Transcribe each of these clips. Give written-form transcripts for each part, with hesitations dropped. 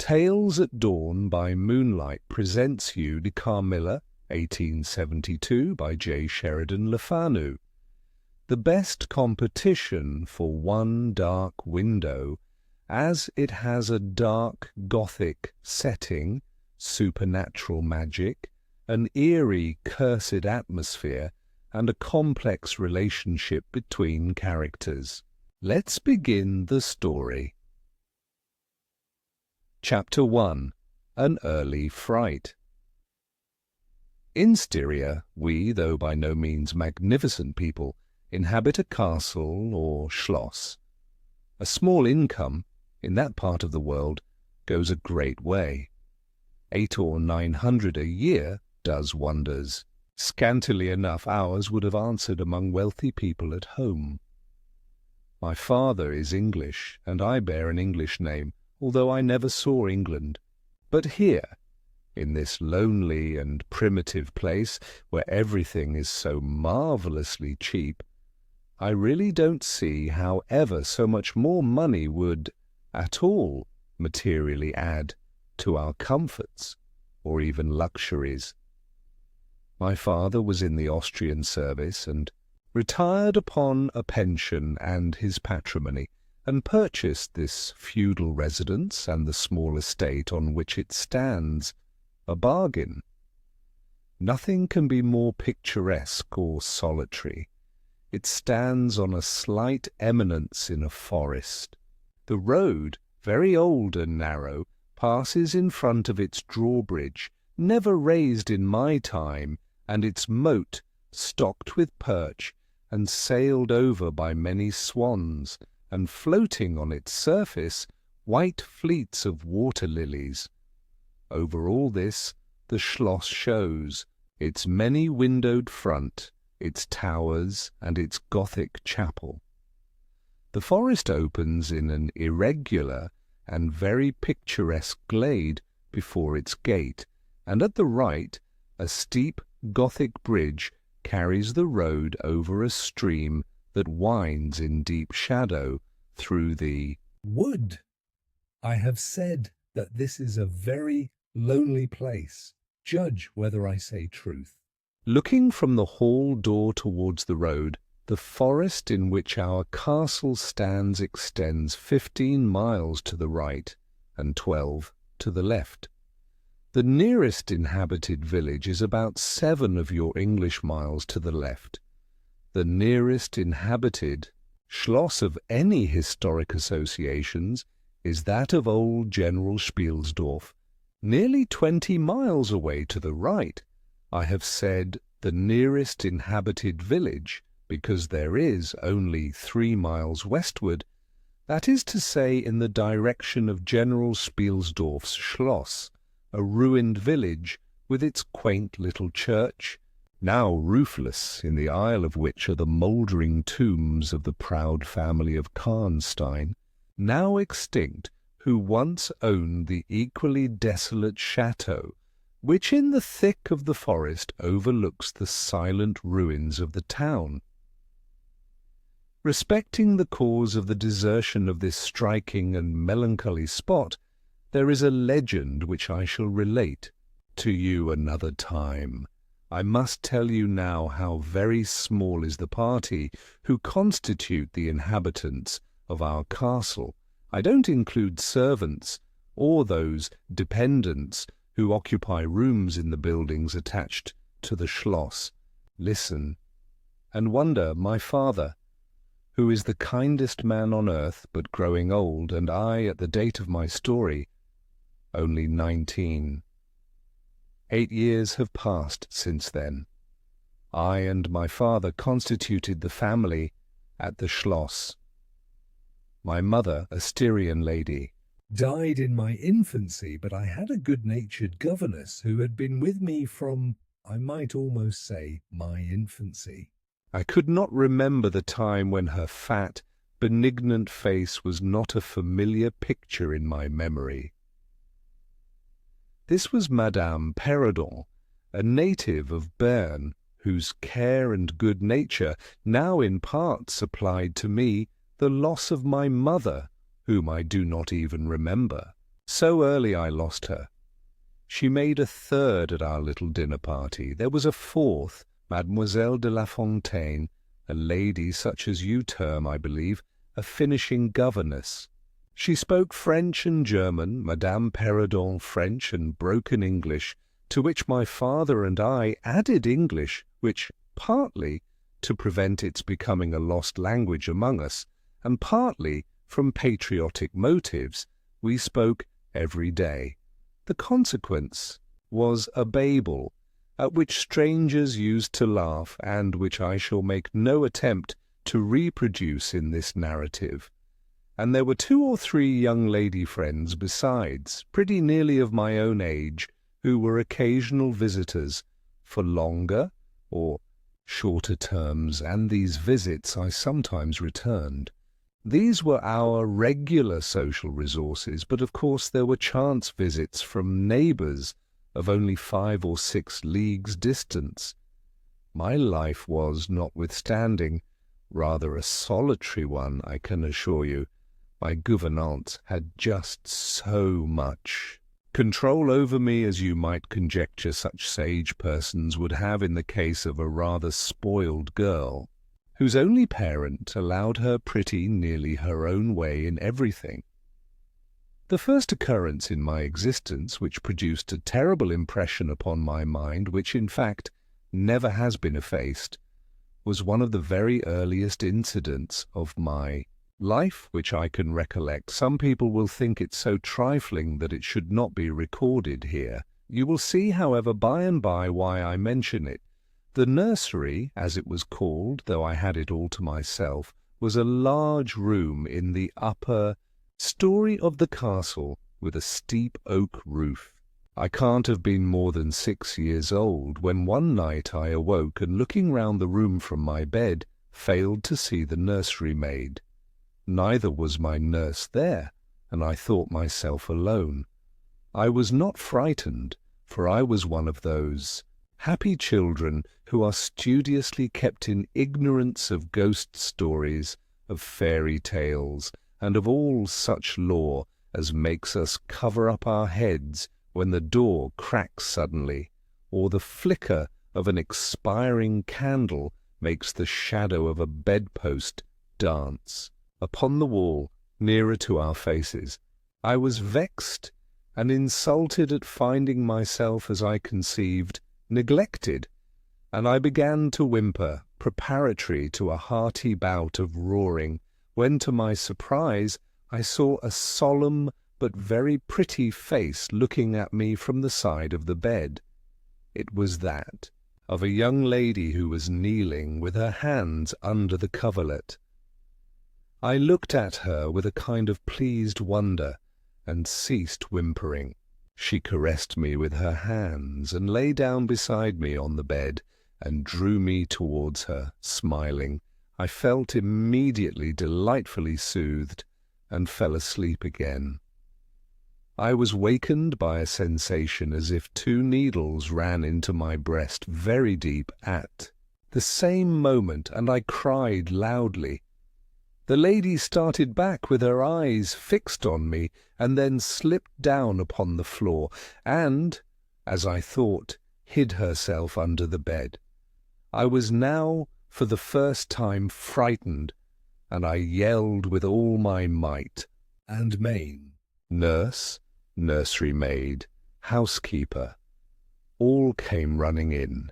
Tales at Dawn by Moonlight presents you the Carmilla, 1872, by Sheridan Le Fanu. The best competition for one dark window, as it has a dark Gothic setting, supernatural magic, an eerie, cursed atmosphere, and a complex relationship between characters. Let's begin the story. Chapter 1. An Early Fright. In Styria, we, though by no means magnificent people, inhabit a castle or schloss. A small income, in that part of the world, goes a great way. 800 or 900 a year does wonders. Scantily enough, ours would have answered among wealthy people at home. My father is English, and I bear an English name, although I never saw England. But here, in this lonely and primitive place, where everything is so marvellously cheap, I really don't see how ever so much more money would, at all, materially add to our comforts, or even luxuries. My father was in the Austrian service, and retired upon a pension and his patrimony, and purchased this feudal residence and the small estate on which it stands, a bargain. Nothing can be more picturesque or solitary. It stands on a slight eminence in a forest. The road, very old and narrow, passes in front of its drawbridge, never raised in my time, and its moat, stocked with perch, and sailed over by many swans, and floating on its surface white fleets of water-lilies. Over all this the schloss shows, its many-windowed front, its towers, and its Gothic chapel. The forest opens in an irregular and very picturesque glade before its gate, and at the right a steep Gothic bridge carries the road over a stream that winds in deep shadow through the wood. I have said that this is a very lonely place. Judge whether I say truth. Looking from the hall door towards the road, the forest in which our castle stands extends 15 miles to the right and 12 to the left. The nearest inhabited village is about 7 of your English miles to the left. The nearest inhabited schloss of any historic associations is that of old General Spielsdorf, nearly 20 miles away to the right. I have said the nearest inhabited village because there is only 3 miles westward, that is to say in the direction of General Spielsdorf's schloss, a ruined village with its quaint little church, now roofless, in the aisle of which are the mouldering tombs of the proud family of Karnstein, now extinct, who once owned the equally desolate chateau, which in the thick of the forest overlooks the silent ruins of the town. Respecting the cause of the desertion of this striking and melancholy spot, there is a legend which I shall relate to you another time. I must tell you now how very small is the party who constitute the inhabitants of our castle. I don't include servants, or those dependents who occupy rooms in the buildings attached to the schloss. Listen, and wonder, my father, who is the kindest man on earth, but growing old, and I, at the date of my story, only 19. 8 years have passed since then. I and my father constituted the family at the schloss. My mother, a Styrian lady, died in my infancy, but I had a good-natured governess who had been with me from, I might almost say, my infancy. I could not remember the time when her fat, benignant face was not a familiar picture in my memory. This was Madame Perrodon, a native of Berne, whose care and good nature now in part supplied to me the loss of my mother, whom I do not even remember. So early I lost her. She made a third at our little dinner party. There was a fourth, Mademoiselle de La Fontaine, a lady such as you term, I believe, a finishing governess. She spoke French and German, Madame Perrodon French and broken English, to which my father and I added English, which, partly to prevent its becoming a lost language among us, and partly from patriotic motives, we spoke every day. The consequence was a Babel, at which strangers used to laugh, and which I shall make no attempt to reproduce in this narrative. And there were 2 or 3 young lady friends besides, pretty nearly of my own age, who were occasional visitors for longer or shorter terms, and these visits I sometimes returned. These were our regular social resources, but of course there were chance visits from neighbours of only 5 or 6 leagues distance. My life was, notwithstanding, rather a solitary one, I can assure you. My gouvernante had just so much control over me as you might conjecture such sage persons would have in the case of a rather spoiled girl, whose only parent allowed her pretty nearly her own way in everything. The first occurrence in my existence which produced a terrible impression upon my mind, which in fact never has been effaced, was one of the very earliest incidents of my life which I can recollect. Some people will think it so trifling that it should not be recorded here. You will see, however, by and by why I mention it. The nursery, as it was called, though I had it all to myself, was a large room in the upper story of the castle with a steep oak roof. I can't have been more than 6 years old when one night I awoke and, looking round the room from my bed, failed to see the nursery maid. Neither was my nurse there, and I thought myself alone. I was not frightened, for I was one of those happy children who are studiously kept in ignorance of ghost stories, of fairy tales, and of all such lore as makes us cover up our heads when the door cracks suddenly, or the flicker of an expiring candle makes the shadow of a bedpost dance upon the wall nearer to our faces. I was vexed and insulted at finding myself, as I conceived, neglected, and I began to whimper, preparatory to a hearty bout of roaring, when to my surprise I saw a solemn but very pretty face looking at me from the side of the bed. It was that of a young lady who was kneeling with her hands under the coverlet. I looked at her with a kind of pleased wonder, and ceased whimpering. She caressed me with her hands, and lay down beside me on the bed, and drew me towards her, smiling. I felt immediately delightfully soothed, and fell asleep again. I was wakened by a sensation as if 2 needles ran into my breast very deep at the same moment, and I cried loudly. The lady started back with her eyes fixed on me, and then slipped down upon the floor, and, as I thought, hid herself under the bed. I was now for the first time frightened, and I yelled with all my might and main. Nurse, nursery maid, housekeeper, all came running in,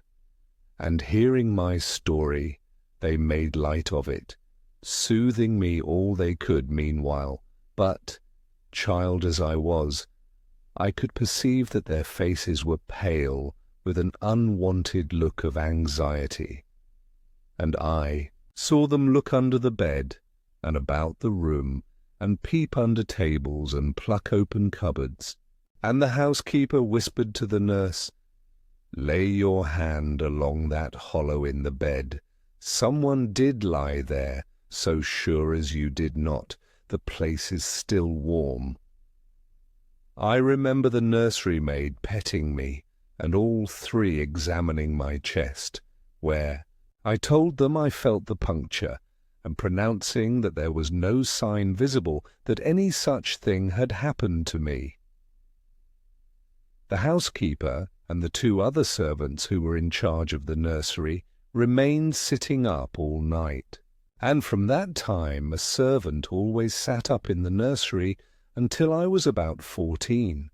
and hearing my story, they made light of it, soothing me all they could meanwhile, but, child as I was, I could perceive that their faces were pale with an unwonted look of anxiety, and I saw them look under the bed and about the room, and peep under tables and pluck open cupboards, and the housekeeper whispered to the nurse, "Lay your hand along that hollow in the bed. Someone did lie there, so sure as you did not. The place is still warm." I remember the nursery maid petting me, and all 3 examining my chest, where I told them I felt the puncture, and pronouncing that there was no sign visible that any such thing had happened to me. The housekeeper and the 2 other servants who were in charge of the nursery remained sitting up all night, and from that time a servant always sat up in the nursery until I was about 14.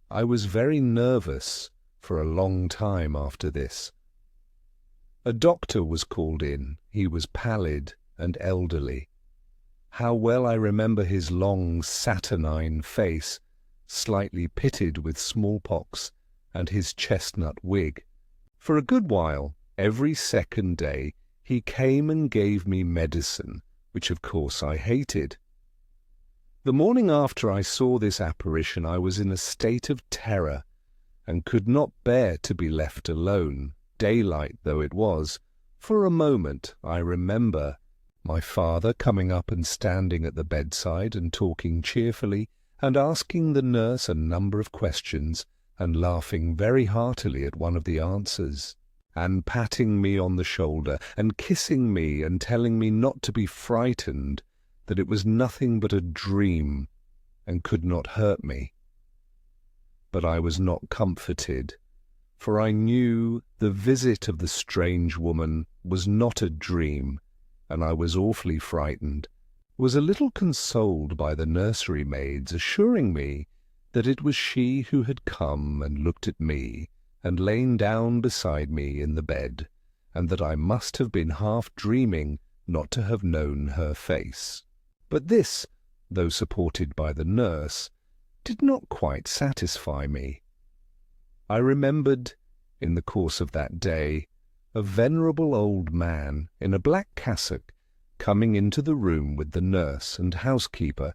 I was very nervous for a long time after this. A doctor was called in. He was pallid and elderly. How well I remember his long, saturnine face, slightly pitted with smallpox, and his chestnut wig. For a good while, every second day, he came and gave me medicine, which of course I hated. The morning after I saw this apparition, I was in a state of terror, and could not bear to be left alone, daylight though it was. For a moment, I remember my father coming up and standing at the bedside and talking cheerfully, and asking the nurse a number of questions, and laughing very heartily at one of the answers, and patting me on the shoulder, and kissing me, and telling me not to be frightened, that it was nothing but a dream, and could not hurt me. But I was not comforted, for I knew the visit of the strange woman was not a dream, and I was awfully frightened, was a little consoled by the nursery maids assuring me that it was she who had come and looked at me and lain down beside me in the bed, and that I must have been half dreaming not to have known her face. But this, though supported by the nurse, did not quite satisfy me. I remembered, in the course of that day, a venerable old man in a black cassock coming into the room with the nurse and housekeeper,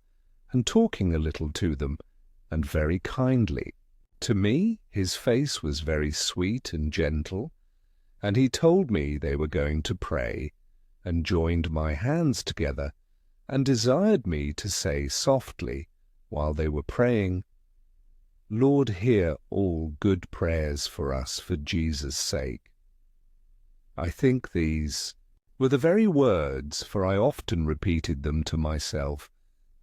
and talking a little to them, and very kindly. To me his face was very sweet and gentle, and he told me they were going to pray, and joined my hands together, and desired me to say softly, while they were praying, "Lord, hear all good prayers for us for Jesus' sake." I think these were the very words, for I often repeated them to myself,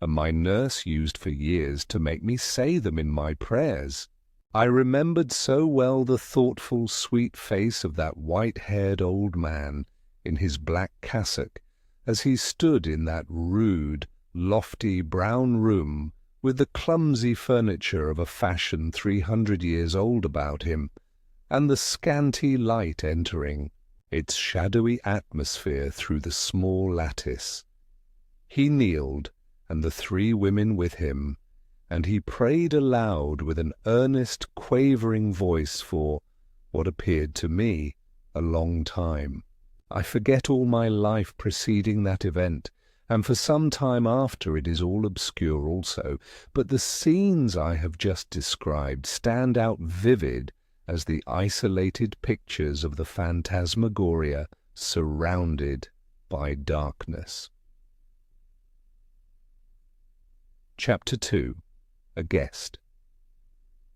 and my nurse used for years to make me say them in my prayers. I remembered so well the thoughtful, sweet face of that white-haired old man in his black cassock, as he stood in that rude, lofty, brown room, with the clumsy furniture of a fashion 300 years old about him, and the scanty light entering its shadowy atmosphere through the small lattice. He kneeled, and the 3 women with him, and he prayed aloud with an earnest, quavering voice for what appeared to me a long time. I forget all my life preceding that event, and for some time after it is all obscure also, but the scenes I have just described stand out vivid as the isolated pictures of the phantasmagoria surrounded by darkness. Chapter 2. A Guest.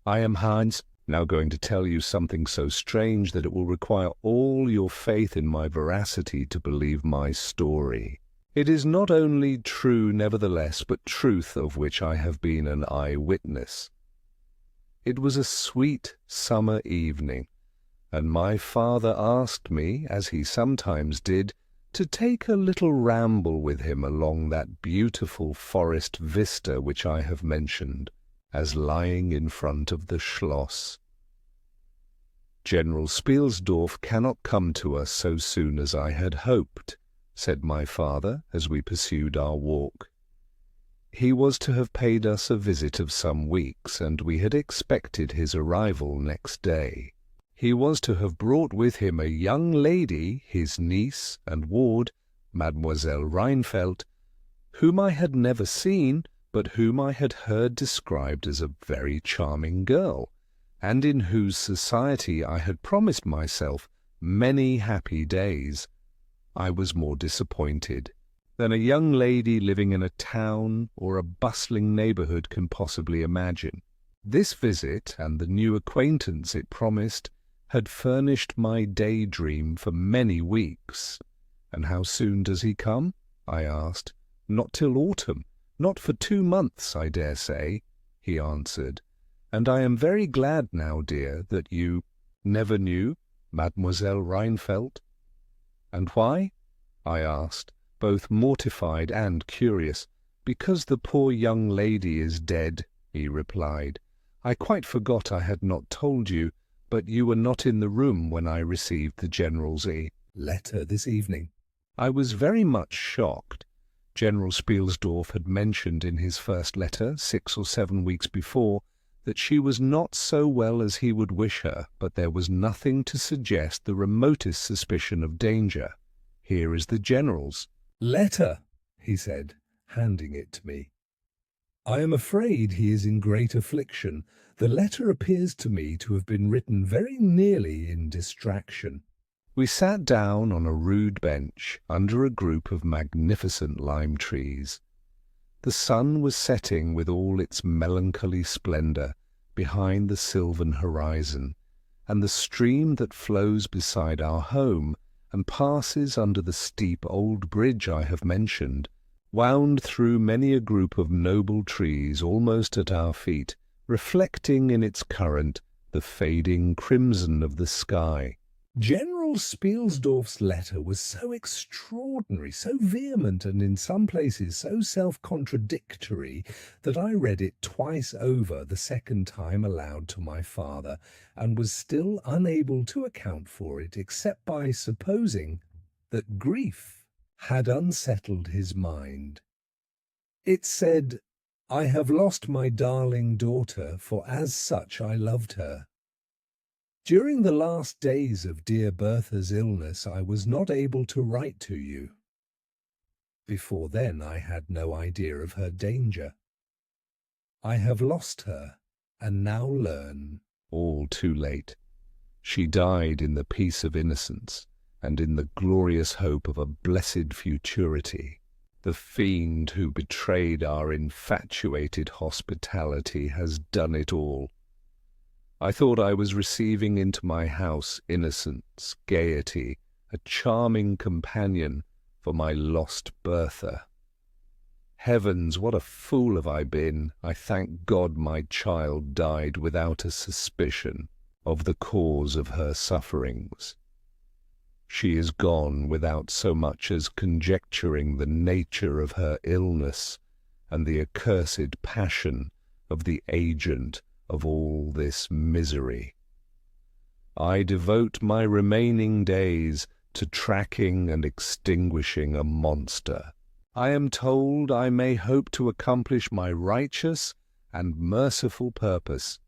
I am Hans, now going to tell you something so strange that it will require all your faith in my veracity to believe my story. It is not only true nevertheless, but truth of which I have been an eye-witness. It was a sweet summer evening, and my father asked me, as he sometimes did, to take a little ramble with him along that beautiful forest vista which I have mentioned as lying in front of the Schloss. "General Spielsdorf cannot come to us so soon as I had hoped," said my father as we pursued our walk. He was to have paid us a visit of some weeks, and we had expected his arrival next day. He was to have brought with him a young lady, his niece and ward, Mademoiselle Rheinfeldt, whom I had never seen, but whom I had heard described as a very charming girl, and in whose society I had promised myself many happy days. I was more disappointed than a young lady living in a town or a bustling neighbourhood can possibly imagine. This visit, and the new acquaintance it promised, had furnished my daydream for many weeks. "And how soon does he come?" I asked. "Not till autumn, not for 2 months, I dare say," he answered, and I am very glad now, dear, that you never knew Mademoiselle Rheinfeldt. And why? I asked, both mortified and curious. Because the poor young lady is dead, he replied. I quite forgot I had not told you, but you were not in the room when I received the General's letter this evening. I was very much shocked. General Spielsdorf had mentioned in his first letter, 6 or 7 weeks before, that she was not so well as he would wish her, but there was nothing to suggest the remotest suspicion of danger. Here is the General's letter, he said, handing it to me. I am afraid he is in great affliction. The letter appears to me to have been written very nearly in distraction. We sat down on a rude bench under a group of magnificent lime trees. The sun was setting with all its melancholy splendour behind the sylvan horizon, and the stream that flows beside our home and passes under the steep old bridge I have mentioned wound through many a group of noble trees almost at our feet, reflecting in its current the fading crimson of the sky. General Spielsdorf's letter was so extraordinary, so vehement, and in some places so self-contradictory that I read it twice over the second time aloud to my father, and was still unable to account for it except by supposing that grief had unsettled his mind. It said, I have lost my darling daughter, for as such I loved her. During the last days of dear Bertha's illness I was not able to write to you. Before then I had no idea of her danger. I have lost her, and now learn, all too late. She died in the peace of innocence, and in the glorious hope of a blessed futurity. The fiend who betrayed our infatuated hospitality has done it all. I thought I was receiving into my house innocence, gaiety, a charming companion for my lost Bertha. Heavens, what a fool have I been! I thank God my child died without a suspicion of the cause of her sufferings. She is gone without so much as conjecturing the nature of her illness and the accursed passion of the agent of all this misery. I devote my remaining days to tracking and extinguishing a monster. I am told I may hope to accomplish my righteous and merciful purpose.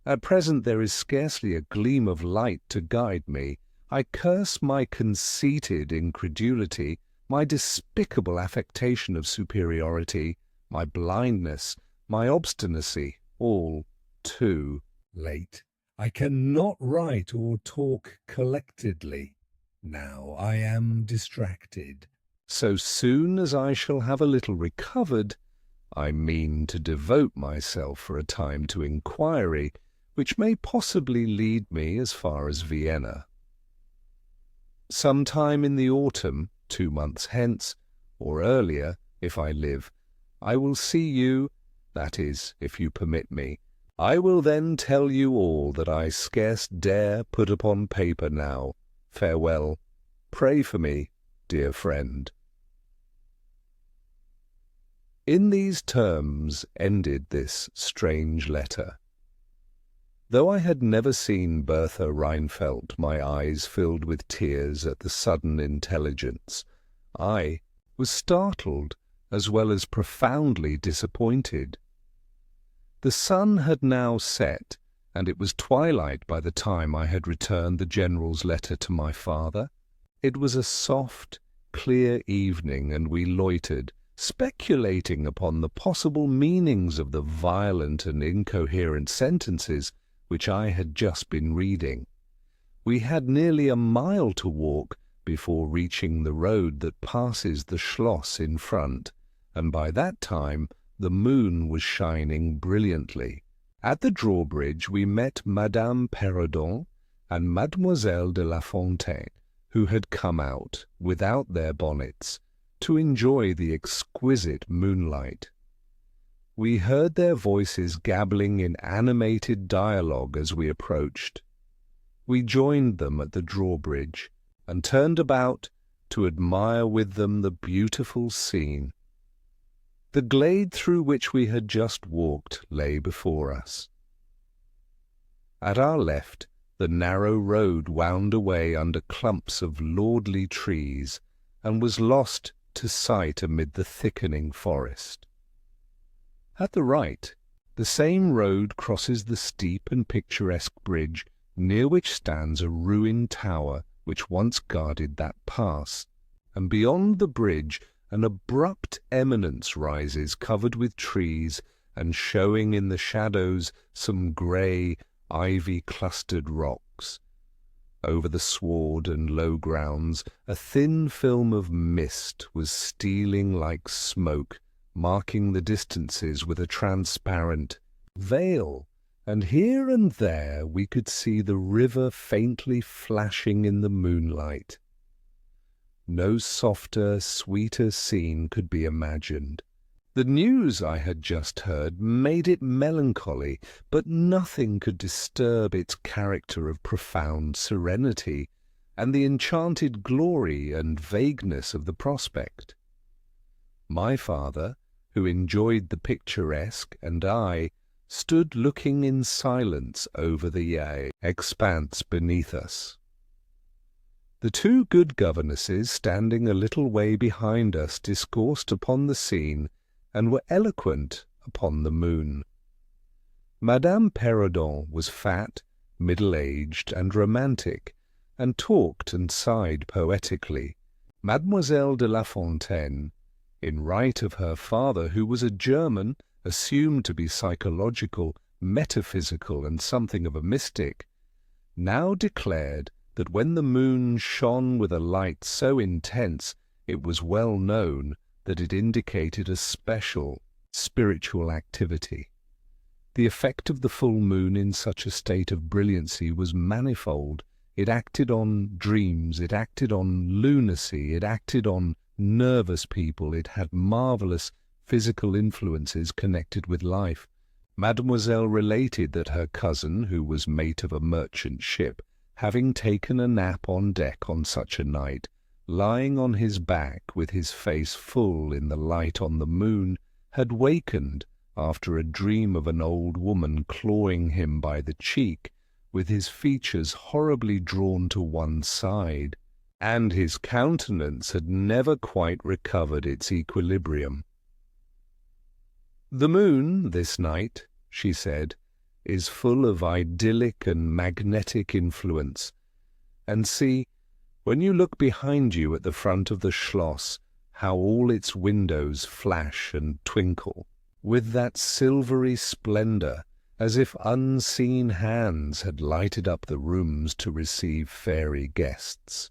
At present there is scarcely a gleam of light to guide me. I curse my conceited incredulity, my despicable affectation of superiority, my blindness, my obstinacy, all too late. I cannot write or talk collectedly. Now I am distracted. So soon as I shall have a little recovered, I mean to devote myself for a time to inquiry, which may possibly lead me as far as Vienna. Some time in the autumn, 2 months hence, or earlier, if I live, I will see you, that is, if you permit me. I will then tell you all that I scarce dare put upon paper now. Farewell. Pray for me, dear friend. In these terms ended this strange letter. Though I had never seen Bertha Rheinfeldt, my eyes filled with tears at the sudden intelligence. I was startled as well as profoundly disappointed. The sun had now set, and it was twilight by the time I had returned the General's letter to my father. It was a soft, clear evening, and we loitered, speculating upon the possible meanings of the violent and incoherent sentences which I had just been reading. We had nearly a mile to walk before reaching the road that passes the Schloss in front, and by that time the moon was shining brilliantly. At the drawbridge we met Madame Perrodon and Mademoiselle de La Fontaine, who had come out, without their bonnets, to enjoy the exquisite moonlight. We heard their voices gabbling in animated dialogue as we approached. We joined them at the drawbridge and turned about to admire with them the beautiful scene. The glade through which we had just walked lay before us. At our left, the narrow road wound away under clumps of lordly trees and was lost to sight amid the thickening forest. At the right, the same road crosses the steep and picturesque bridge near which stands a ruined tower which once guarded that pass, and beyond the bridge an abrupt eminence rises covered with trees and showing in the shadows some grey, ivy-clustered rocks. Over the sward and low grounds a thin film of mist was stealing like smoke, marking the distances with a transparent veil, and here and there we could see the river faintly flashing in the moonlight. No softer, sweeter scene could be imagined. The news I had just heard made it melancholy, but nothing could disturb its character of profound serenity, and the enchanted glory and vagueness of the prospect. My father, who enjoyed the picturesque, and I, stood looking in silence over the expanse beneath us. The two good governesses standing a little way behind us discoursed upon the scene and were eloquent upon the moon. Madame Perrodon was fat, middle-aged, and romantic, and talked and sighed poetically. Mademoiselle de La Fontaine, in right of her father, who was a German, assumed to be psychological, metaphysical, and something of a mystic, now declared that when the moon shone with a light so intense it was well known that it indicated a special spiritual activity. The effect of the full moon in such a state of brilliancy was manifold. It acted on dreams, it acted on lunacy, it acted on nervous people, it had marvellous physical influences connected with life. Mademoiselle related that her cousin, who was mate of a merchant ship, having taken a nap on deck on such a night, lying on his back with his face full in the light on the moon, had wakened after a dream of an old woman clawing him by the cheek, with his features horribly drawn to one side, and his countenance had never quite recovered its equilibrium. "The moon, this night," she said, "is full of idyllic and magnetic influence. And see, when you look behind you at the front of the Schloss, how all its windows flash and twinkle, with that silvery splendour, as if unseen hands had lighted up the rooms to receive fairy guests.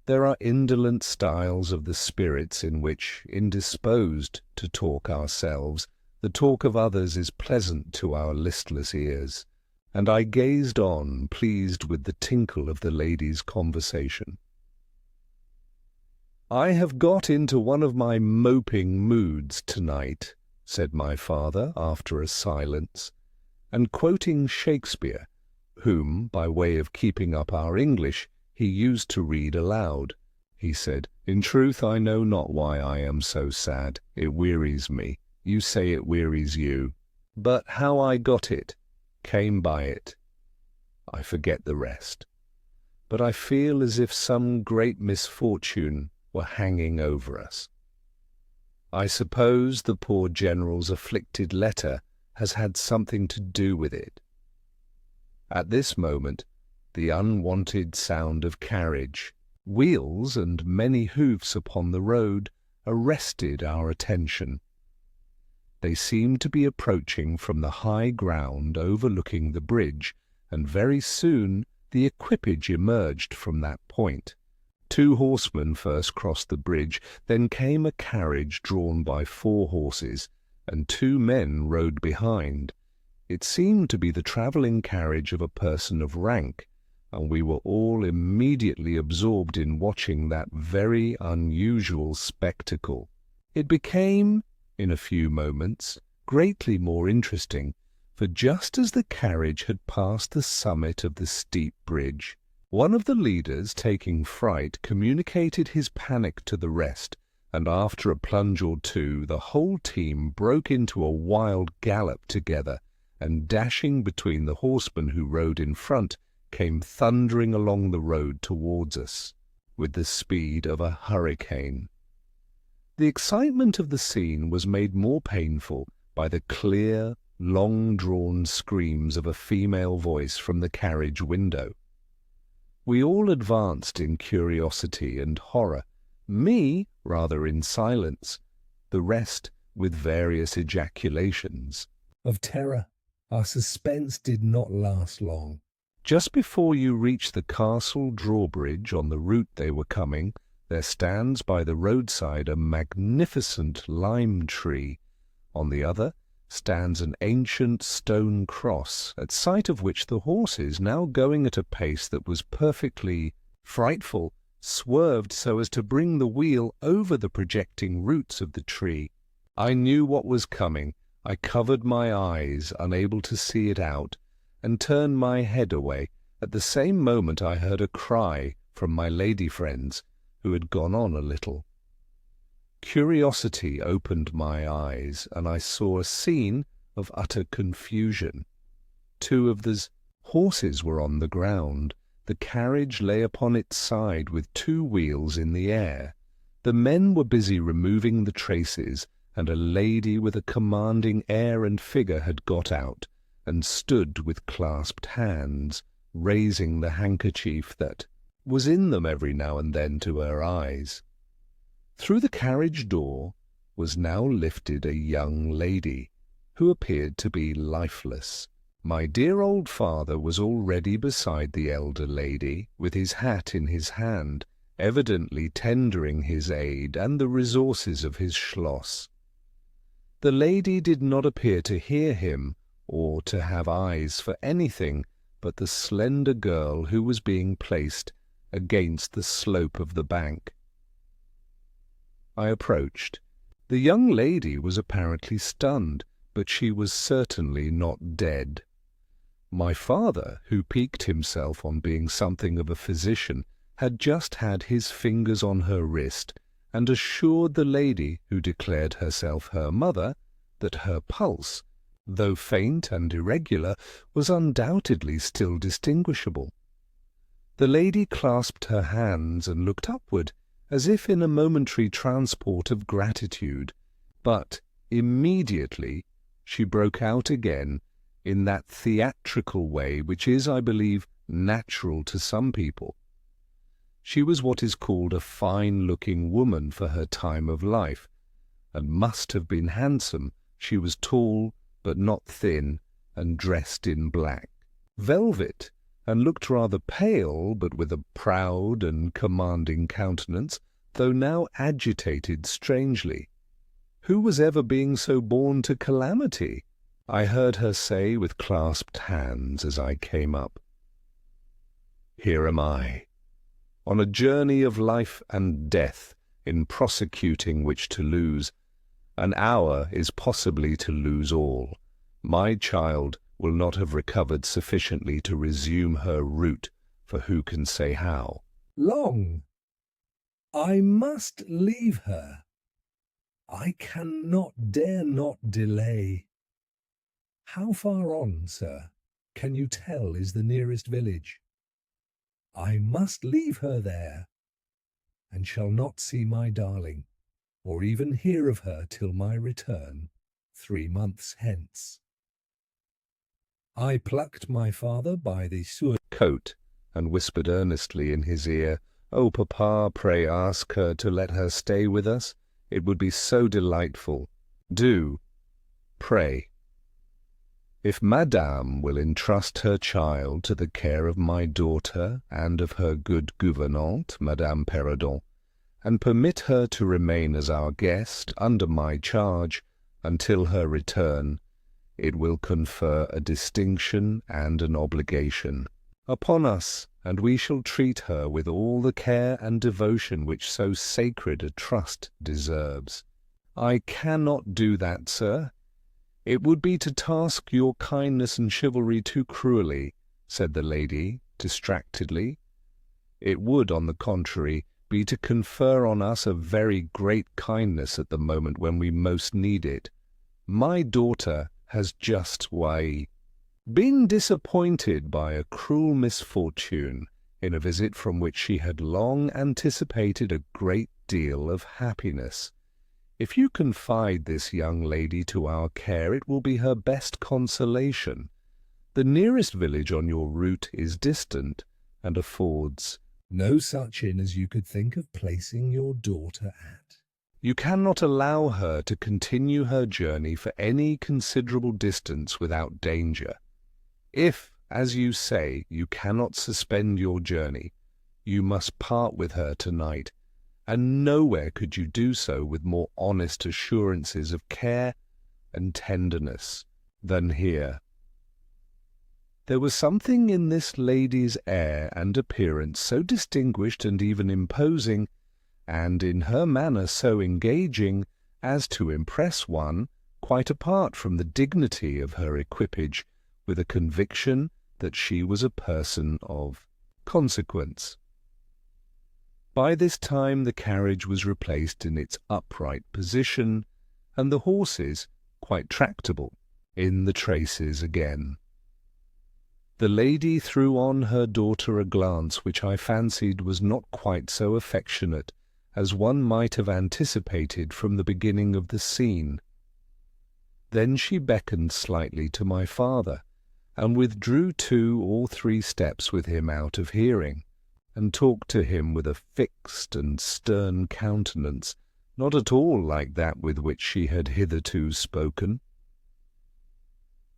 There are indolent styles of the spirits in which, indisposed to talk ourselves, the talk of others is pleasant to our listless ears, and I gazed on, pleased with the tinkle of the ladies' conversation. "I have got into one of my moping moods tonight," said my father after a silence, and quoting Shakespeare, whom, by way of keeping up our English, he used to read aloud, he said, "In truth, I know not why I am so sad. It wearies me. You say it wearies you. But how I got it, came by it, I forget the rest. But I feel as if some great misfortune were hanging over us. I suppose the poor General's afflicted letter has had something to do with it." At this moment, the unwonted sound of carriage, wheels, and many hoofs upon the road arrested our attention. They seemed to be approaching from the high ground overlooking the bridge, and very soon the equipage emerged from that point. 2 horsemen first crossed the bridge, then came a carriage drawn by 4 horses, and 2 men rode behind. It seemed to be the travelling carriage of a person of rank, and we were all immediately absorbed in watching that very unusual spectacle. It became in a few moments, greatly more interesting, for just as the carriage had passed the summit of the steep bridge, one of the leaders, taking fright, communicated his panic to the rest, and after a plunge or two the whole team broke into a wild gallop together, and dashing between the horsemen who rode in front, came thundering along the road towards us, with the speed of a hurricane. The excitement of the scene was made more painful by the clear, long-drawn screams of a female voice from the carriage window. We all advanced in curiosity and horror, me rather in silence, the rest with various ejaculations of terror. Our suspense did not last long. Just before you reach the castle drawbridge on the route they were coming, there stands by the roadside a magnificent lime tree. On the other stands an ancient stone cross, at sight of which the horses, now going at a pace that was perfectly frightful, swerved so as to bring the wheel over the projecting roots of the tree. I knew what was coming. I covered my eyes, unable to see it out, and turned my head away. At the same moment I heard a cry from my lady friends, who had gone on a little. Curiosity opened my eyes, and I saw a scene of utter confusion. Two of the horses were on the ground. The carriage lay upon its side with two wheels in the air. The men were busy removing the traces, and a lady with a commanding air and figure had got out, and stood with clasped hands, raising the handkerchief that was in them every now and then to her eyes. Through the carriage door was now lifted a young lady, who appeared to be lifeless. My dear old father was already beside the elder lady, with his hat in his hand, evidently tendering his aid and the resources of his Schloss. The lady did not appear to hear him, or to have eyes for anything but the slender girl who was being placed against the slope of the bank. I approached. The young lady was apparently stunned, but she was certainly not dead. My father, who piqued himself on being something of a physician, had just had his fingers on her wrist, and assured the lady, who declared herself her mother, that her pulse, though faint and irregular, was undoubtedly still distinguishable. The lady clasped her hands and looked upward, as if in a momentary transport of gratitude, but immediately she broke out again in that theatrical way which is, I believe, natural to some people. She was what is called a fine-looking woman for her time of life, and must have been handsome. She was tall, but not thin, and dressed in black velvet, and looked rather pale, but with a proud and commanding countenance, though now agitated strangely. Who was ever being so born to calamity? I heard her say with clasped hands as I came up. Here am I, on a journey of life and death, in prosecuting which to lose. An hour is possibly to lose all. My child will not have recovered sufficiently to resume her route, for who can say how? Long. I must leave her. I dare not delay. How far on, sir, can you tell is the nearest village? I must leave her there, and shall not see my darling, or even hear of her till my return, 3 months hence. I plucked my father by the coat, and whispered earnestly in his ear, "Oh, papa, pray ask her to let her stay with us. It would be so delightful. Do, pray. If Madame will entrust her child to the care of my daughter and of her good gouvernante, Madame Perrodon, and permit her to remain as our guest under my charge until her return, it will confer a distinction and an obligation upon us, and we shall treat her with all the care and devotion which so sacred a trust deserves. "I cannot do that, sir. It would be to task your kindness and chivalry too cruelly," said the lady, distractedly. "It would, on the contrary, be to confer on us a very great kindness at the moment when we most need it. My daughter has just, been disappointed by a cruel misfortune in a visit from which she had long anticipated a great deal of happiness. If you confide this young lady to our care, it will be her best consolation. The nearest village on your route is distant, and affords no such inn as you could think of placing your daughter at. You cannot allow her to continue her journey for any considerable distance without danger. If, as you say, you cannot suspend your journey, you must part with her tonight, and nowhere could you do so with more honest assurances of care and tenderness than here." There was something in this lady's air and appearance so distinguished and even imposing, and in her manner so engaging, as to impress one, quite apart from the dignity of her equipage, with a conviction that she was a person of consequence. By this time the carriage was replaced in its upright position, and the horses, quite tractable, in the traces again. The lady threw on her daughter a glance which I fancied was not quite so affectionate as one might have anticipated from the beginning of the scene. Then she beckoned slightly to my father, and withdrew 2 or 3 steps with him out of hearing, and talked to him with a fixed and stern countenance, not at all like that with which she had hitherto spoken.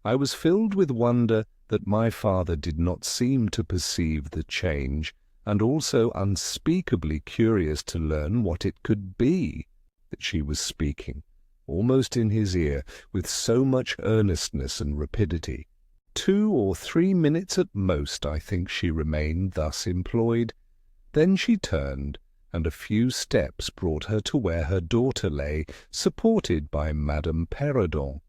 I was filled with wonder that my father did not seem to perceive the change, and also unspeakably curious to learn what it could be that she was speaking, almost in his ear, with so much earnestness and rapidity. 2 or 3 minutes at most, I think, she remained thus employed. Then she turned, and a few steps brought her to where her daughter lay, supported by Madame Perrodon.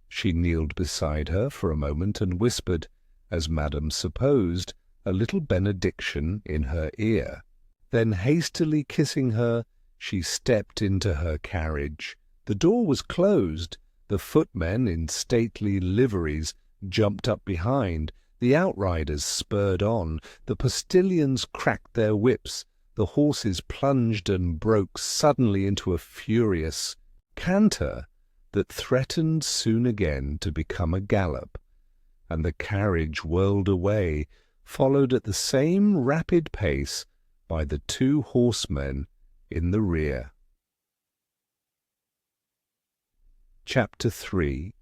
She kneeled beside her for a moment and whispered, as Madame supposed, a little benediction in her ear. Then, hastily kissing her, she stepped into her carriage. The door was closed. The footmen in stately liveries jumped up behind, the outriders spurred on, the postilions cracked their whips, the horses plunged and broke suddenly into a furious canter that threatened soon again to become a gallop, and the carriage whirled away, followed at the same rapid pace by the 2 horsemen in the rear. Chapter 3.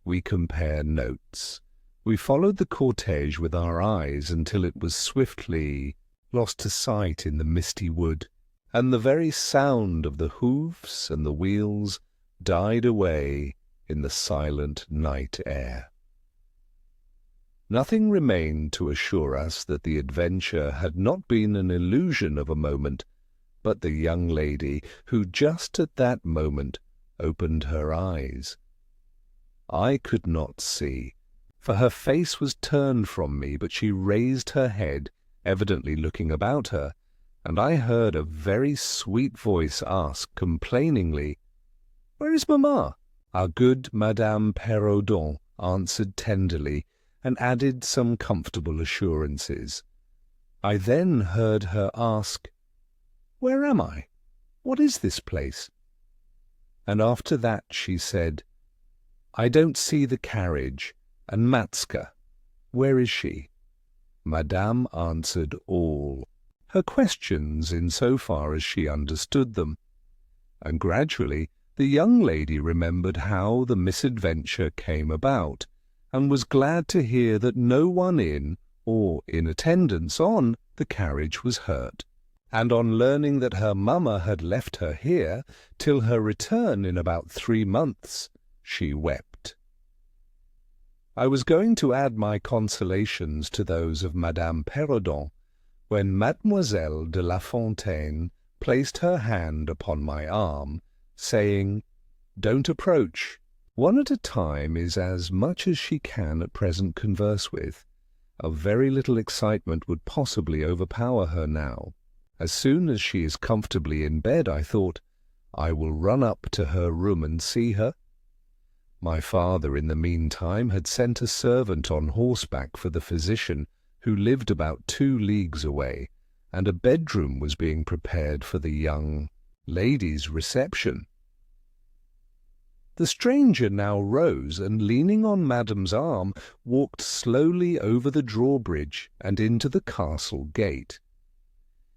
We compare notes. We followed the cortege with our eyes until it was swiftly lost to sight in the misty wood, and the very sound of the hoofs and the wheels died away in the silent night air. Nothing remained to assure us that the adventure had not been an illusion of a moment, but the young lady who just at that moment opened her eyes. I could not see, for her face was turned from me, but she raised her head, evidently looking about her, and I heard a very sweet voice ask complainingly, "Where is mamma?" Our good Madame Perrodon answered tenderly, and added some comfortable assurances. I then heard her ask, "Where am I? What is this place?" And after that she said, "I don't see the carriage, and Matska, where is she?" Madame answered all her questions in so far as she understood them, and gradually the young lady remembered how the misadventure came about, and was glad to hear that no one in, or in attendance on, the carriage was hurt, and on learning that her mamma had left her here till her return in about 3 months, she wept. I was going to add my consolations to those of Madame Perrodon, when Mademoiselle de La Fontaine placed her hand upon my arm, saying, "Don't approach. One at a time is as much as she can at present converse with. A very little excitement would possibly overpower her now. As soon as she is comfortably in bed, I thought, I will run up to her room and see her." My father, in the meantime, had sent a servant on horseback for the physician, who lived about 2 leagues away, and a bedroom was being prepared for the young lady's reception. The stranger now rose, and leaning on Madame's arm, walked slowly over the drawbridge and into the castle gate.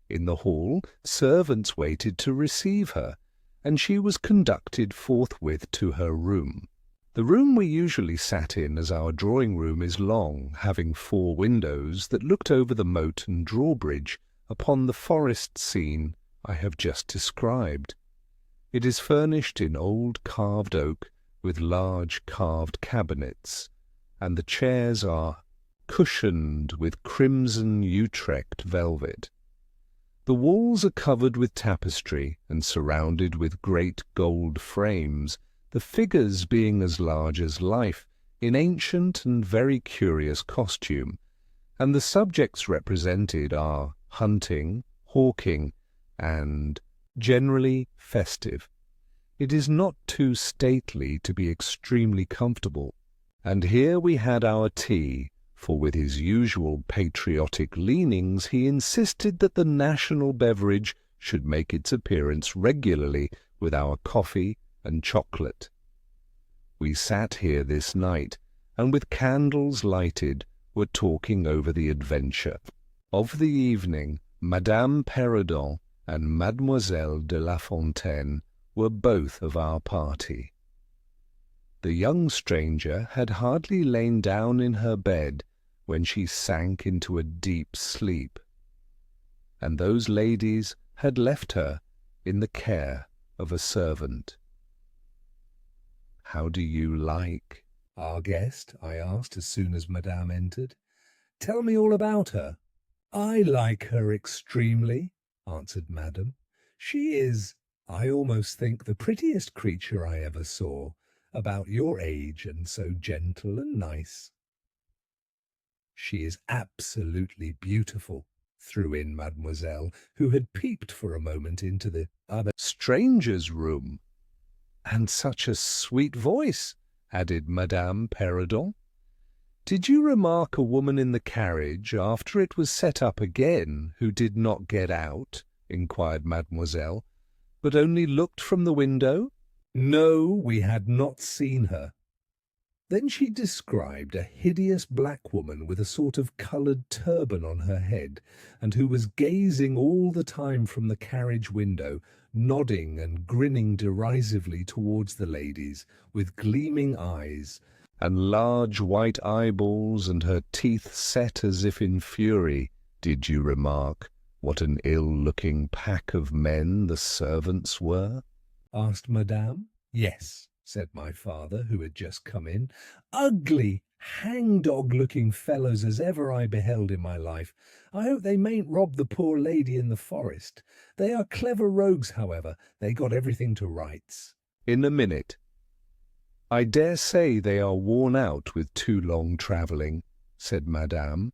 In the hall, servants waited to receive her, and she was conducted forthwith to her room. The room we usually sat in, as our drawing-room is long, having 4 windows that looked over the moat and drawbridge upon the forest scene I have just described. It is furnished in old carved oak with large carved cabinets, and the chairs are cushioned with crimson Utrecht velvet. The walls are covered with tapestry and surrounded with great gold frames, the figures being as large as life, in ancient and very curious costume, and the subjects represented are hunting, hawking, and generally festive. It is not too stately to be extremely comfortable, and here we had our tea, for with his usual patriotic leanings he insisted that the national beverage should make its appearance regularly with our coffee and chocolate. We sat here this night, and with candles lighted were talking over the adventure. Of the evening, Madame Perrodon and Mademoiselle de La Fontaine were both of our party. The young stranger had hardly lain down in her bed when she sank into a deep sleep, and those ladies had left her in the care of a servant. "How do you like our guest?" I asked as soon as Madame entered. "Tell me all about her." "I like her extremely," answered Madame. "She is, I almost think, the prettiest creature I ever saw, about your age, and so gentle and nice." "She is absolutely beautiful," threw in Mademoiselle, who had peeped for a moment into the other stranger's room. "And such a sweet voice," added Madame Perrodon. "Did you remark a woman in the carriage after it was set up again, who did not get out?" inquired Mademoiselle, "but only looked from the window?" "No, we had not seen her." Then she described a hideous black woman with a sort of coloured turban on her head, and who was gazing all the time from the carriage window, nodding and grinning derisively towards the ladies, with gleaming eyes, and large white eyeballs, and her teeth set as if in fury. "Did you remark what an ill-looking pack of men the servants were?" asked Madame. "Yes," said my father, who had just come in. "Ugly, hang-dog-looking fellows as ever I beheld in my life. I hope they mayn't rob the poor lady in the forest. They are clever rogues, however. They got everything to rights." "In a minute. I dare say they are worn out with too long travelling," said Madame.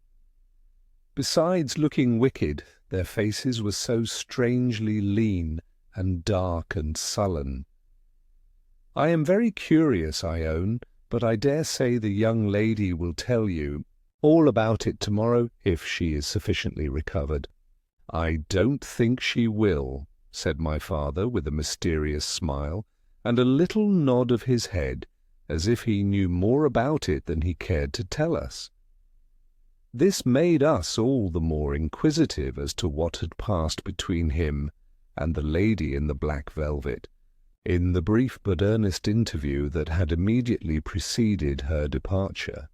"Besides looking wicked, their faces were so strangely lean and dark and sullen. I am very curious, I own, but I dare say the young lady will tell you all about it tomorrow if she is sufficiently recovered." "I don't think she will," said my father with a mysterious smile, and a little nod of his head, as if he knew more about it than he cared to tell us. This made us all the more inquisitive as to what had passed between him and the lady in the black velvet, in the brief but earnest interview that had immediately preceded her departure.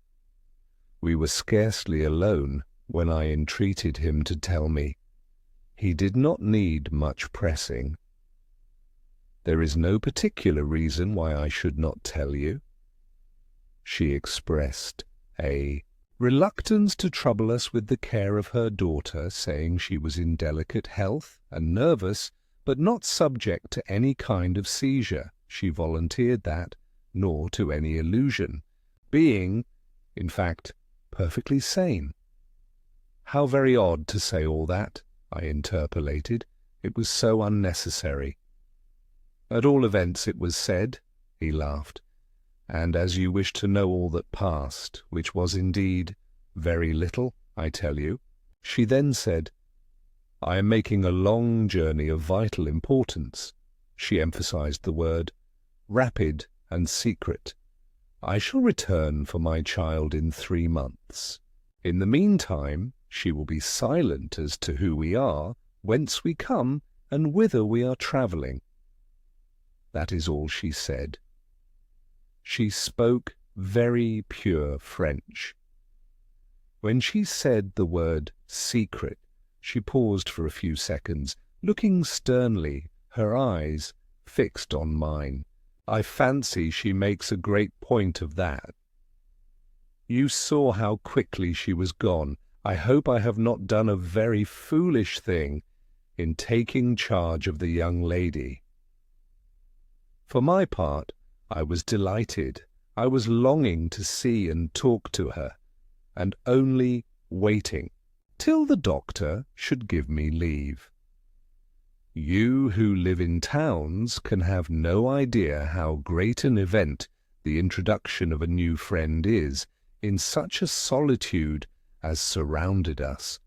We were scarcely alone when I entreated him to tell me. He did not need much pressing. "There is no particular reason why I should not tell you." She expressed a reluctance to trouble us with the care of her daughter, saying she was in delicate health and nervous, but not subject to any kind of seizure. She volunteered that, nor to any illusion, being, in fact, perfectly sane. How very odd to say all that, I interpolated. It was so unnecessary. At all events it was said, he laughed, and as you wish to know all that passed, which was indeed very little, I tell you, she then said, I am making a long journey of vital importance. She emphasized the word, rapid and secret. I shall return for my child in 3 months. In the meantime, she will be silent as to who we are, whence we come, and whither we are travelling. That is all she said. She spoke very pure French. When she said the word secret, she paused for a few seconds, looking sternly, her eyes fixed on mine. I fancy she makes a great point of that. You saw how quickly she was gone. I hope I have not done a very foolish thing in taking charge of the young lady. For my part, I was delighted. I was longing to see and talk to her, and only waiting till the doctor should give me leave. You who live in towns can have no idea how great an event the introduction of a new friend is in such a solitude as surrounded us.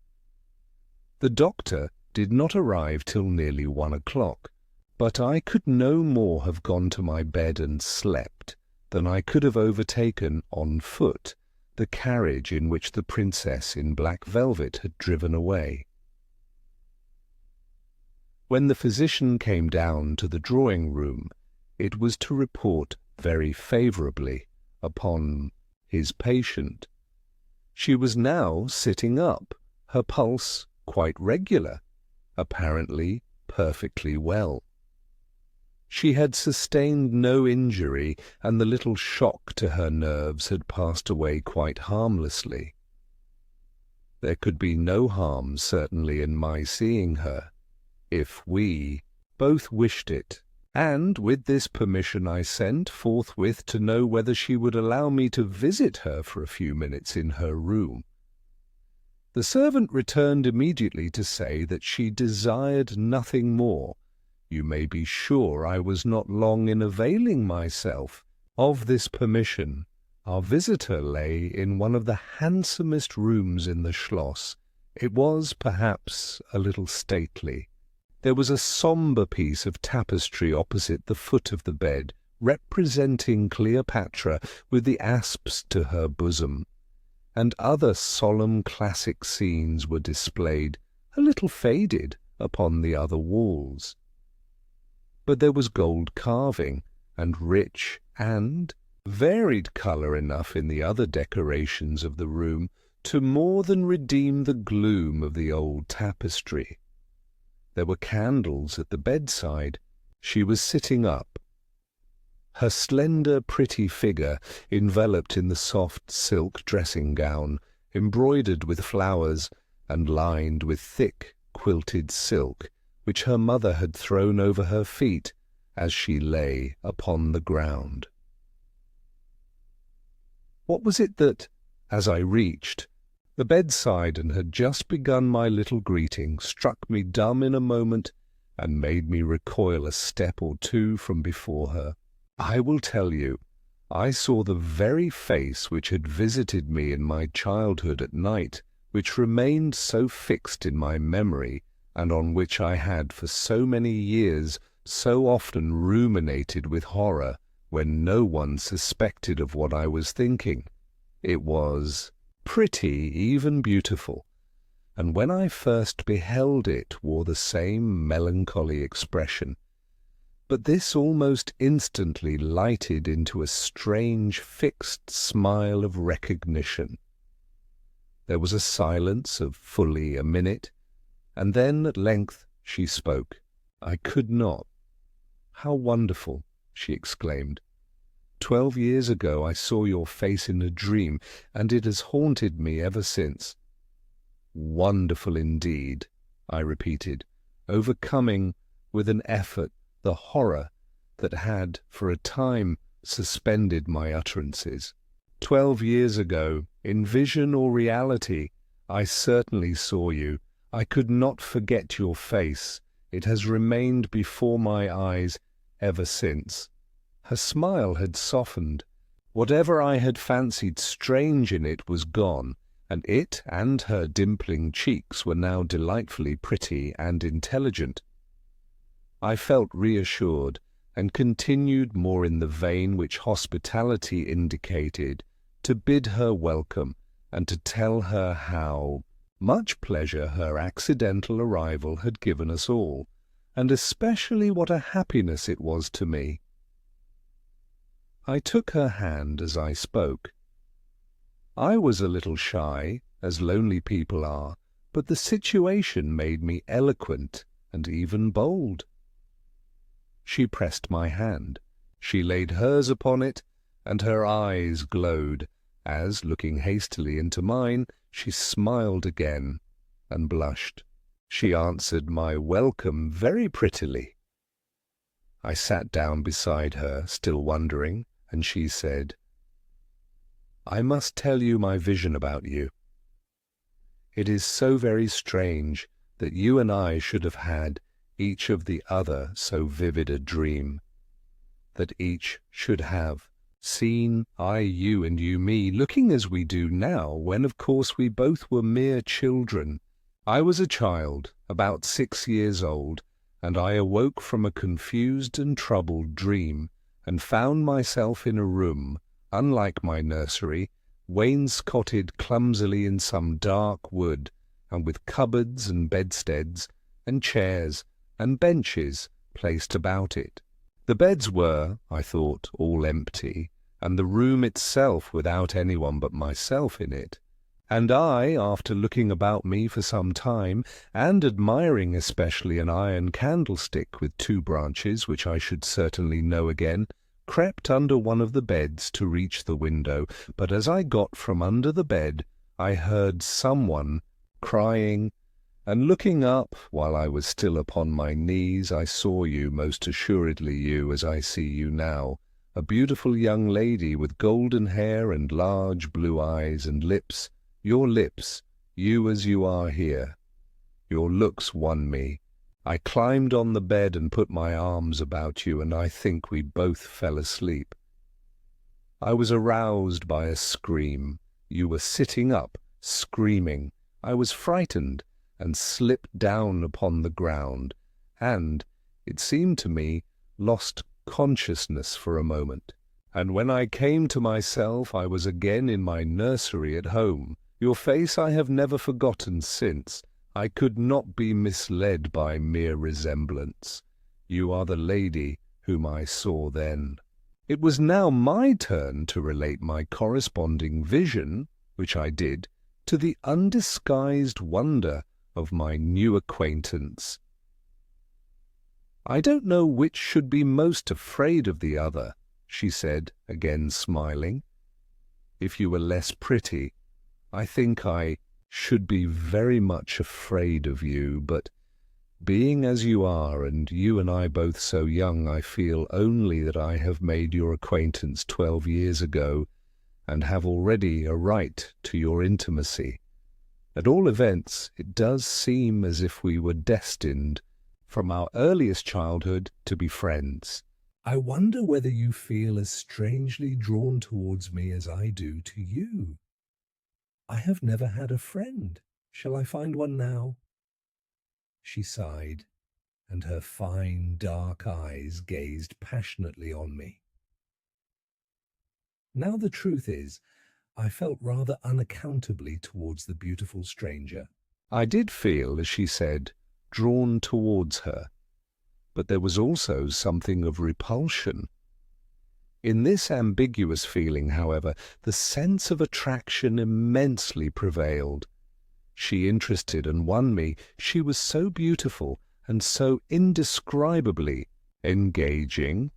The doctor did not arrive till nearly 1 o'clock, but I could no more have gone to my bed and slept than I could have overtaken on foot the carriage in which the princess in black velvet had driven away. When the physician came down to the drawing-room, it was to report very favourably upon his patient. She was now sitting up, her pulse quite regular, apparently perfectly well. She had sustained no injury, and the little shock to her nerves had passed away quite harmlessly. There could be no harm, certainly, in my seeing her, if we both wished it, and with this permission I sent forthwith to know whether she would allow me to visit her for a few minutes in her room. The servant returned immediately to say that she desired nothing more. You may be sure I was not long in availing myself of this permission. Our visitor lay in one of the handsomest rooms in the Schloss. It was, perhaps, a little stately. There was a sombre piece of tapestry opposite the foot of the bed, representing Cleopatra with the asps to her bosom, and other solemn classic scenes were displayed, a little faded, upon the other walls. But there was gold carving, and rich and varied colour enough in the other decorations of the room to more than redeem the gloom of the old tapestry. There were candles at the bedside. She was sitting up. Her slender, pretty figure, enveloped in the soft silk dressing-gown, embroidered with flowers and lined with thick, quilted silk, which her mother had thrown over her feet as she lay upon the ground. What was it that, as I reached the bedside and had just begun my little greeting, struck me dumb in a moment and made me recoil a step or two from before her? I will tell you, I saw the very face which had visited me in my childhood at night, which remained so fixed in my memory, and on which I had for so many years so often ruminated with horror when no one suspected of what I was thinking. It was pretty, even beautiful, and when I first beheld it wore the same melancholy expression, but this almost instantly lighted into a strange fixed smile of recognition. There was a silence of fully a minute, and then at length she spoke. I could not. "How wonderful!" she exclaimed. 12 years ago I saw your face in a dream, and it has haunted me ever since." "Wonderful indeed," I repeated, overcoming with an effort, the horror that had, for a time, suspended my utterances. 12 years ago, in vision or reality, I certainly saw you. I could not forget your face. It has remained before my eyes ever since. Her smile had softened. Whatever I had fancied strange in it was gone, and it and her dimpling cheeks were now delightfully pretty and intelligent. I felt reassured, and continued more in the vein which hospitality indicated, to bid her welcome, and to tell her how much pleasure her accidental arrival had given us all, and especially what a happiness it was to me. I took her hand as I spoke. I was a little shy, as lonely people are, but the situation made me eloquent and even bold. She pressed my hand. She laid hers upon it, and her eyes glowed, as, looking hastily into mine, she smiled again and blushed. She answered my welcome very prettily. I sat down beside her, still wondering, and she said, "I must tell you my vision about you. It is so very strange that you and I should have had each of the other so vivid a dream, that each should have seen, I you and you me, looking as we do now, when of course we both were mere children. I was a child, about 6 years old, and I awoke from a confused and troubled dream, and found myself in a room, unlike my nursery, wainscoted clumsily in some dark wood, and with cupboards and bedsteads, and chairs, and benches placed about it. The beds were, I thought, all empty, and the room itself without anyone but myself in it. And I, after looking about me for some time, and admiring especially an iron candlestick with 2 branches, which I should certainly know again, crept under one of the beds to reach the window, but as I got from under the bed, I heard someone crying, and looking up, while I was still upon my knees, I saw you, most assuredly you, as I see you now, a beautiful young lady with golden hair and large blue eyes and lips, your lips, you as you are here. Your looks won me. I climbed on the bed and put my arms about you, and I think we both fell asleep. I was aroused by a scream. You were sitting up, screaming. I was frightened, and slipped down upon the ground, and, it seemed to me, lost consciousness for a moment. And when I came to myself, I was again in my nursery at home. Your face I have never forgotten since. I could not be misled by mere resemblance. You are the lady whom I saw then. It was now my turn to relate my corresponding vision, which I did, to the undisguised wonder of my new acquaintance. "I don't know which should be most afraid of the other," she said, again smiling. "If you were less pretty, I think I should be very much afraid of you, but being as you are, and you and I both so young, I feel only that I have made your acquaintance 12 years ago, and have already a right to your intimacy. At all events, it does seem as if we were destined, from our earliest childhood, to be friends. I wonder whether you feel as strangely drawn towards me as I do to you. I have never had a friend. Shall I find one now?" She sighed, and her fine dark eyes gazed passionately on me. Now the truth is, I felt rather unaccountably towards the beautiful stranger. I did feel, as she said, drawn towards her, but there was also something of repulsion. In this ambiguous feeling, however, the sense of attraction immensely prevailed. She interested and won me. She was so beautiful and so indescribably engaging.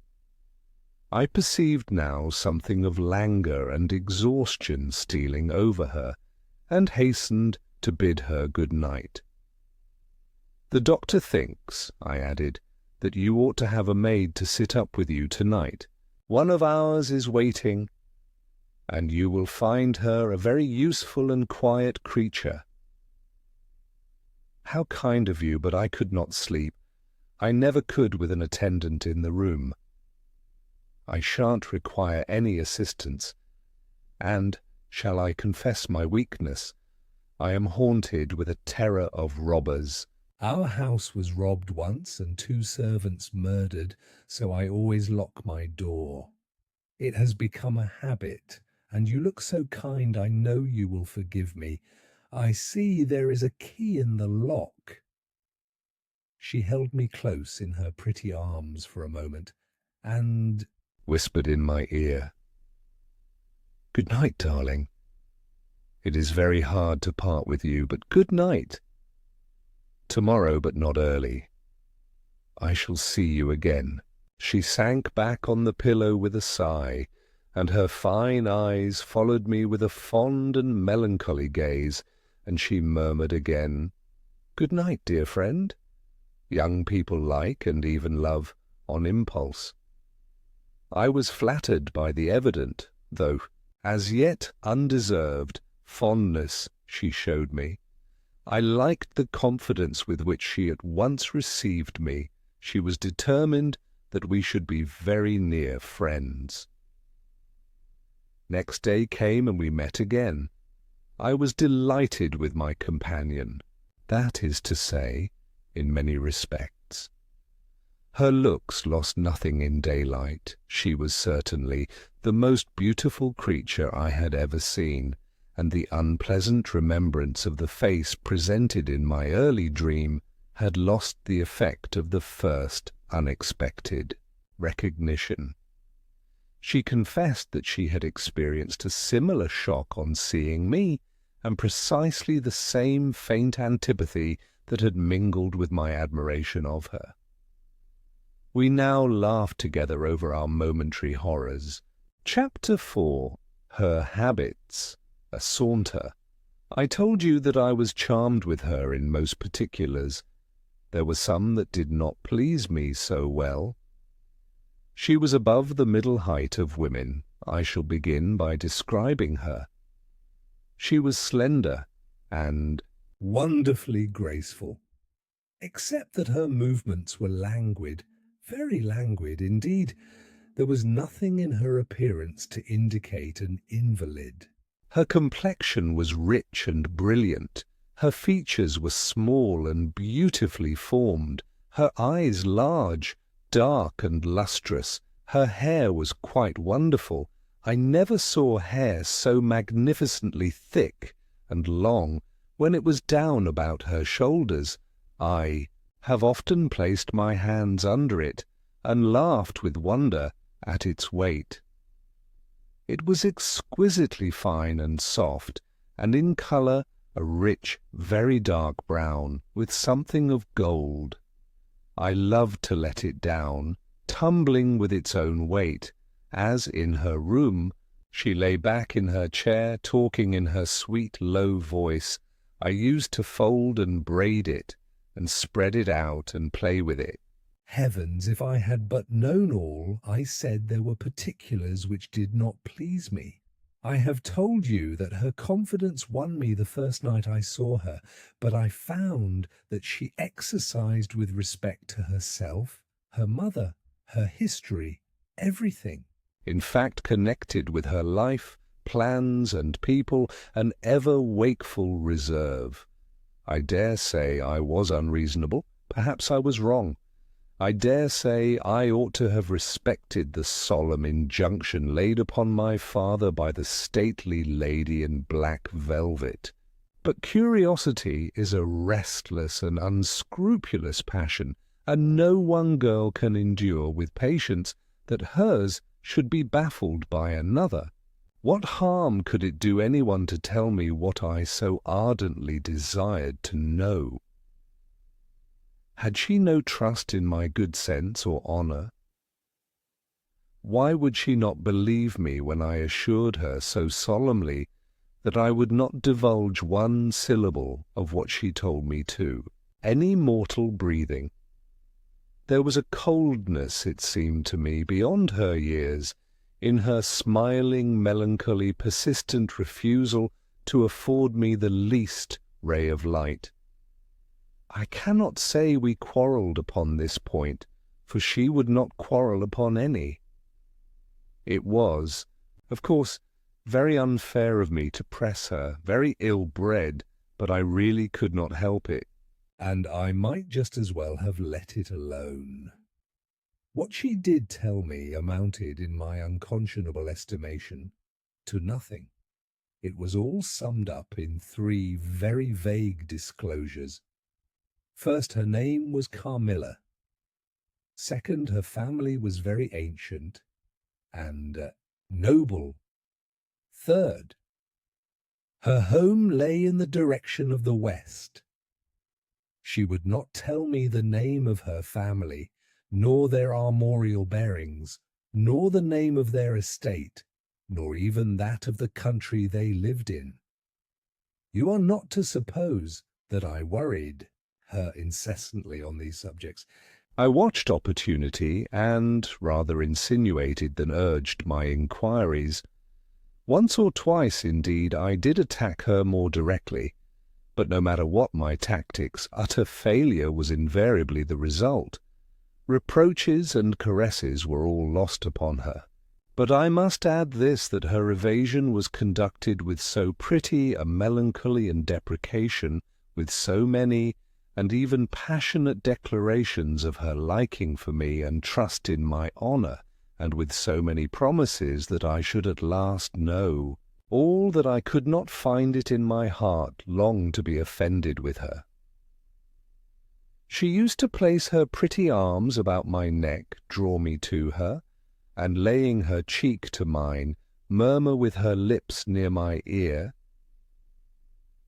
I perceived now something of languor and exhaustion stealing over her, and hastened to bid her good night. "The doctor thinks," I added, that you ought to have a maid to sit up with you tonight. One of ours is waiting, and you will find her a very useful and quiet creature." "How kind of you, but I could not sleep. I never could with an attendant in the room. I shan't require any assistance, and, shall I confess my weakness, I am haunted with a terror of robbers." "Our house was robbed once and 2 servants murdered, so I always lock my door. It has become a habit, and you look so kind I know you will forgive me. I see there is a key in the lock." She held me close in her pretty arms for a moment, and whispered in my ear, "Good night, darling. It is very hard to part with you, but good night. Tomorrow, but not early. I shall see you again." She sank back on the pillow with a sigh, and her fine eyes followed me with a fond and melancholy gaze, and she murmured again, "Good night, dear friend. Young people like and even love on impulse." I was flattered by the evident, though as yet undeserved, fondness she showed me. I liked the confidence with which she at once received me. She was determined that we should be very near friends. Next day came and we met again. I was delighted with my companion, that is to say, in many respects. Her looks lost nothing in daylight. She was certainly the most beautiful creature I had ever seen, and the unpleasant remembrance of the face presented in my early dream had lost the effect of the first unexpected recognition. She confessed that she had experienced a similar shock on seeing me, and precisely the same faint antipathy that had mingled with my admiration of her. We now laughed together over our momentary horrors. Chapter 4. Her Habits. A Saunter. I told you that I was charmed with her in most particulars. There were some that did not please me so well. She was above the middle height of women. I shall begin by describing her. She was slender and wonderfully graceful, except that her movements were languid, very languid indeed. There was nothing in her appearance to indicate an invalid. Her complexion was rich and brilliant. Her features were small and beautifully formed. Her eyes large, dark and lustrous. Her hair was quite wonderful. I never saw hair so magnificently thick and long when it was down about her shoulders. I have often placed my hands under it and laughed with wonder at its weight. It was exquisitely fine and soft, and in colour a rich, very dark brown, with something of gold. I loved to let it down, tumbling with its own weight, as in her room she lay back in her chair, talking in her sweet, low voice. I used to fold and braid it, and spread it out and play with it. Heavens, if I had but known all, I said there were particulars which did not please me. I have told you that her confidence won me the first night I saw her, but I found that she exercised with respect to herself, her mother, her history, everything. In fact, connected with her life, plans and people, an ever-wakeful reserve. I dare say I was unreasonable. Perhaps I was wrong. I dare say I ought to have respected the solemn injunction laid upon my father by the stately lady in black velvet. But curiosity is a restless and unscrupulous passion, and no one girl can endure with patience that hers should be baffled by another. What harm could it do anyone to tell me what I so ardently desired to know? Had she no trust in my good sense or honour? Why would she not believe me when I assured her so solemnly that I would not divulge one syllable of what she told me to any mortal breathing? There was a coldness, it seemed to me, beyond her years, in her smiling, melancholy, persistent refusal to afford me the least ray of light. I cannot say we quarrelled upon this point, for she would not quarrel upon any. It was, of course, very unfair of me to press her, very ill-bred, but I really could not help it. And I might just as well have let it alone. What she did tell me amounted, in my unconscionable estimation, to nothing. It was all summed up in 3 very vague disclosures. First, her name was Carmilla. Second, her family was very ancient and noble. Third, her home lay in the direction of the west. She would not tell me the name of her family, nor their armorial bearings, nor the name of their estate, nor even that of the country they lived in. You are not to suppose that I worried her incessantly on these subjects. I watched opportunity and rather insinuated than urged my inquiries. Once or twice, indeed, I did attack her more directly, but no matter what my tactics, utter failure was invariably the result. Reproaches and caresses were all lost upon her. But I must add this, that her evasion was conducted with so pretty a melancholy and deprecation, with so many and even passionate declarations of her liking for me and trust in my honour, and with so many promises that I should at last know all, that I could not find it in my heart long to be offended with her. She used to place her pretty arms about my neck, draw me to her, and laying her cheek to mine, murmur with her lips near my ear,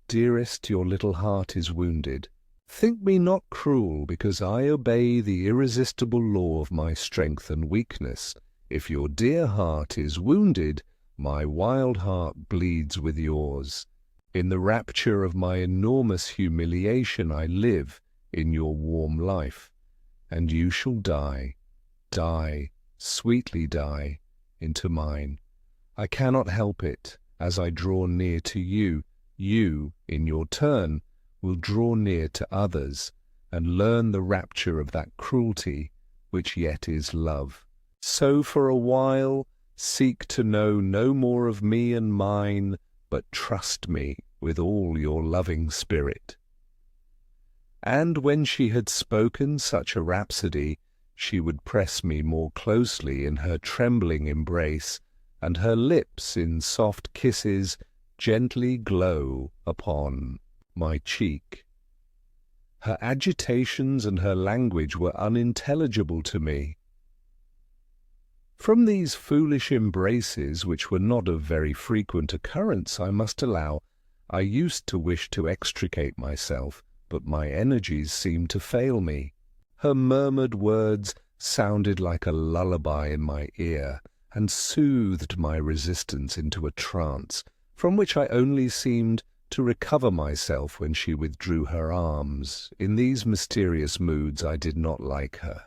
"Dearest, your little heart is wounded. Think me not cruel, because I obey the irresistible law of my strength and weakness. If your dear heart is wounded, my wild heart bleeds with yours. In the rapture of my enormous humiliation I live in your warm life, and you shall die, sweetly die, into mine. I cannot help it. As I draw near to you, you, in your turn, will draw near to others, and learn the rapture of that cruelty which yet is love. So for a while seek to know no more of me and mine, but trust me with all your loving spirit." And when she had spoken such a rhapsody, she would press me more closely in her trembling embrace, and her lips in soft kisses gently glow upon my cheek. Her agitations and her language were unintelligible to me. From these foolish embraces, which were not of very frequent occurrence, I must allow, I used to wish to extricate myself, but my energies seemed to fail me. Her murmured words sounded like a lullaby in my ear, and soothed my resistance into a trance, from which I only seemed to recover myself when she withdrew her arms. In these mysterious moods I did not like her.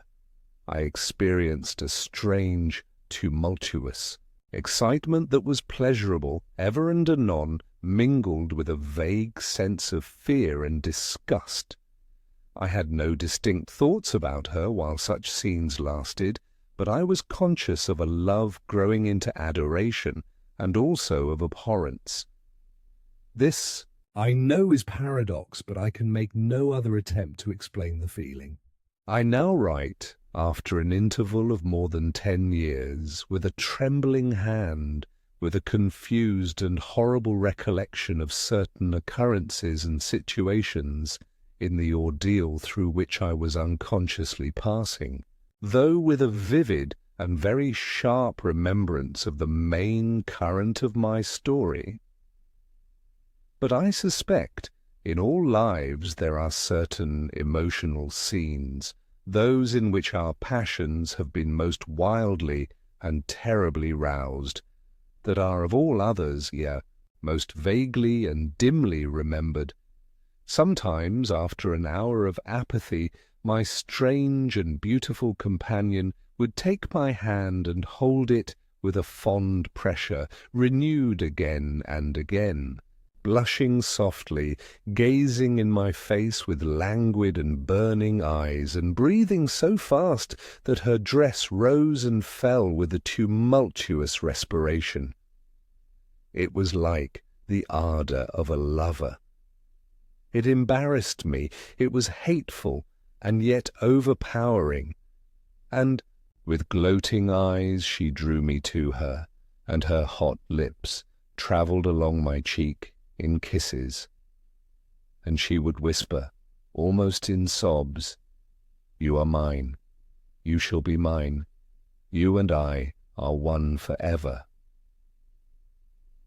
I experienced a strange, tumultuous excitement that was pleasurable, ever and anon mingled with a vague sense of fear and disgust. I had no distinct thoughts about her while such scenes lasted, but I was conscious of a love growing into adoration, and also of abhorrence. This, I know, is paradox, but I can make no other attempt to explain the feeling. I now write, after an interval of more than 10 years, with a trembling hand, with a confused and horrible recollection of certain occurrences and situations in the ordeal through which I was unconsciously passing, though with a vivid and very sharp remembrance of the main current of my story. But I suspect in all lives there are certain emotional scenes, those in which our passions have been most wildly and terribly roused, that are of all others, most vaguely and dimly remembered. Sometimes, after an hour of apathy, my strange and beautiful companion would take my hand and hold it with a fond pressure, renewed again and again, blushing softly, gazing in my face with languid and burning eyes, and breathing so fast that her dress rose and fell with a tumultuous respiration. It was like the ardour of a lover. It embarrassed me, it was hateful, and yet overpowering, and with gloating eyes she drew me to her, and her hot lips travelled along my cheek in kisses, and she would whisper, almost in sobs, "You are mine, you shall be mine, you and I are one forever."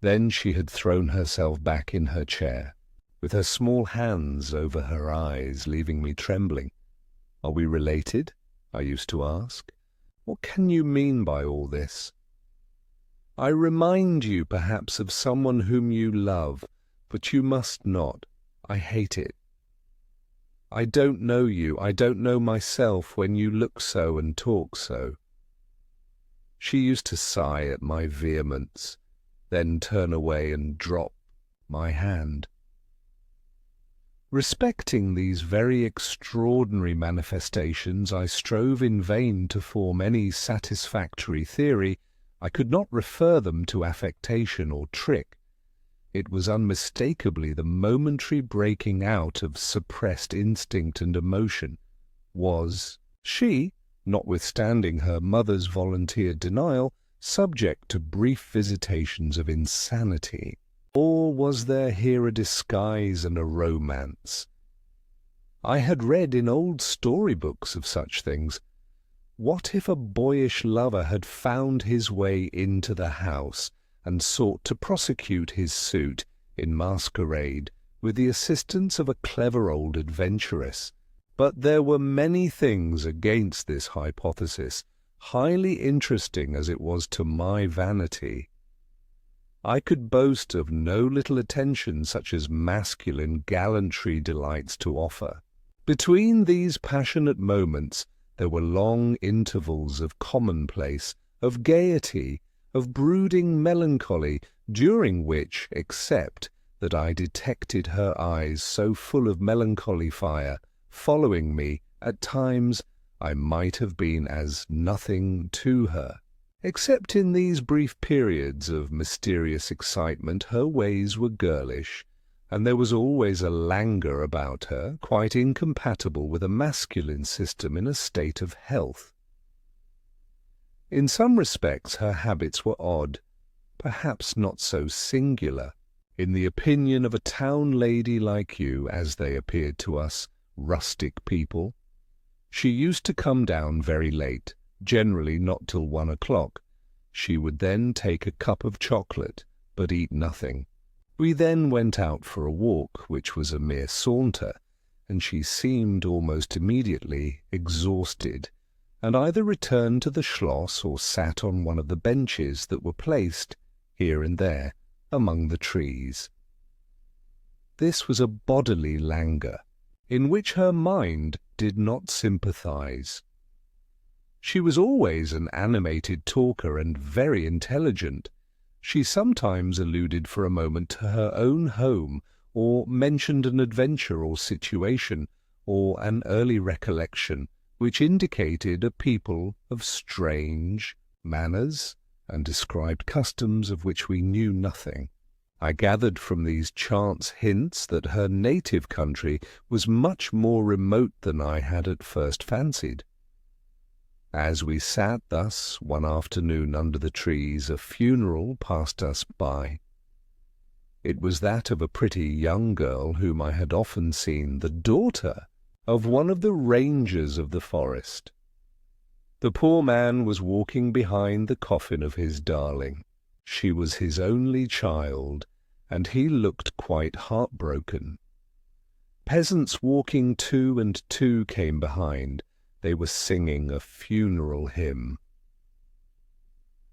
Then she had thrown herself back in her chair, with her small hands over her eyes, leaving me trembling. "Are we related?" I used to ask. "What can you mean by all this?" "I remind you perhaps of someone whom you love, but you must not. I hate it. I don't know you, I don't know myself when you look so and talk so." She used to sigh at my vehemence, then turn away and drop my hand. Respecting these very extraordinary manifestations, I strove in vain to form any satisfactory theory. I could not refer them to affectation or trick. It was unmistakably the momentary breaking out of suppressed instinct and emotion. Was she, notwithstanding her mother's volunteered denial, subject to brief visitations of insanity? Or was there here a disguise and a romance? I had read in old storybooks of such things. What if a boyish lover had found his way into the house and sought to prosecute his suit in masquerade with the assistance of a clever old adventuress? But there were many things against this hypothesis, highly interesting as it was to my vanity. I could boast of no little attention such as masculine gallantry delights to offer. Between these passionate moments there were long intervals of commonplace, of gaiety, of brooding melancholy, during which, except that I detected her eyes so full of melancholy fire, following me, at times I might have been as nothing to her. Except in these brief periods of mysterious excitement, her ways were girlish, and there was always a languor about her quite incompatible with a masculine system in a state of health. In some respects her habits were odd, perhaps not so singular. In the opinion of a town lady like you, as they appeared to us, rustic people, she used to come down very late, generally not till 1 o'clock. She would then take a cup of chocolate, but eat nothing. We then went out for a walk, which was a mere saunter, and she seemed almost immediately exhausted, and either returned to the Schloss or sat on one of the benches that were placed, here and there, among the trees. This was a bodily languor, in which her mind did not sympathize. She was always an animated talker and very intelligent. She sometimes alluded for a moment to her own home, or mentioned an adventure or situation, or an early recollection, which indicated a people of strange manners, and described customs of which we knew nothing. I gathered from these chance hints that her native country was much more remote than I had at first fancied. As we sat thus one afternoon under the trees, a funeral passed us by. It was that of a pretty young girl whom I had often seen, the daughter of one of the rangers of the forest. The poor man was walking behind the coffin of his darling. She was his only child, and he looked quite heartbroken. Peasants walking 2 and 2 came behind. They were singing a funeral hymn.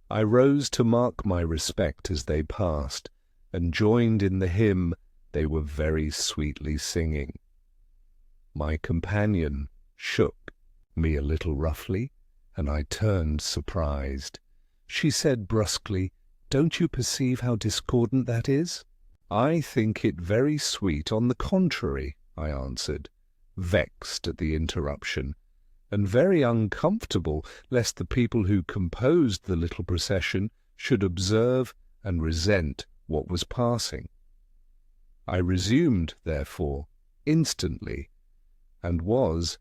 I rose to mark my respect as they passed, and joined in the hymn they were very sweetly singing. My companion shook me a little roughly, and I turned surprised. She said brusquely, "Don't you perceive how discordant that is?" "I think it very sweet on the contrary," I answered, vexed at the interruption, and very uncomfortable lest the people who composed the little procession should observe and resent what was passing. I resumed, therefore, instantly, and was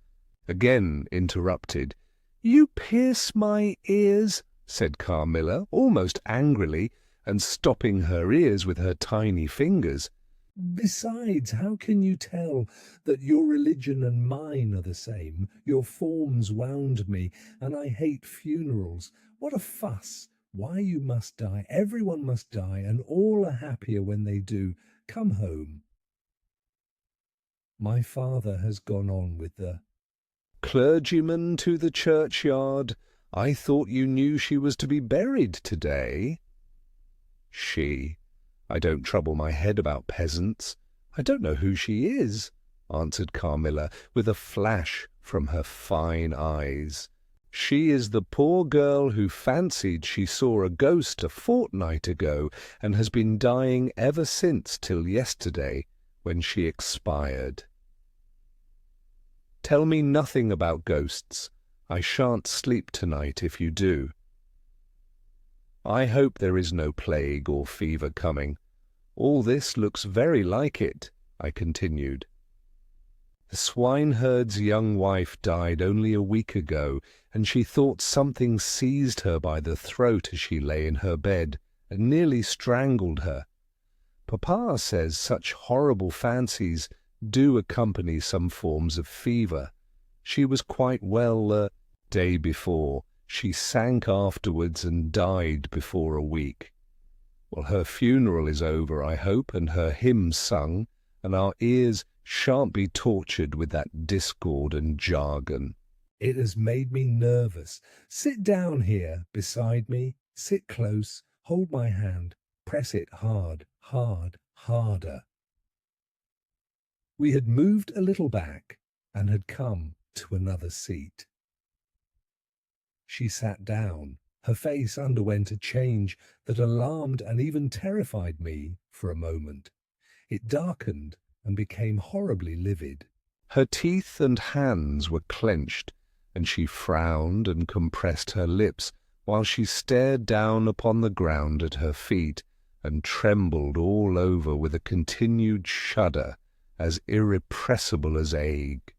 again interrupted. "You pierce my ears," said Carmilla, almost angrily, and stopping her ears with her tiny fingers. "Besides, how can you tell that your religion and mine are the same? Your forms wound me, and I hate funerals. What a fuss! Why you must die, everyone must die, and all are happier when they do. Come home." My father has gone on with the "Clergyman to the churchyard. I thought you knew she was to be buried today." "She? I don't trouble my head about peasants. I don't know who she is," answered Carmilla, with a flash from her fine eyes. "She is the poor girl who fancied she saw a ghost a fortnight ago, and has been dying ever since till yesterday, when she expired." "Tell me nothing about ghosts. I shan't sleep tonight if you do." "I hope there is no plague or fever coming. All this looks very like it," I continued. "The swineherd's young wife died only a week ago, and she thought something seized her by the throat as she lay in her bed, and nearly strangled her. Papa says such horrible fancies do accompany some forms of fever. She was quite well the day before. She sank afterwards and died before a week. Well, her funeral is over, I hope, and her hymns sung, and our ears shan't be tortured with that discord and jargon." "It has made me nervous. Sit down here beside me. Sit close. Hold my hand. Press it hard, hard, harder." We had moved a little back and had come to another seat. She sat down. Her face underwent a change that alarmed and even terrified me for a moment. It darkened and became horribly livid. Her teeth and hands were clenched, and she frowned and compressed her lips while she stared down upon the ground at her feet and trembled all over with a continued shudder as irrepressible as ague.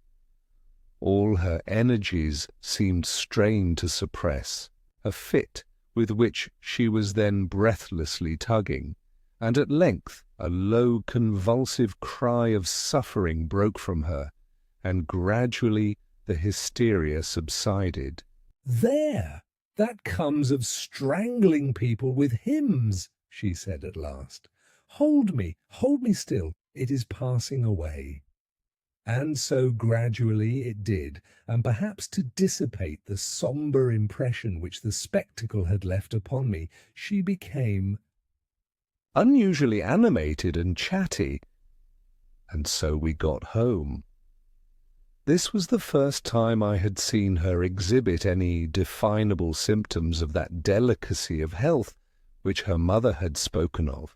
All her energies seemed strained to suppress a fit with which she was then breathlessly tugging, and at length a low convulsive cry of suffering broke from her, and gradually the hysteria subsided. "There! That comes of strangling people with hymns," she said at last. Hold me still. It is passing away." And so gradually it did, and perhaps to dissipate the sombre impression which the spectacle had left upon me, she became unusually animated and chatty, and so we got home. This was the first time I had seen her exhibit any definable symptoms of that delicacy of health which her mother had spoken of.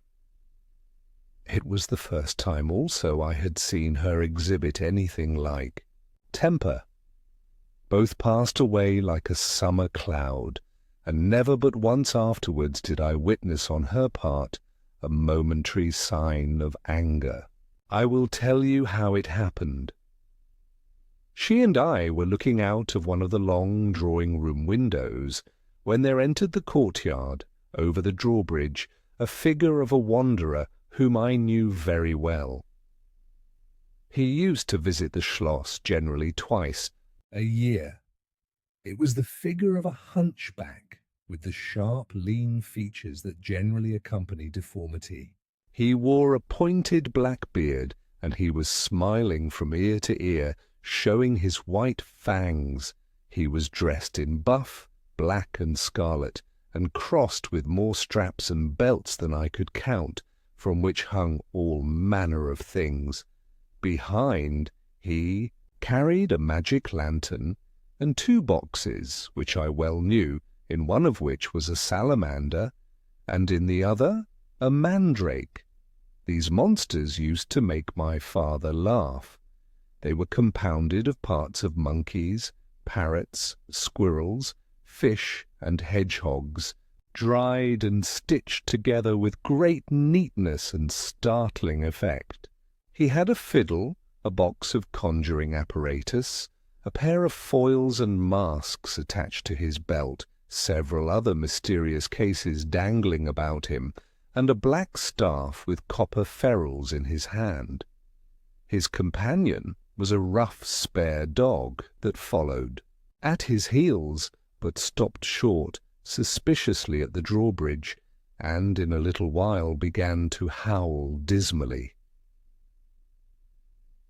It was the first time also I had seen her exhibit anything like temper. Both passed away like a summer cloud, and never but once afterwards did I witness on her part a momentary sign of anger. I will tell you how it happened. She and I were looking out of one of the long drawing-room windows when there entered the courtyard, over the drawbridge, a figure of a wanderer whom I knew very well. He used to visit the Schloss generally twice a year. It was the figure of a hunchback, with the sharp, lean features that generally accompany deformity. He wore a pointed black beard, and he was smiling from ear to ear, showing his white fangs. He was dressed in buff, black and scarlet, and crossed with more straps and belts than I could count, from which hung all manner of things. Behind, he, carried a magic lantern and 2 boxes, which I well knew, in one of which was a salamander, and in the other a mandrake. These monsters used to make my father laugh. They were compounded of parts of monkeys, parrots, squirrels, fish, and hedgehogs, dried and stitched together with great neatness and startling effect. He had a fiddle, a box of conjuring apparatus, a pair of foils and masks attached to his belt, several other mysterious cases dangling about him, and a black staff with copper ferrules in his hand. His companion was a rough spare dog that followed at his heels, but stopped short suspiciously at the drawbridge, and in a little while began to howl dismally.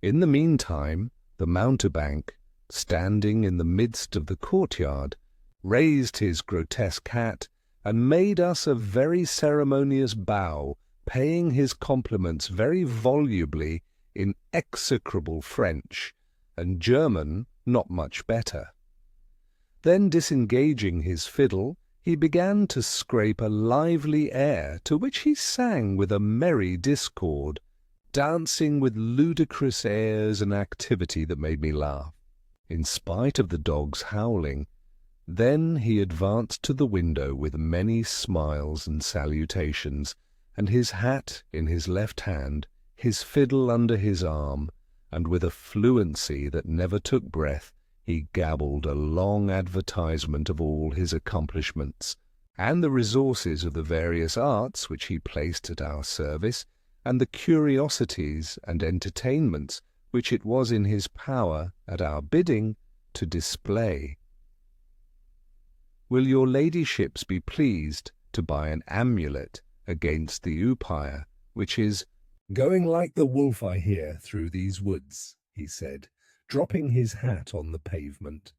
In the meantime, the mountebank, standing in the midst of the courtyard, raised his grotesque hat and made us a very ceremonious bow, paying his compliments very volubly in execrable French, and German not much better. Then, disengaging his fiddle, he began to scrape a lively air, to which he sang with a merry discord, dancing with ludicrous airs and activity that made me laugh, in spite of the dog's howling. Then he advanced to the window with many smiles and salutations, and his hat in his left hand, his fiddle under his arm, and with a fluency that never took breath, he gabbled a long advertisement of all his accomplishments, and the resources of the various arts which he placed at our service, and the curiosities and entertainments which it was in his power, at our bidding, to display. Will your ladyships be pleased to buy an amulet against the upire, which is going like the wolf I hear through these woods, he said, dropping his hat on the pavement.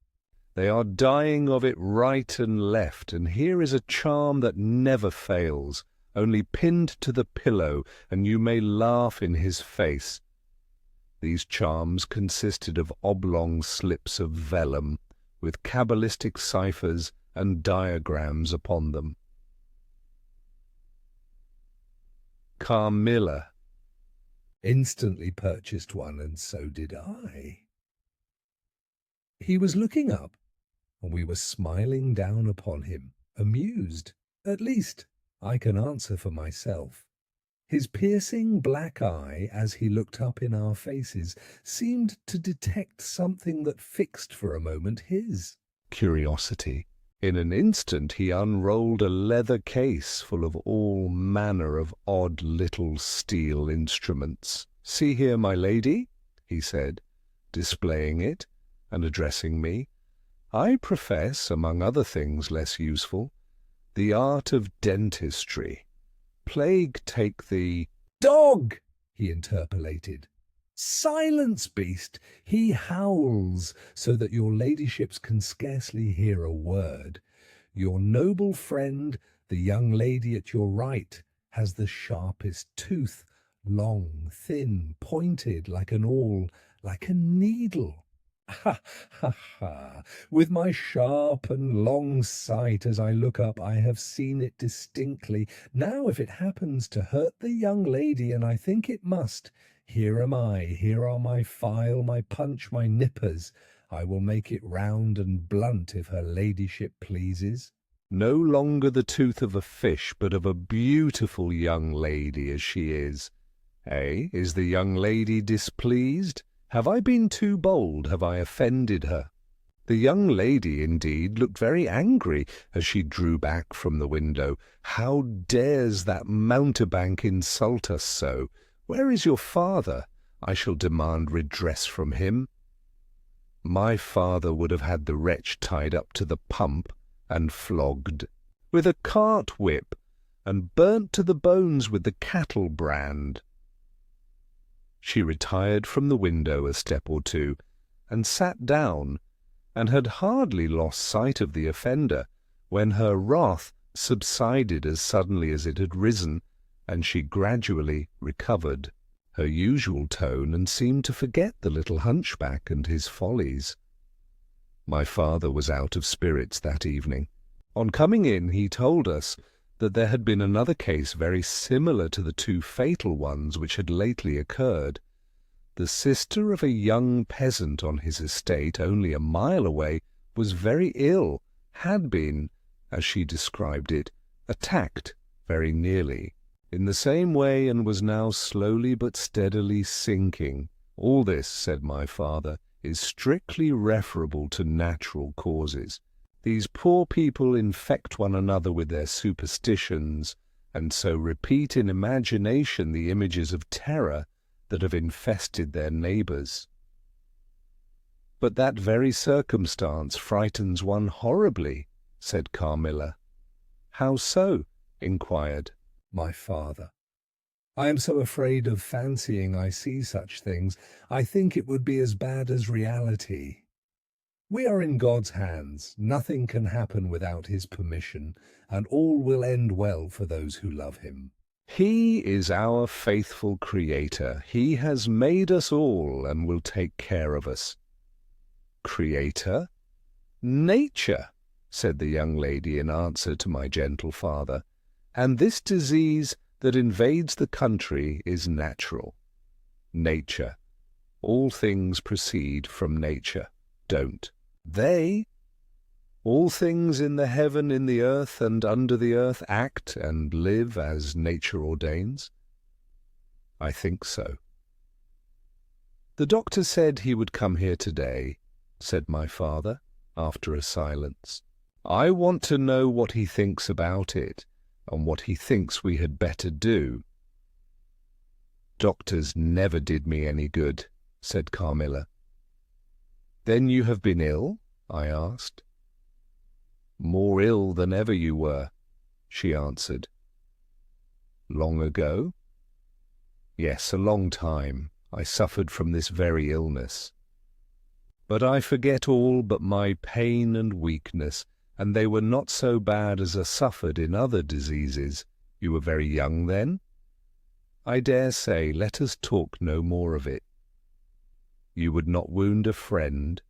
They are dying of it right and left, and here is a charm that never fails, only pinned to the pillow, and you may laugh in his face. These charms consisted of oblong slips of vellum, with cabalistic ciphers and diagrams upon them. Carmilla instantly purchased one, and so did I. He was looking up, and we were smiling down upon him, amused. At least, I can answer for myself. His piercing black eye, as he looked up in our faces, seemed to detect something that fixed for a moment his curiosity. In an instant he unrolled a leather case full of all manner of odd little steel instruments. "See here, my lady," he said, displaying it, and addressing me. "I profess, among other things less useful, the art of dentistry. Plague take the—" "Dog!" he interpolated. "Silence, beast! He howls, so that your ladyships can scarcely hear a word. Your noble friend, the young lady at your right, has the sharpest tooth, long, thin, pointed, like an awl, like a needle. Ha, ha, ha! With my sharp and long sight, as I look up, I have seen it distinctly. Now, if it happens to hurt the young lady, and I think it must, here am I, here are my file, my punch, my nippers. I will make it round and blunt, if her ladyship pleases." No longer the tooth of a fish, but of a beautiful young lady as she is. Eh, is the young lady displeased? Have I been too bold? Have I offended her? The young lady, indeed, looked very angry as she drew back from the window. How dares that mountebank insult us so? Where is your father? I shall demand redress from him. My father would have had the wretch tied up to the pump and flogged with a cart whip, and burnt to the bones with the cattle brand. She retired from the window a step or two, and sat down, and had hardly lost sight of the offender, when her wrath subsided as suddenly as it had risen, and she gradually recovered. her usual tone, and seemed to forget the little hunchback and his follies. My father was out of spirits that evening. On coming in, he told us that there had been another case very similar to the two fatal ones which had lately occurred. The sister of a young peasant on his estate, only a mile away, was very ill, had been, as she described it, attacked very nearly in the same way, and was now slowly but steadily sinking. All this, said my father, is strictly referable to natural causes. These poor people infect one another with their superstitions, and so repeat in imagination the images of terror that have infested their neighbours. But that very circumstance frightens one horribly, said Carmilla. How so? Inquired my father. I am so afraid of fancying I see such things. I think it would be as bad as reality. We are in God's hands. Nothing can happen without his permission, and all will end well for those who love him. He is our faithful Creator. He has made us all and will take care of us. Creator? Nature, said the young lady in answer to my gentle father, and this disease that invades the country is natural. Nature. All things proceed from nature, don't they? All things in the heaven, in the earth, and under the earth act and live as nature ordains? I think so. The doctor said he would come here today, said my father, after a silence. I want to know what he thinks about it, and what he thinks we had better do. Doctors never did me any good, said Carmilla. Then you have been ill? I asked. More ill than ever you were, she answered. Long ago? Yes, a long time. I suffered from this very illness. But I forget all but my pain and weakness, and they were not so bad as are suffered in other diseases. You were very young then? I dare say, let us talk no more of it. You would not wound a friend?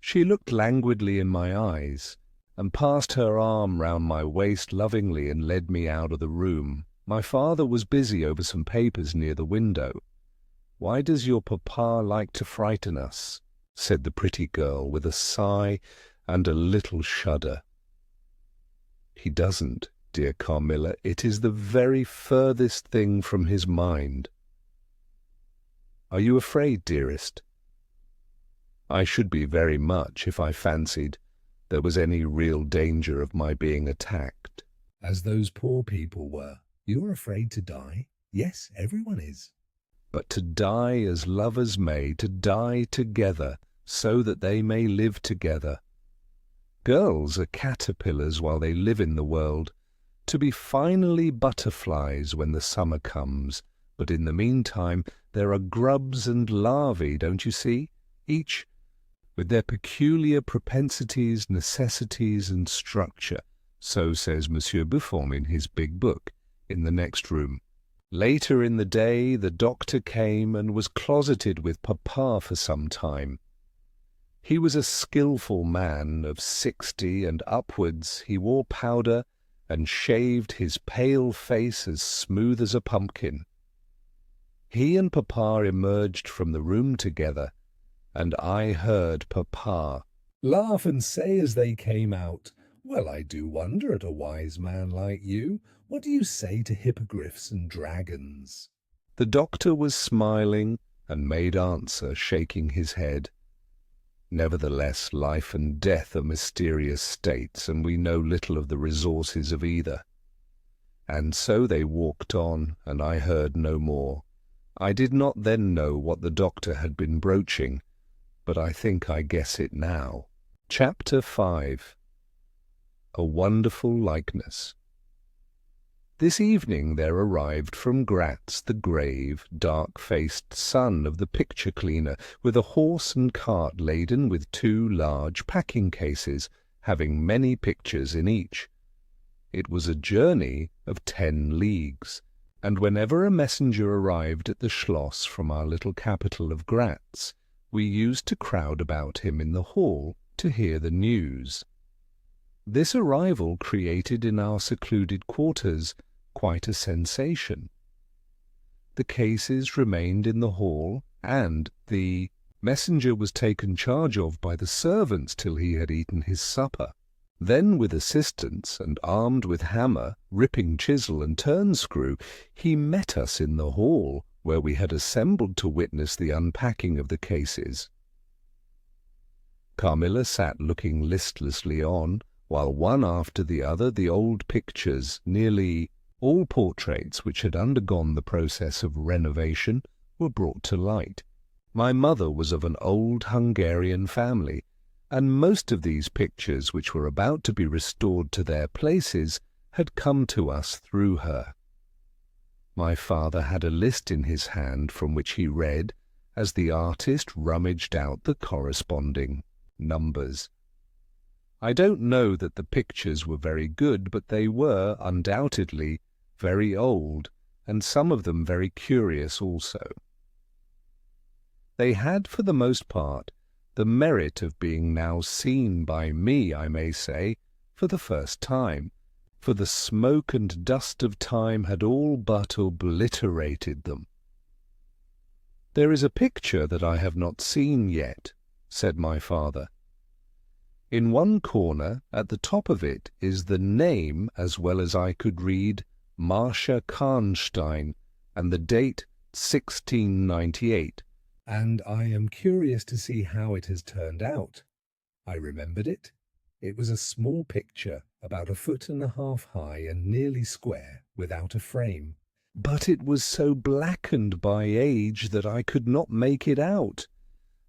She looked languidly in my eyes, and passed her arm round my waist lovingly and led me out of the room. My father was busy over some papers near the window. Why does your papa like to frighten us? Said the pretty girl with a sigh and a little shudder. He doesn't, dear Carmilla. It is the very furthest thing from his mind. Are you afraid, dearest? I should be very much if I fancied there was any real danger of my being attacked. As those poor people were. You're afraid to die? Yes, everyone is. But to die as lovers may, to die together, so that they may live together. Girls are caterpillars while they live in the world, to be finally butterflies when the summer comes, but in the meantime there are grubs and larvae, don't you see, each with their peculiar propensities, necessities, and structure. So says Monsieur Buffon in his big book, in the next room. Later in the day the doctor came and was closeted with papa for some time. He was a skilful man of 60 and upwards. He wore powder and shaved his pale face as smooth as a pumpkin. He and papa emerged from the room together, and I heard papa laugh and say as they came out, "Well, I do wonder at a wise man like you. What do you say to hippogriffs and dragons?" The doctor was smiling and made answer, shaking his head. Nevertheless, life and death are mysterious states, and we know little of the resources of either. And so they walked on, and I heard no more. I did not then know what the doctor had been broaching, but I think I guess it now. Chapter 5. A Wonderful Likeness. This evening there arrived from Gratz the grave, dark-faced son of the picture cleaner, with a horse and cart laden with 2 large packing cases, having many pictures in each. It was a journey of 10 leagues. and whenever a messenger arrived at the Schloss from our little capital of Graz, we used to crowd about him in the hall to hear the news. This arrival created in our secluded quarters quite a sensation. The cases remained in the hall, and the messenger was taken charge of by the servants till he had eaten his supper. Then, with assistants, and armed with hammer, ripping chisel, and turn-screw, he met us in the hall, where we had assembled to witness the unpacking of the cases. Carmilla sat looking listlessly on, while one after the other the old pictures, nearly all portraits which had undergone the process of renovation, were brought to light. My mother was of an old Hungarian family, and most of these pictures which were about to be restored to their places had come to us through her. My father had a list in his hand from which he read as the artist rummaged out the corresponding numbers. I don't know that the pictures were very good, but they were undoubtedly very old, and some of them very curious also. They had, for the most part, the merit of being now seen by me, I may say, for the first time, for the smoke and dust of time had all but obliterated them. "There is a picture that I have not seen yet," said my father. "In one corner, at the top of it, is the name, as well as I could read, Marcia Karnstein, and the date 1698. And I am curious to see how it has turned out. I remembered it. It was a small picture, about 1.5 feet high and nearly square, without a frame. But it was so blackened by age that I could not make it out.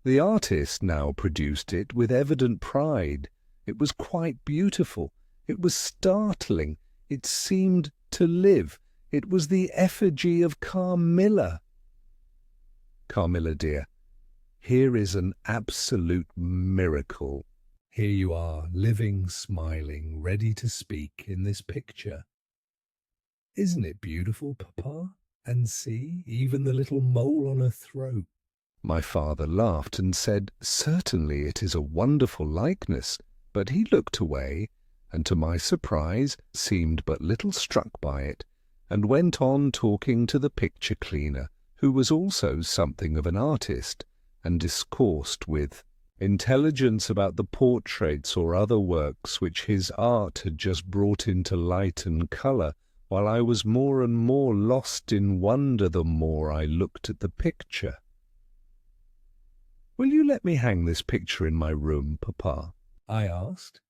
The artist now produced it with evident pride. It was quite beautiful. It was startling. It seemed to live. It was the effigy of Carmilla. Carmilla, dear, here is an absolute miracle. Here you are, living, smiling, ready to speak in this picture. Isn't it beautiful, Papa? And see, even the little mole on her throat." My father laughed and said, "Certainly it is a wonderful likeness," but he looked away, and to my surprise seemed but little struck by it, and went on talking to the picture cleaner, who was also something of an artist, and discoursed with intelligence about the portraits or other works which his art had just brought into light and colour, while I was more and more lost in wonder the more I looked at the picture. "Will you let me hang this picture in my room, Papa?" I asked.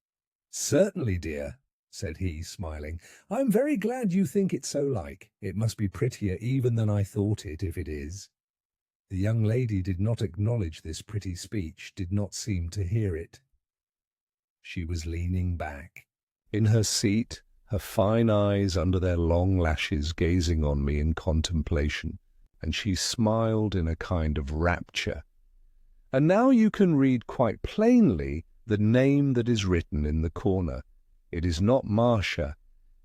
"Certainly, dear," said he, smiling. "I am very glad you think it so like. It must be prettier even than I thought it, if it is." The young lady did not acknowledge this pretty speech, did not seem to hear it. She was leaning back in her seat, her fine eyes under their long lashes gazing on me in contemplation, and she smiled in a kind of rapture. "And now you can read quite plainly the name that is written in the corner. It is not Marcia.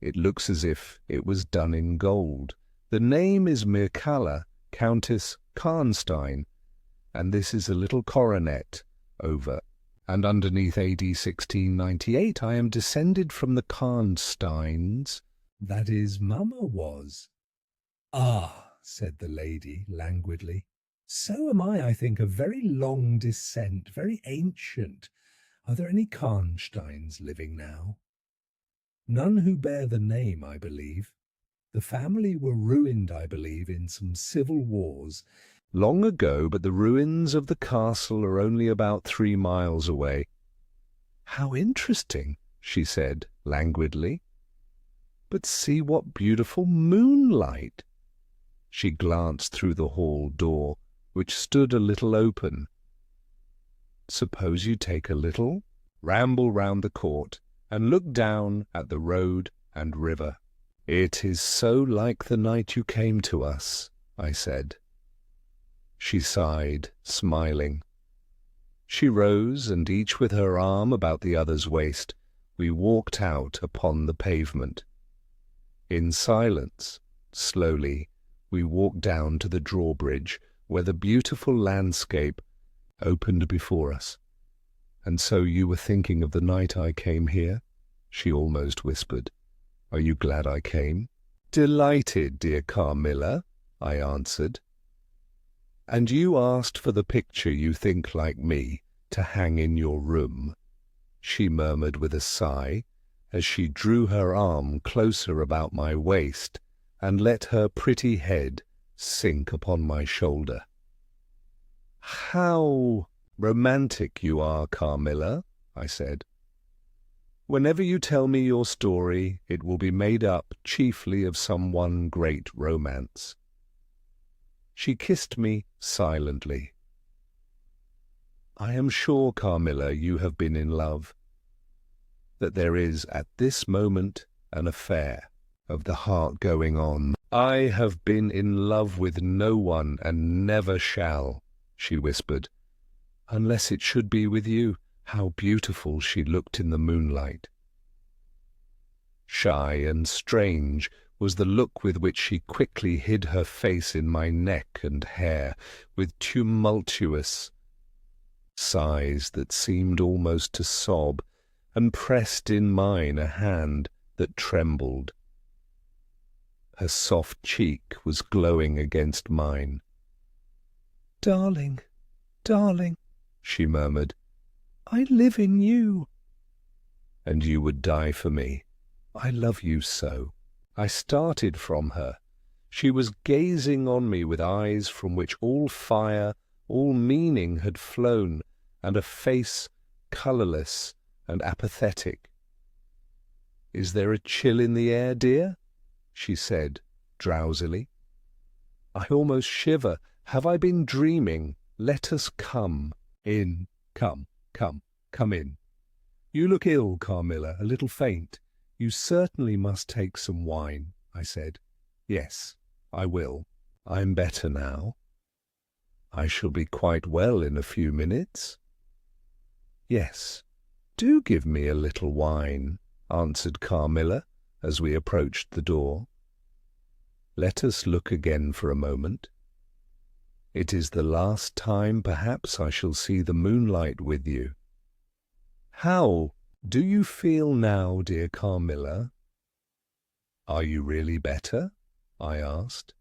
It looks as if it was done in gold. The name is Mircalla, Countess Karnstein, and this is a little coronet over, and underneath AD 1698 I am descended from the Karnsteins." "That is, Mamma was." "Ah," said the lady languidly. "So am I think, of very long descent, very ancient. Are there any Karnsteins living now?" "None who bear the name, I believe. The family were ruined, I believe, in some civil wars." "Long ago, but the ruins of the castle are only about 3 miles away." "How interesting," she said languidly. "But see what beautiful moonlight." She glanced through the hall door, which stood a little open. "Suppose you take a little ramble round the court and look down at the road and river." "It is so like the night you came to us," I said. She sighed, smiling. She rose, and each with her arm about the other's waist, we walked out upon the pavement. In silence, Slowly, we walked down to the drawbridge where the beautiful landscape opened before us. "And so you were thinking of the night I came here?" she almost whispered. "Are you glad I came?" "Delighted, dear Carmilla," I answered. "And you asked for the picture you think like me to hang in your room," she murmured with a sigh, as she drew her arm closer about my waist and let her pretty head sink upon my shoulder. "How romantic you are, Carmilla," I said. "Whenever you tell me your story, it will be made up chiefly of some one great romance." She kissed me silently. "I am sure, Carmilla, you have been in love, that there is at this moment an affair of the heart going on." "I have been in love with no one and never shall," she whispered, "unless it should be with you." How beautiful she looked in the moonlight. Shy and strange was the look with which she quickly hid her face in my neck and hair, with tumultuous sighs that seemed almost to sob, and pressed in mine a hand that trembled. Her soft cheek was glowing against mine. "Darling, darling," she murmured, "I live in you." "And you would die for me. I love you so." I started from her. She was gazing on me with eyes from which all fire, all meaning had flown, and a face colourless and apathetic. "Is there a chill in the air, dear?" she said drowsily. "I almost shiver. Have I been dreaming? Let us come in. Come in. You look ill, Carmilla, a little faint. You certainly must take some wine," I said. "Yes, I will. I'm better now." "I shall be quite well in a few minutes." "Yes, do give me a little wine," answered Carmilla as we approached the door. "Let us look again for a moment. It is the last time perhaps I shall see the moonlight with you. How do you feel now, dear Carmilla?" "Are you really better?" I asked.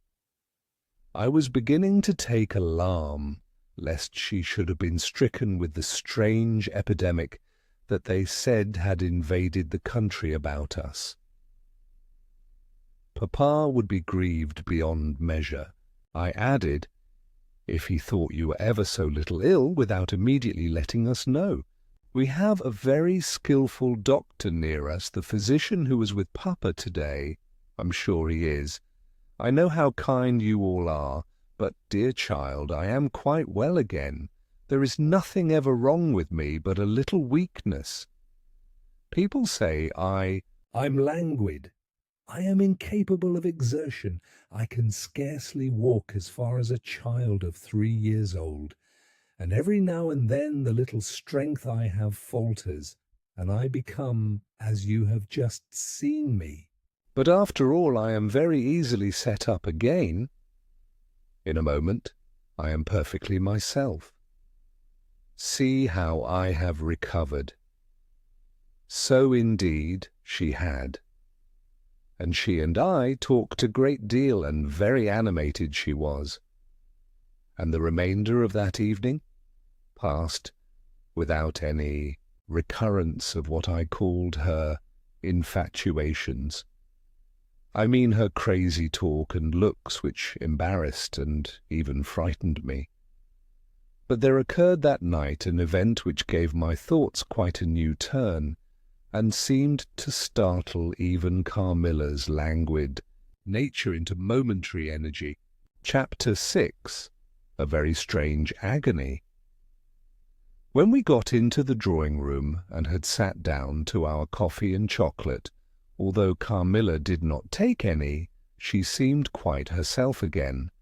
I was beginning to take alarm lest she should have been stricken with the strange epidemic that they said had invaded the country about us. Papa would be grieved beyond measure, I added, if he thought you were ever so little ill without immediately letting us know. We have a very skilful doctor near us, the physician who was with Papa today. I'm sure he is. I know how kind you all are, but, dear child, I am quite well again. There is nothing ever wrong with me but a little weakness. People say I'm languid. I am incapable of exertion. I can scarcely walk as far as a child of 3 years old, and every now and then the little strength I have falters, and I become as you have just seen me. But after all, I am very easily set up again. In a moment, I am perfectly myself. See how I have recovered." So indeed she had. And she and I talked a great deal, and very animated she was. And the remainder of that evening passed without any recurrence of what I called her infatuations. I mean her crazy talk and looks which embarrassed and even frightened me. But there occurred that night an event which gave my thoughts quite a new turn, and seemed to startle even Carmilla's languid nature into momentary energy. Chapter 6. A Very Strange Agony. When we got into the drawing-room and had sat down to our coffee and chocolate, although Carmilla did not take any, she seemed quite herself again,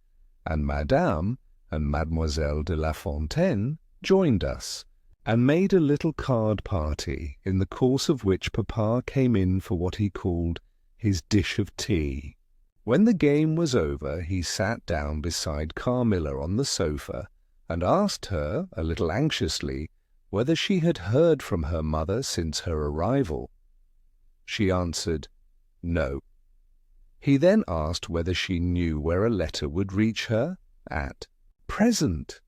and Madame and Mademoiselle de La Fontaine joined us, and made a little card party, in the course of which Papa came in for what he called his dish of tea. When the game was over, he sat down beside Carmilla on the sofa and asked her, a little anxiously, whether she had heard from her mother since her arrival. She answered, no. He then asked whether she knew where a letter would reach her at present.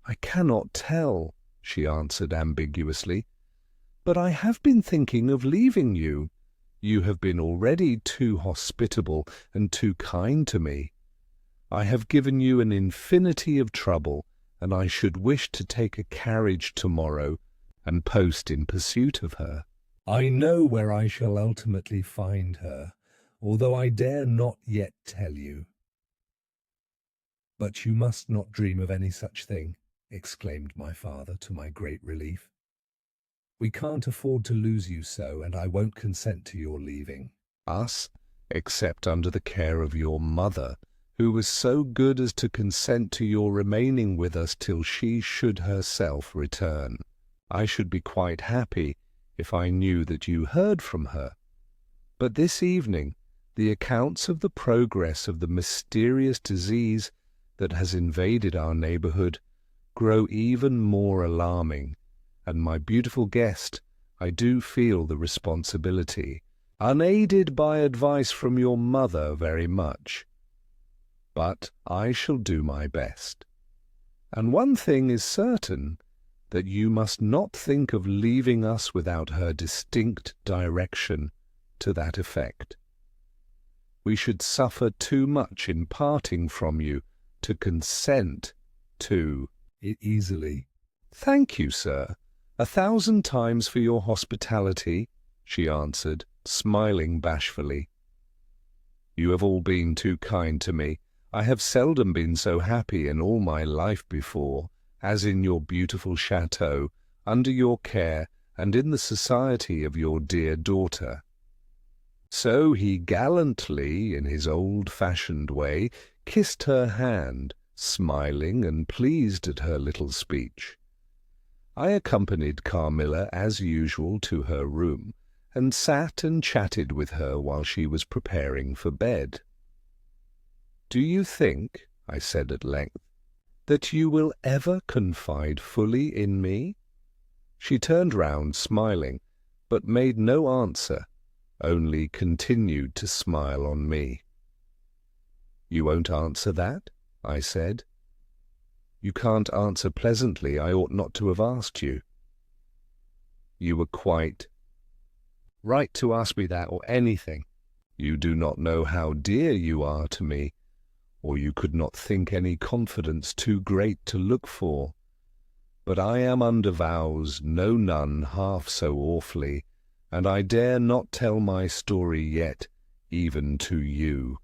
I cannot tell, she answered ambiguously, but I have been thinking of leaving you. You have been already too hospitable and too kind to me. I have given you an infinity of trouble, and I should wish to take a carriage tomorrow and post in pursuit of her. I know where I shall ultimately find her, although I dare not yet tell you. But you must not dream of any such thing, exclaimed my father, to my great relief. We can't afford to lose you so, and I won't consent to your leaving us, except under the care of your mother, who was so good as to consent to your remaining with us till she should herself return. I should be quite happy if I knew that you heard from her. But this evening, the accounts of the progress of the mysterious disease that has invaded our neighbourhood grow even more alarming, and my beautiful guest, I do feel the responsibility, unaided by advice from your mother very much. But I shall do my best. And one thing is certain, that you must not think of leaving us without her distinct direction to that effect. We should suffer too much in parting from you to consent to it easily. Thank you, sir, 1,000 times for your hospitality, she answered, smiling bashfully. You have all been too kind to me. I have seldom been so happy in all my life before, as in your beautiful chateau, under your care, and in the society of your dear daughter. So he gallantly, in his old-fashioned way, kissed her hand, smiling and pleased at her little speech. I accompanied Carmilla as usual to her room, and sat and chatted with her while she was preparing for bed. "Do you think," I said at length, "that you will ever confide fully in me?" She turned round, smiling, but made no answer, only continued to smile on me. "You won't answer that?" I said. "You can't answer pleasantly. I ought not to have asked you." "You were quite right to ask me that, or anything. You do not know how dear you are to me, or you could not think any confidence too great to look for. But I am under vows, know none half so awfully, and I dare not tell my story yet, even to you.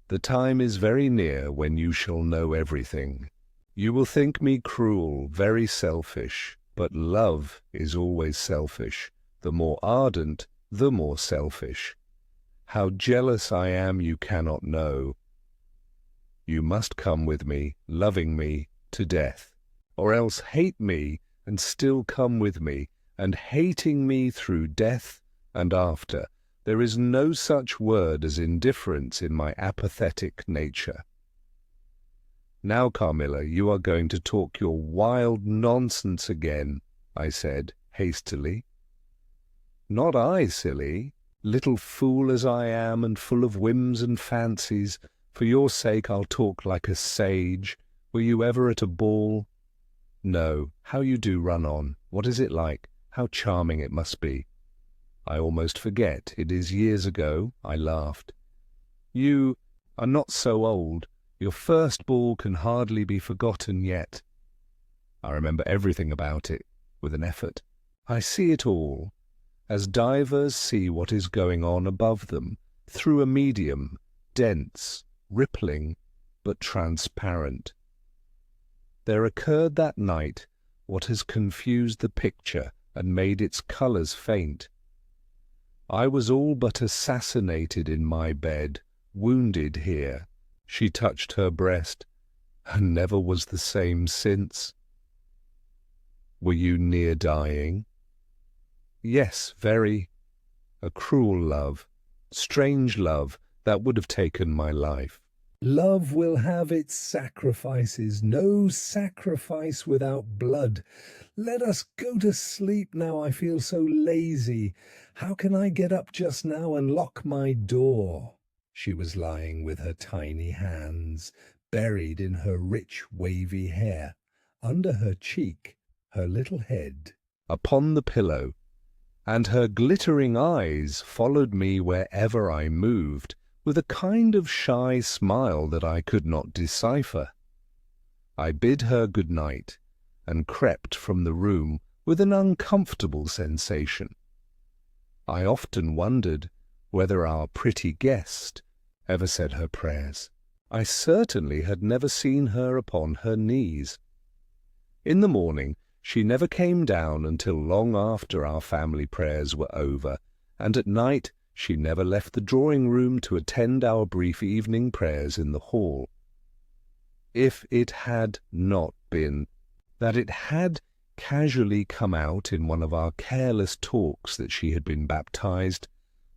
The time is very near when you shall know everything. You will think me cruel, very selfish, but love is always selfish. The more ardent, the more selfish. How jealous I am you cannot know. You must come with me, loving me to death, or else hate me and still come with me, and hating me through death and after. There is no such word as indifference in my apathetic nature. Now, Carmilla, you are going to talk your wild nonsense again," I said hastily. "Not I, silly. Little fool as I am, and full of whims and fancies, for your sake I'll talk like a sage. Were you ever at a ball?" "No. How you do run on. What is it like? How charming it must be." "I almost forget. It is years ago," I laughed. "You are not so old. Your first ball can hardly be forgotten yet." I remember everything about it, with an effort. I see it all, as divers see what is going on above them, through a medium, dense, rippling, but transparent. There occurred that night what has confused the picture and made its colours faint. I was all but assassinated in my bed, wounded here. She touched her breast, and never was the same since. "Were you near dying?" "Yes, very. A cruel love. strange love that would have taken my life. Love will have its sacrifices, no sacrifice without blood. Let us go to sleep now, I feel so lazy. How can I get up just now and lock my door? She was lying with her tiny hands buried in her rich wavy hair, under her cheek, her little head upon the pillow, and her glittering eyes followed me wherever I moved, with a kind of shy smile that I could not decipher. I bid her good night, and crept from the room with an uncomfortable sensation. I often wondered whether our pretty guest ever said her prayers. I certainly had never seen her upon her knees. In the morning she never came down until long after our family prayers were over, and at night she never left the drawing-room to attend our brief evening prayers in the hall. If it had not been that it had casually come out in one of our careless talks that she had been baptized,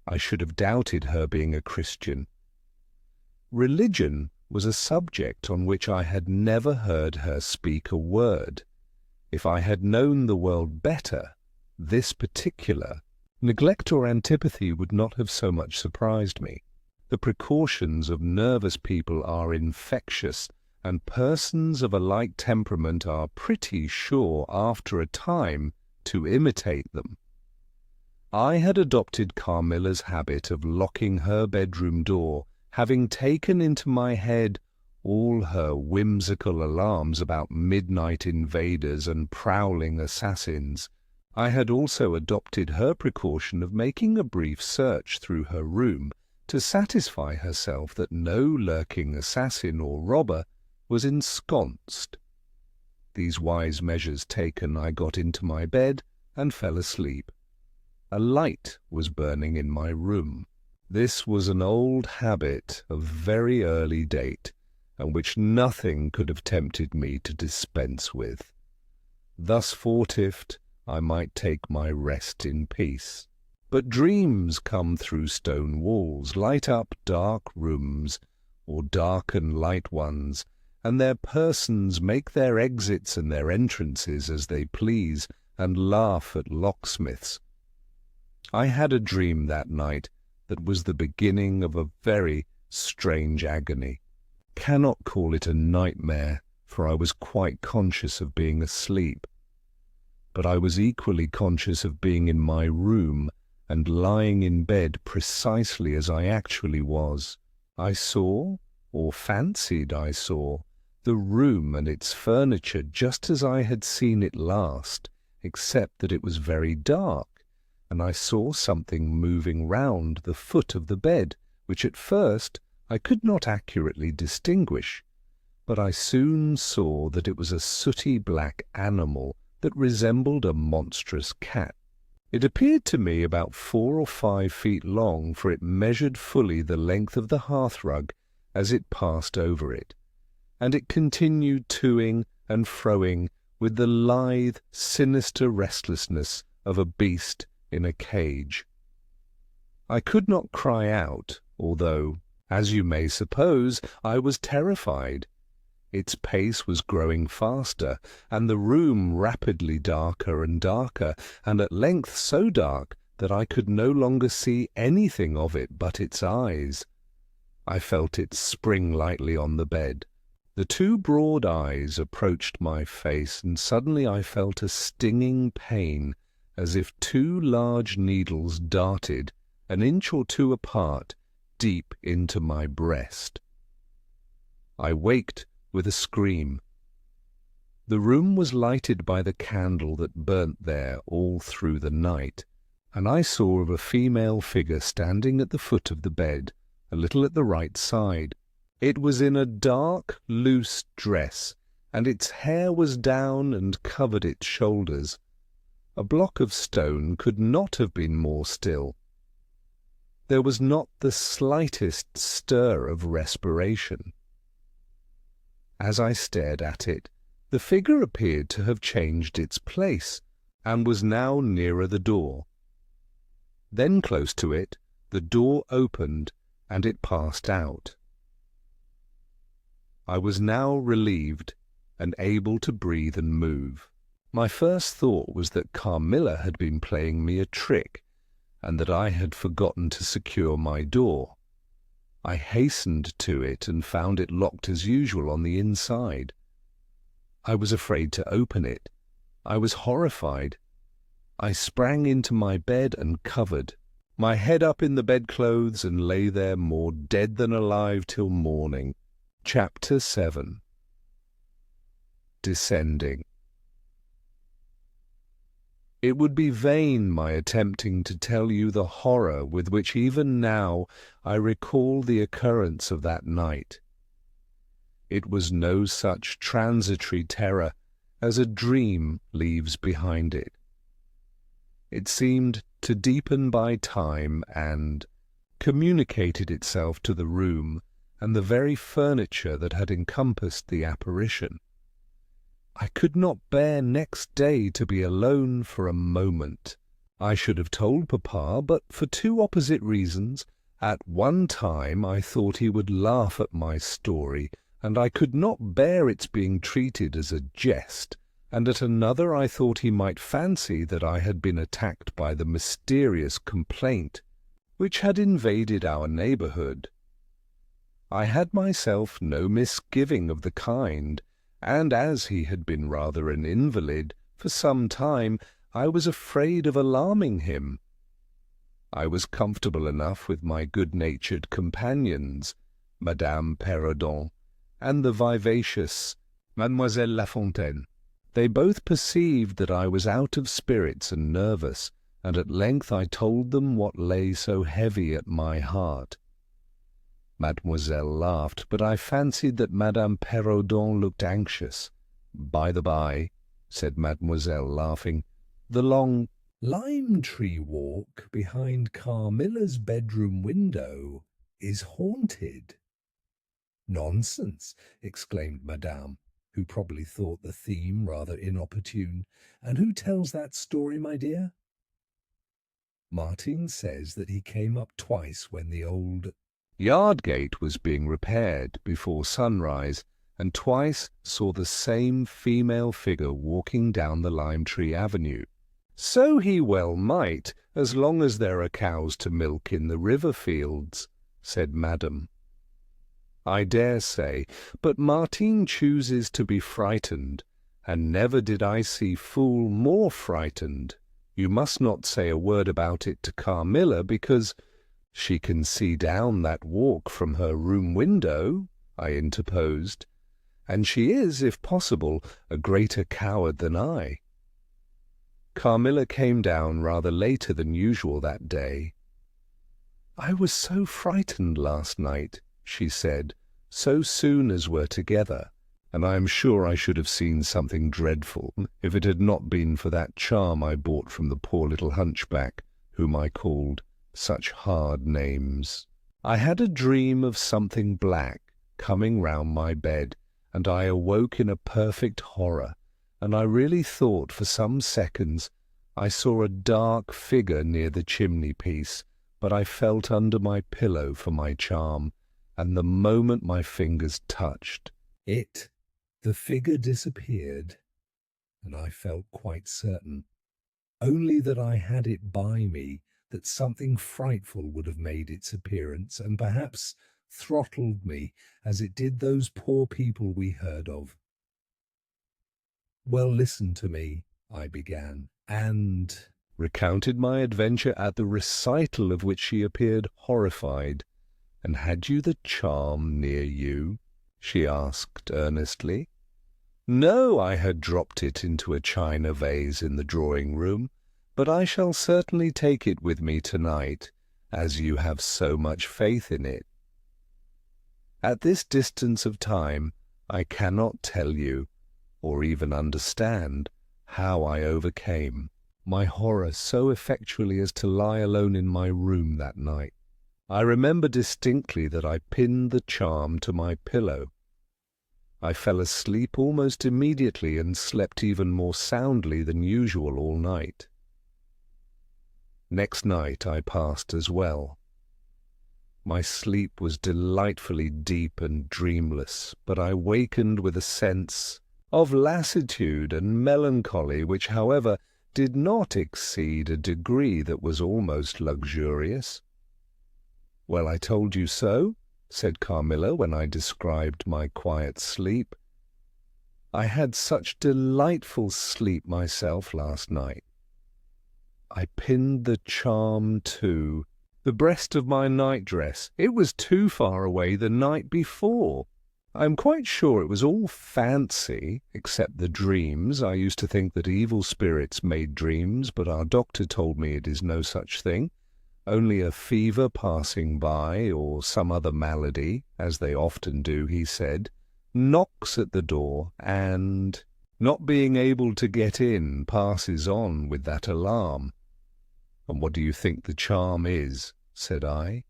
I should have doubted her being a Christian. Religion was a subject on which I had never heard her speak a word. If I had known the world better, this particular neglect or antipathy would not have so much surprised me. The precautions of nervous people are infectious, and persons of a like temperament are pretty sure, after a time, to imitate them. I had adopted Carmilla's habit of locking her bedroom door, having taken into my head all her whimsical alarms about midnight invaders and prowling assassins. I had also adopted her precaution of making a brief search through her room to satisfy herself that no lurking assassin or robber was ensconced. These wise measures taken, I got into my bed and fell asleep. A light was burning in my room. This was an old habit of very early date, and which nothing could have tempted me to dispense with. Thus fortified, I might take my rest in peace. But dreams come through stone walls, light up dark rooms, or darken light ones, and their persons make their exits and their entrances as they please, and laugh at locksmiths. I had a dream that night that was the beginning of a very strange agony. Cannot call it a nightmare, for I was quite conscious of being asleep. But I was equally conscious of being in my room and lying in bed precisely as I actually was. I saw, or fancied I saw, the room and its furniture just as I had seen it last, except that it was very dark, and I saw something moving round the foot of the bed, which at first I could not accurately distinguish, but I soon saw that it was a sooty black animal that resembled a monstrous cat. It appeared to me about 4 or 5 feet long, for it measured fully the length of the hearthrug as it passed over it, and it continued toing and froing with the lithe, sinister restlessness of a beast in a cage. I could not cry out, although, as you may suppose, I was terrified. Its pace was growing faster, and the room rapidly darker and darker, and at length so dark that I could no longer see anything of it but its eyes. I felt it spring lightly on the bed. The 2 broad eyes approached my face, and suddenly I felt a stinging pain, as if 2 large needles darted, an inch or 2 apart, deep into my breast. I waked with a scream. The room was lighted by the candle that burnt there all through the night, and I saw a female figure standing at the foot of the bed, a little at the right side. It was in a dark, loose dress, and its hair was down and covered its shoulders. A block of stone could not have been more still. There was not the slightest stir of respiration. As I stared at it, the figure appeared to have changed its place, and was now nearer the door. Then close to it The door opened, and it passed out. I was now relieved and able to breathe and move. My first thought was that Carmilla had been playing me a trick, and that I had forgotten to secure my door. I hastened to it and found it locked as usual on the inside. I was afraid to open it. I was horrified. I sprang into my bed and covered, my head up in the bedclothes, and lay there more dead than alive till morning. Chapter 7. Descending. It would be vain my attempting to tell you the horror with which even now I recall the occurrence of that night. It was no such transitory terror as a dream leaves behind it. It seemed to deepen by time and communicated itself to the room and the very furniture that had encompassed the apparition. I could not bear next day to be alone for a moment. I should have told Papa, but for two opposite reasons. At one time I thought he would laugh at my story, and I could not bear its being treated as a jest, and at another I thought he might fancy that I had been attacked by the mysterious complaint which had invaded our neighbourhood. I had myself no misgiving of the kind, and as he had been rather an invalid for some time, I was afraid of alarming him. I was comfortable enough with my good-natured companions, Madame Perrodon and the vivacious Mademoiselle La Fontaine. They both perceived that I was out of spirits and nervous, and at length I told them what lay so heavy at my heart. Mademoiselle laughed, but I fancied that Madame Perrodon looked anxious. "By the by," said Mademoiselle, laughing, "the long lime-tree walk behind Carmilla's bedroom window is haunted." "Nonsense!" exclaimed Madame, who probably thought the theme rather inopportune. "And who tells that story, my dear?" "Martin says that he came up twice when the old yard gate was being repaired before sunrise, and twice saw the same female figure walking down the lime-tree avenue." "So he well might, as long as there are cows to milk in the river fields," said Madame. "I dare say, but Martin chooses to be frightened, and never did I see fool more frightened. You must not say a word about it to Carmilla, because she can see down that walk from her room window," I interposed, "and she is, if possible, a greater coward than I." Carmilla came down rather later than usual that day. "I was so frightened last night," she said, "so soon as we're together, and I am sure I should have seen something dreadful if it had not been for that charm I bought from the poor little hunchback, whom I called such hard names. I had a dream of something black coming round my bed, and I awoke in a perfect horror, and I really thought for some seconds I saw a dark figure near the chimney-piece, but I felt under my pillow for my charm, and the moment my fingers touched it, the figure disappeared, and I felt quite certain, only that I had it by me, that something frightful would have made its appearance, and perhaps throttled me, as it did those poor people we heard of. "Well, listen to me," I began, and recounted my adventure, at the recital of which she appeared horrified. "And had you the charm near you?" she asked earnestly. "No, I had dropped it into a china vase in the drawing-room, but I shall certainly take it with me tonight, as you have so much faith in it. At this distance of time, I cannot tell you, or even understand, how I overcame my horror so effectually as to lie alone in my room that night. I remember distinctly that I pinned the charm to my pillow. I fell asleep almost immediately and slept even more soundly than usual all night. Next night I passed as well. My sleep was delightfully deep and dreamless, but I wakened with a sense of lassitude and melancholy which, however, did not exceed a degree that was almost luxurious. "Well, I told you so," said Carmilla when I described my quiet sleep. "I had such delightful sleep myself last night. I pinned the charm to the breast of my nightdress. It was too far away the night before. I am quite sure it was all fancy, except the dreams. I used to think that evil spirits made dreams, but our doctor told me it is no such thing. Only a fever passing by, or some other malady, as they often do, he said, knocks at the door, and, not being able to get in, passes on with that alarm." "And what do you think the charm is?" said I.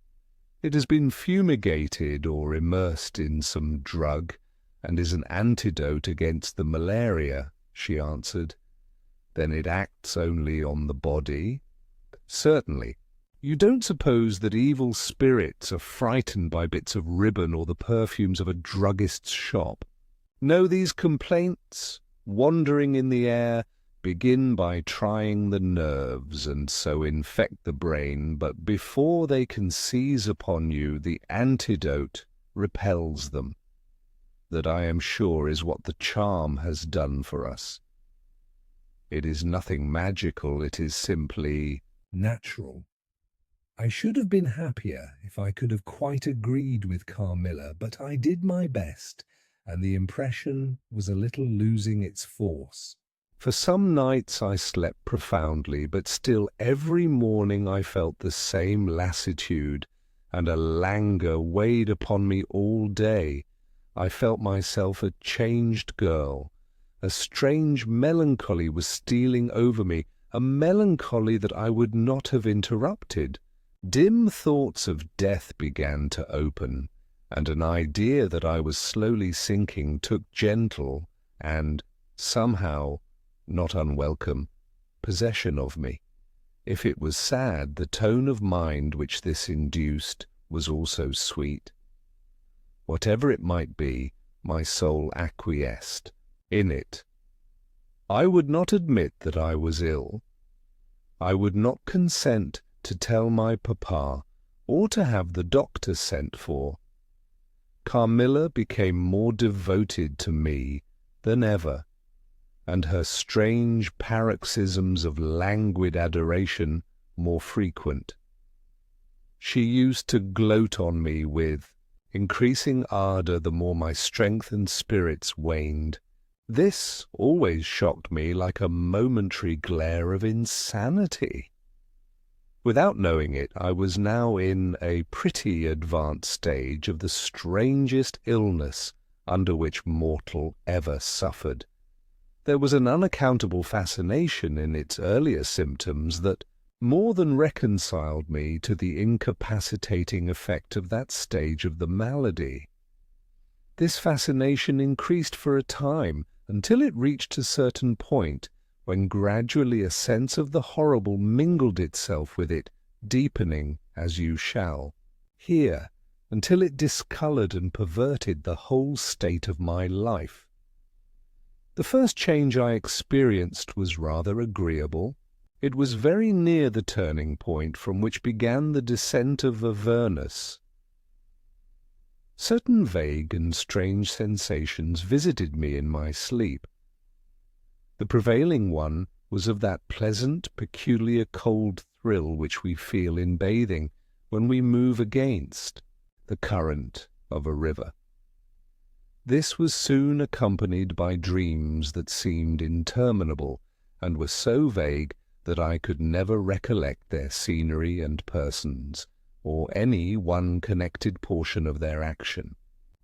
"It has been fumigated or immersed in some drug, and is an antidote against the malaria," she answered. "Then it acts only on the body?" "Certainly. You don't suppose that evil spirits are frightened by bits of ribbon or the perfumes of a druggist's shop? No, these complaints, wandering in the air, begin by trying the nerves, and so infect the brain, but before they can seize upon you, the antidote repels them. That, I am sure, is what the charm has done for us. It is nothing magical, it is simply natural. I should have been happier if I could have quite agreed with Carmilla, but I did my best, and the impression was a little losing its force. For some nights I slept profoundly, but still every morning I felt the same lassitude, and a languor weighed upon me all day. I felt myself a changed girl. A strange melancholy was stealing over me, a melancholy that I would not have interrupted. Dim thoughts of death began to open, and an idea that I was slowly sinking took gentle and, somehow, not unwelcome, possession of me. If it was sad, the tone of mind which this induced was also sweet. Whatever it might be, my soul acquiesced in it. I would not admit that I was ill. I would not consent to tell my papa, or to have the doctor sent for. Carmilla became more devoted to me than ever, and her strange paroxysms of languid adoration more frequent. She used to gloat on me with increasing ardour the more my strength and spirits waned. This always shocked me like a momentary glare of insanity. Without knowing it, I was now in a pretty advanced stage of the strangest illness under which mortal ever suffered. There was an unaccountable fascination in its earlier symptoms that more than reconciled me to the incapacitating effect of that stage of the malady. This fascination increased for a time until it reached a certain point, when gradually a sense of the horrible mingled itself with it, deepening, as you shall hear, until it discoloured and perverted the whole state of my life. The first change I experienced was rather agreeable. It was very near the turning point from which began the descent of Avernus. Certain vague and strange sensations visited me in my sleep. The prevailing one was of that pleasant, peculiar cold thrill which we feel in bathing when we move against the current of a river. This was soon accompanied by dreams that seemed interminable, and were so vague that I could never recollect their scenery and persons, or any one connected portion of their action.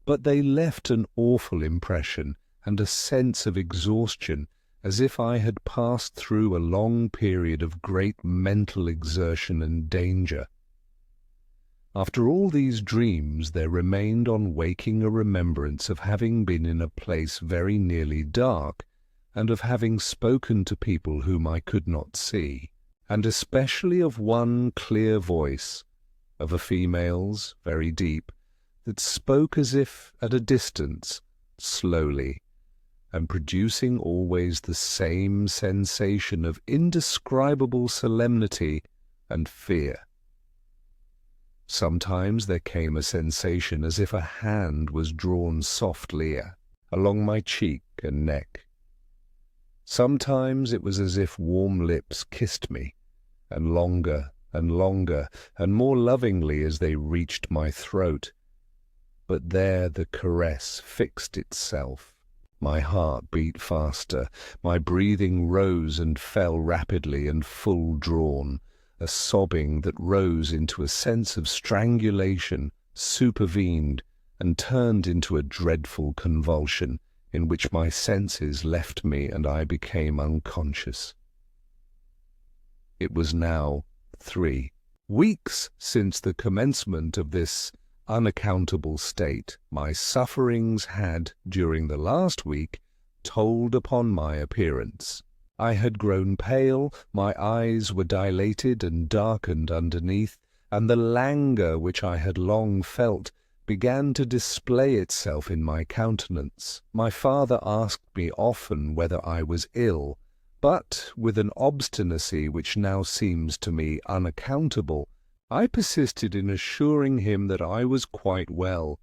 But they left an awful impression and a sense of exhaustion, as if I had passed through a long period of great mental exertion and danger. After all these dreams, there remained on waking a remembrance of having been in a place very nearly dark, and of having spoken to people whom I could not see, and especially of one clear voice, of a female's, very deep, that spoke as if at a distance, slowly, and producing always the same sensation of indescribable solemnity and fear. Sometimes there came a sensation as if a hand was drawn softly along my cheek and neck. Sometimes it was as if warm lips kissed me, and longer and more lovingly as they reached my throat. But there the caress fixed itself. My heart beat faster, my breathing rose and fell rapidly and full drawn. A sobbing that rose into a sense of strangulation supervened and turned into a dreadful convulsion in which my senses left me and I became unconscious. It was now 3 weeks since the commencement of this unaccountable state. My sufferings had, during the last week, told upon my appearance. I had grown pale, my eyes were dilated and darkened underneath, and the languor which I had long felt began to display itself in my countenance. My father asked me often whether I was ill, but, with an obstinacy which now seems to me unaccountable, I persisted in assuring him that I was quite well.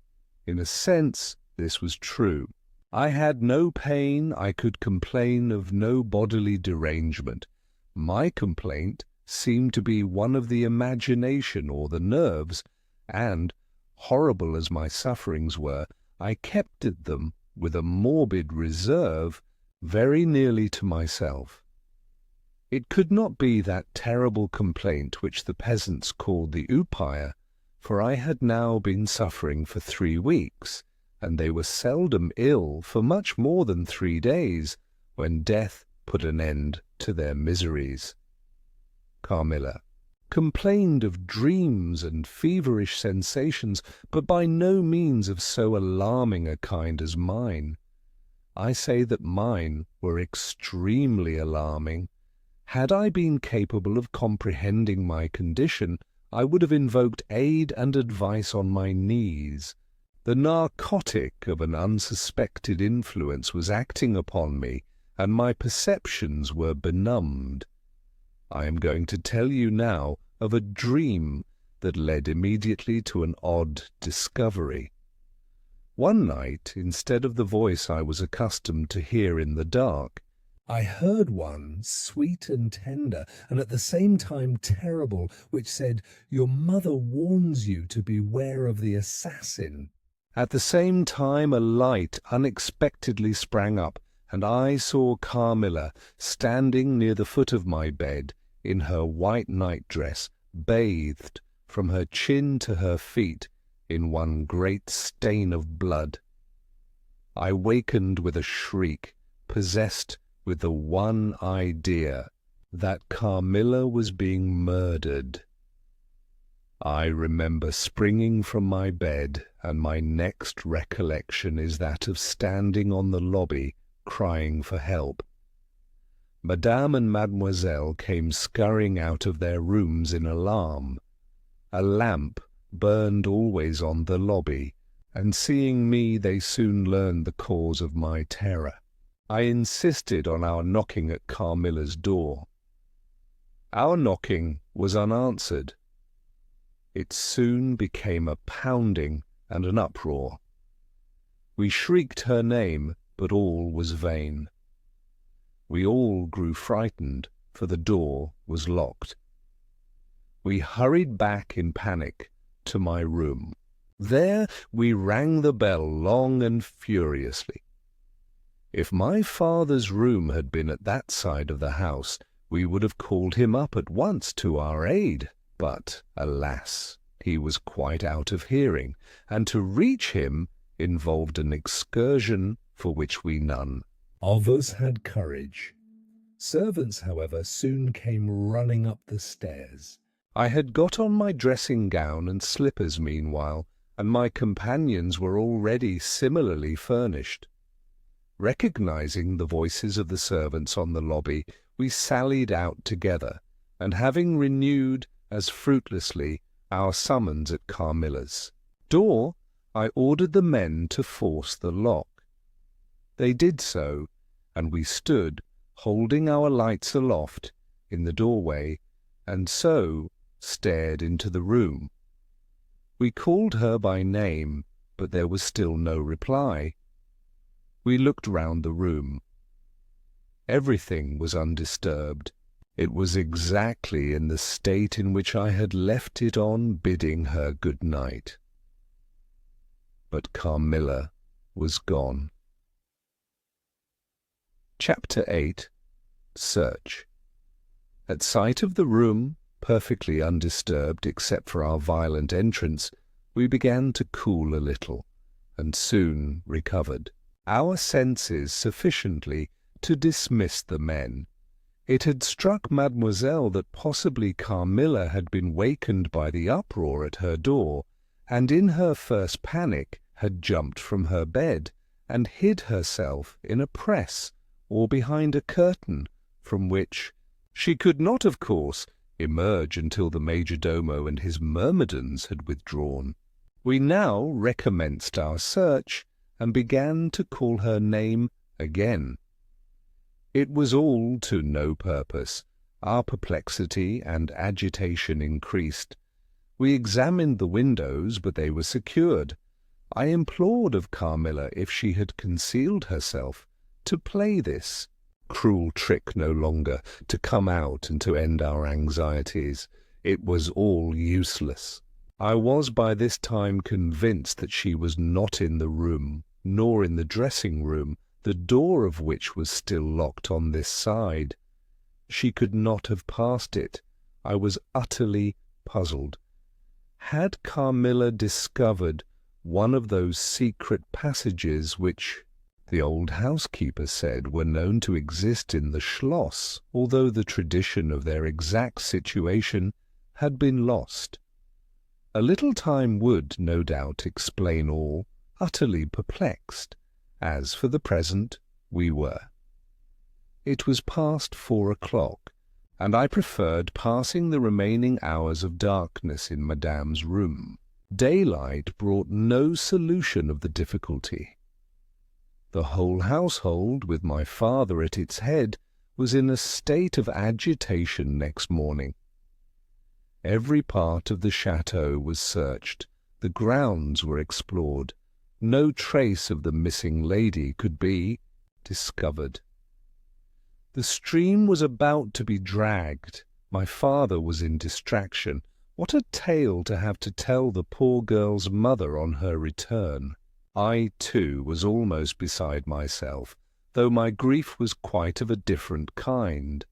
In a sense, this was true. I had no pain, I could complain of no bodily derangement. My complaint seemed to be one of the imagination or the nerves, and, horrible as my sufferings were, I kept them, with a morbid reserve, very nearly to myself. It could not be that terrible complaint which the peasants called the upire, for I had now been suffering for 3 weeks, and they were seldom ill for much more than 3 days, when death put an end to their miseries. Carmilla complained of dreams and feverish sensations, but by no means of so alarming a kind as mine. I say that mine were extremely alarming. Had I been capable of comprehending my condition, I would have invoked aid and advice on my knees. The narcotic of an unsuspected influence was acting upon me, and my perceptions were benumbed. I am going to tell you now of a dream that led immediately to an odd discovery. One night, instead of the voice I was accustomed to hear in the dark, I heard one, sweet and tender, and at the same time terrible, which said, "Your mother warns you to beware of the assassin." At the same time a light unexpectedly sprang up, and I saw Carmilla standing near the foot of my bed, in her white nightdress, bathed from her chin to her feet in one great stain of blood. I wakened with a shriek, possessed with the one idea that Carmilla was being murdered. I remember springing from my bed, and my next recollection is that of standing on the lobby, crying for help. Madame and Mademoiselle came scurrying out of their rooms in alarm. A lamp burned always on the lobby, and seeing me they soon learned the cause of my terror. I insisted on our knocking at Carmilla's door. Our knocking was unanswered. It soon became a pounding and an uproar. We shrieked her name, but all was vain. We all grew frightened, for the door was locked. We hurried back in panic to my room. There we rang the bell long and furiously. If my father's room had been at that side of the house, we would have called him up at once to our aid. But, alas, he was quite out of hearing, and to reach him involved an excursion for which we none of us had courage. Servants, however, soon came running up the stairs. I had got on my dressing gown and slippers meanwhile, and my companions were already similarly furnished. Recognizing the voices of the servants on the lobby, we sallied out together, and having renewed, as fruitlessly, our summons at Carmilla's door, I ordered the men to force the lock. They did so, and we stood, holding our lights aloft, in the doorway, and so stared into the room. We called her by name, but there was still no reply. We looked round the room. Everything was undisturbed. It was exactly in the state in which I had left it on bidding her good night. But Carmilla was gone. Chapter 8. Search. At sight of the room, perfectly undisturbed except for our violent entrance, we began to cool a little, and soon recovered our senses sufficiently to dismiss the men. It had struck Mademoiselle that possibly Carmilla had been wakened by the uproar at her door, and in her first panic had jumped from her bed and hid herself in a press or behind a curtain, from which she could not, of course, emerge until the major-domo and his myrmidons had withdrawn. We now recommenced our search, and began to call her name again. It was all to no purpose. Our perplexity and agitation increased. We examined the windows, but they were secured. I implored of Carmilla, if she had concealed herself, to play this cruel trick no longer, to come out and to end our anxieties. It was all useless. I was by this time convinced that she was not in the room, nor in the dressing-room, the door of which was still locked on this side. She could not have passed it. I was utterly puzzled. Had Carmilla discovered one of those secret passages which the old housekeeper said were known to exist in the Schloss, although the tradition of their exact situation had been lost? A little time would, no doubt, explain all, utterly perplexed, as for the present we were. It was past 4 o'clock, and I preferred passing the remaining hours of darkness in Madame's room. Daylight brought no solution of the difficulty. The whole household, with my father at its head, was in a state of agitation next morning. Every part of the chateau was searched, the grounds were explored. No trace of the missing lady could be discovered. The stream was about to be dragged. My father was in distraction. What a tale to have to tell the poor girl's mother on her return! I, too, was almost beside myself, though my grief was quite of a different kind.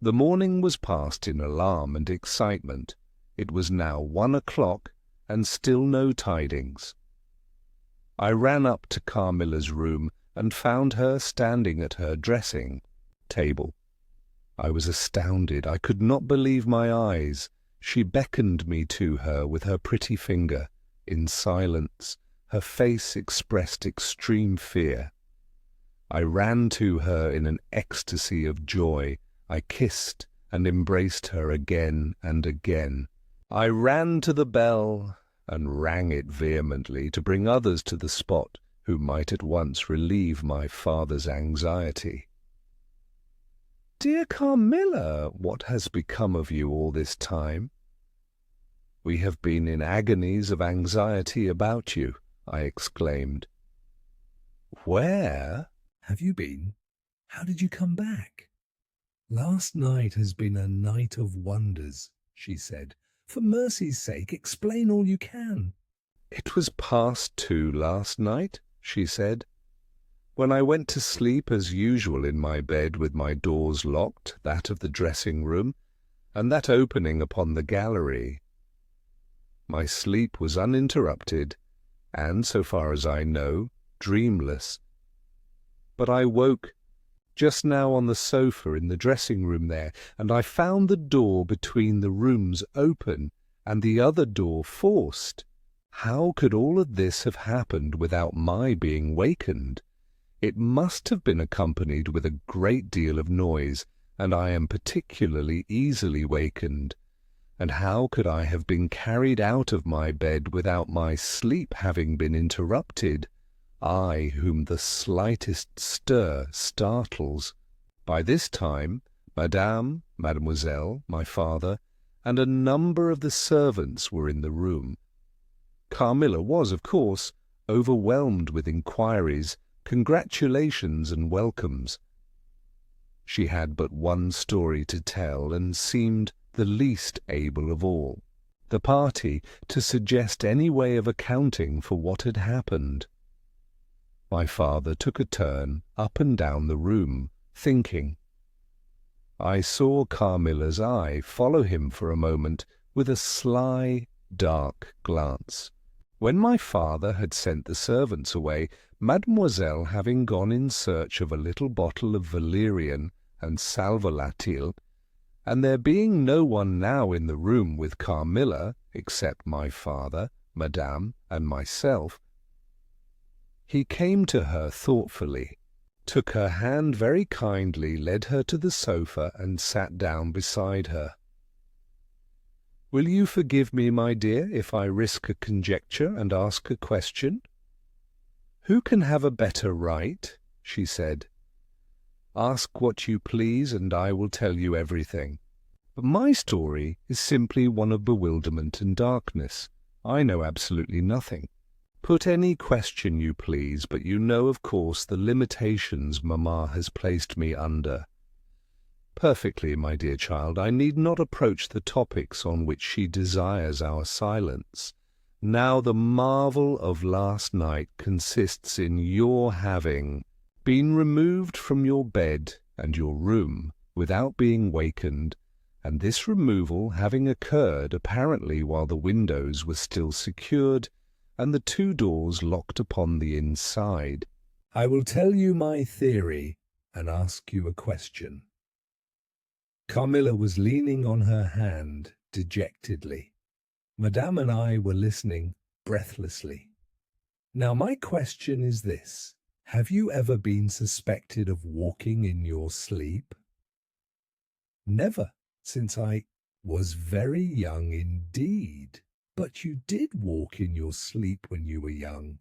The morning was passed in alarm and excitement. It was now 1 o'clock, and still no tidings. I ran up to Carmilla's room and found her standing at her dressing table. I was astounded. I could not believe my eyes. She beckoned me to her with her pretty finger. In silence, her face expressed extreme fear. I ran to her in an ecstasy of joy. I kissed and embraced her again and again. I ran to the bell and rang it vehemently to bring others to the spot who might at once relieve my father's anxiety. "Dear Carmilla, what has become of you all this time?" "We have been in agonies of anxiety about you," I exclaimed. "Where have you been? How did you come back?" "Last night has been a night of wonders," she said. "For mercy's sake, explain all you can." "It was past 2 last night," she said, "when I went to sleep as usual in my bed with my doors locked, that of the dressing-room, and that opening upon the gallery. My sleep was uninterrupted, and, so far as I know, dreamless. But I woke just now on the sofa in the dressing-room there, and I found the door between the rooms open and the other door forced. How could all of this have happened without my being wakened? It must have been accompanied with a great deal of noise, and I am particularly easily wakened. And how could I have been carried out of my bed without my sleep having been interrupted, I whom the slightest stir startles? By this time, Mademoiselle, my father, and a number of the servants were in the room. Carmilla was, of course, overwhelmed with inquiries, congratulations, and welcomes. She had but one story to tell, and seemed the least able of all the party to suggest any way of accounting for what had happened. My father took a turn up and down the room, thinking. I saw Carmilla's eye follow him for a moment with a sly, dark glance. When my father had sent the servants away, Mademoiselle having gone in search of a little bottle of valerian and sal volatile, and there being no one now in the room with Carmilla, except my father, Madame, and myself, he came to her thoughtfully, took her hand very kindly, led her to the sofa, and sat down beside her. "Will you forgive me, my dear, if I risk a conjecture and ask a question?" "Who can have a better right?" she said. "Ask what you please, and I will tell you everything. But my story is simply one of bewilderment and darkness. I know absolutely nothing. Put any question you please, but you know, of course, the limitations Mamma has placed me under." "Perfectly, my dear child. I need not approach the topics on which she desires our silence. Now the marvel of last night consists in your having been removed from your bed and your room without being wakened, and this removal having occurred apparently while the windows were still secured and the two doors locked upon the inside." I will tell you my theory and ask you a question. Carmilla was leaning on her hand dejectedly. Madame and I were listening breathlessly. Now my question is this. Have you ever been suspected of walking in your sleep? Never, since I was very young indeed. But you did walk in your sleep when you were young.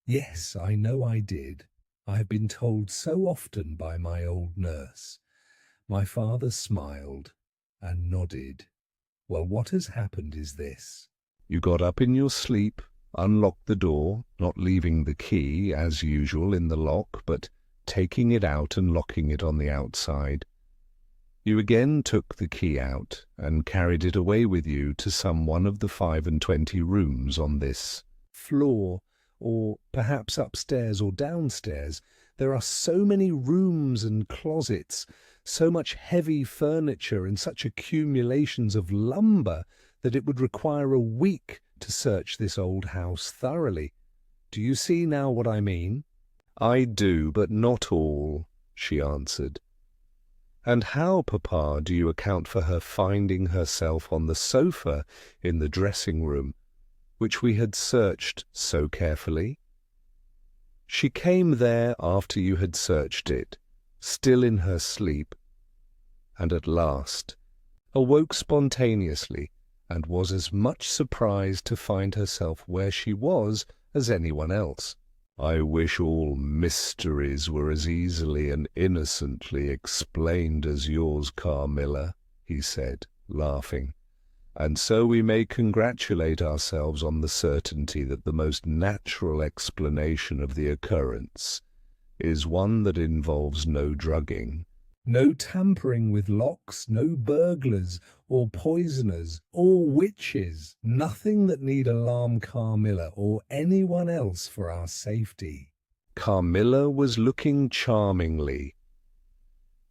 Yes, I know I did. I have been told so often by my old nurse. My father smiled and nodded. Well, what has happened is this. You got up in your sleep, unlocked the door, not leaving the key, as usual, in the lock, but taking it out and locking it on the outside. You again took the key out and carried it away with you to some one of the 25 rooms on this floor, or perhaps upstairs or downstairs. There are so many rooms and closets, so much heavy furniture and such accumulations of lumber that it would require a week to search this old house thoroughly. Do you see now what I mean? I do, but not all, she answered. And how, Papa, do you account for her finding herself on the sofa in the dressing-room, which we had searched so carefully? She came there after you had searched it, still in her sleep, and at last awoke spontaneously, and was as much surprised to find herself where she was as anyone else. I wish all mysteries were as easily and innocently explained as yours, Carmilla, he said, laughing, and so we may congratulate ourselves on the certainty that the most natural explanation of the occurrence is one that involves no drugging. No tampering with locks, no burglars or poisoners or witches, nothing that need alarm Carmilla or anyone else for our safety. Carmilla was looking charmingly.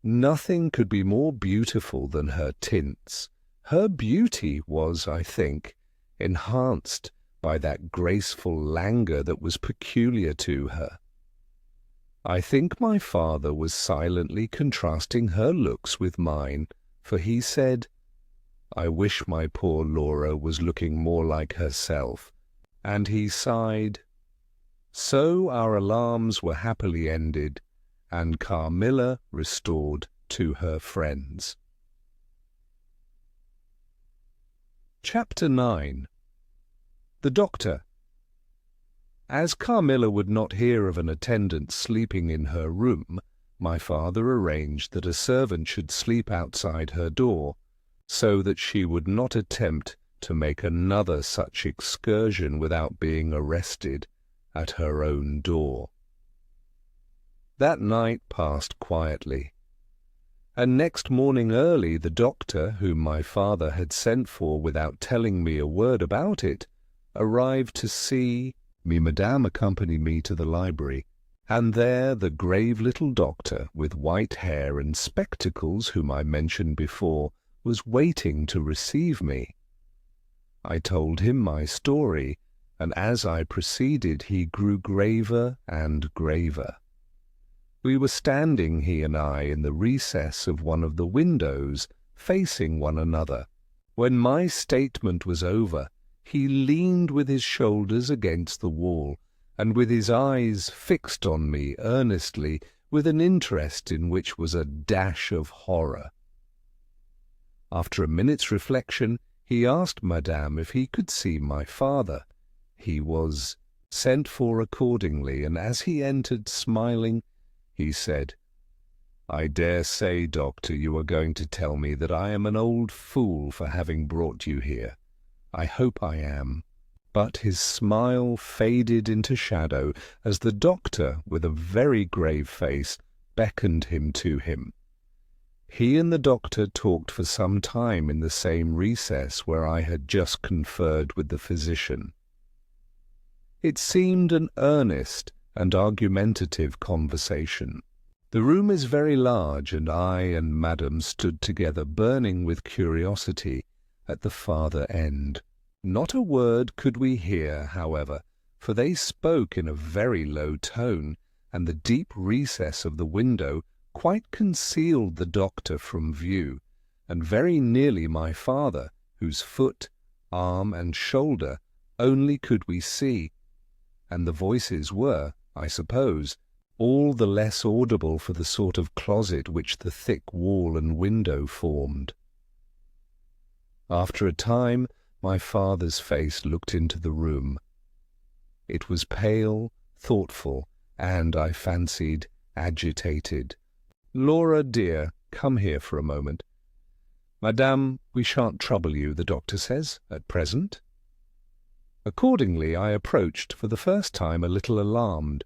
Nothing could be more beautiful than her tints. Her beauty was, I think, enhanced by that graceful languor that was peculiar to her. I think my father was silently contrasting her looks with mine, for he said, "I wish my poor Laura was looking more like herself," and he sighed. So our alarms were happily ended, and Carmilla restored to her friends. Chapter 9. The Doctor. As Carmilla would not hear of an attendant sleeping in her room, my father arranged that a servant should sleep outside her door, so that she would not attempt to make another such excursion without being arrested at her own door. That night passed quietly, and next morning early the doctor, whom my father had sent for without telling me a word about it, arrived to see me. Madame accompanied me to the library, and there the grave little doctor, with white hair and spectacles, whom I mentioned before, was waiting to receive me. I told him my story, and as I proceeded he grew graver and graver. We were standing, he and I, in the recess of one of the windows, facing one another. When my statement was over, he leaned with his shoulders against the wall, and with his eyes fixed on me earnestly, with an interest in which was a dash of horror. After a minute's reflection, he asked Madame if he could see my father. He was sent for accordingly, and as he entered smiling, he said, "I dare say, Doctor, you are going to tell me that I am an old fool for having brought you here. I hope I am." But his smile faded into shadow as the doctor, with a very grave face, beckoned him to him. He and the doctor talked for some time in the same recess where I had just conferred with the physician. It seemed an earnest and argumentative conversation. The room is very large, and I and Madame stood together, burning with curiosity, at the farther end. Not a word could we hear, however, for they spoke in a very low tone, and the deep recess of the window quite concealed the doctor from view, and very nearly my father, whose foot, arm, and shoulder only could we see, and the voices were, I suppose, all the less audible for the sort of closet which the thick wall and window formed. After a time, my father's face looked into the room. It was pale, thoughtful, and, I fancied, agitated. "Laura, dear, come here for a moment. Madame, we shan't trouble you, the doctor says, at present." Accordingly, I approached, for the first time a little alarmed,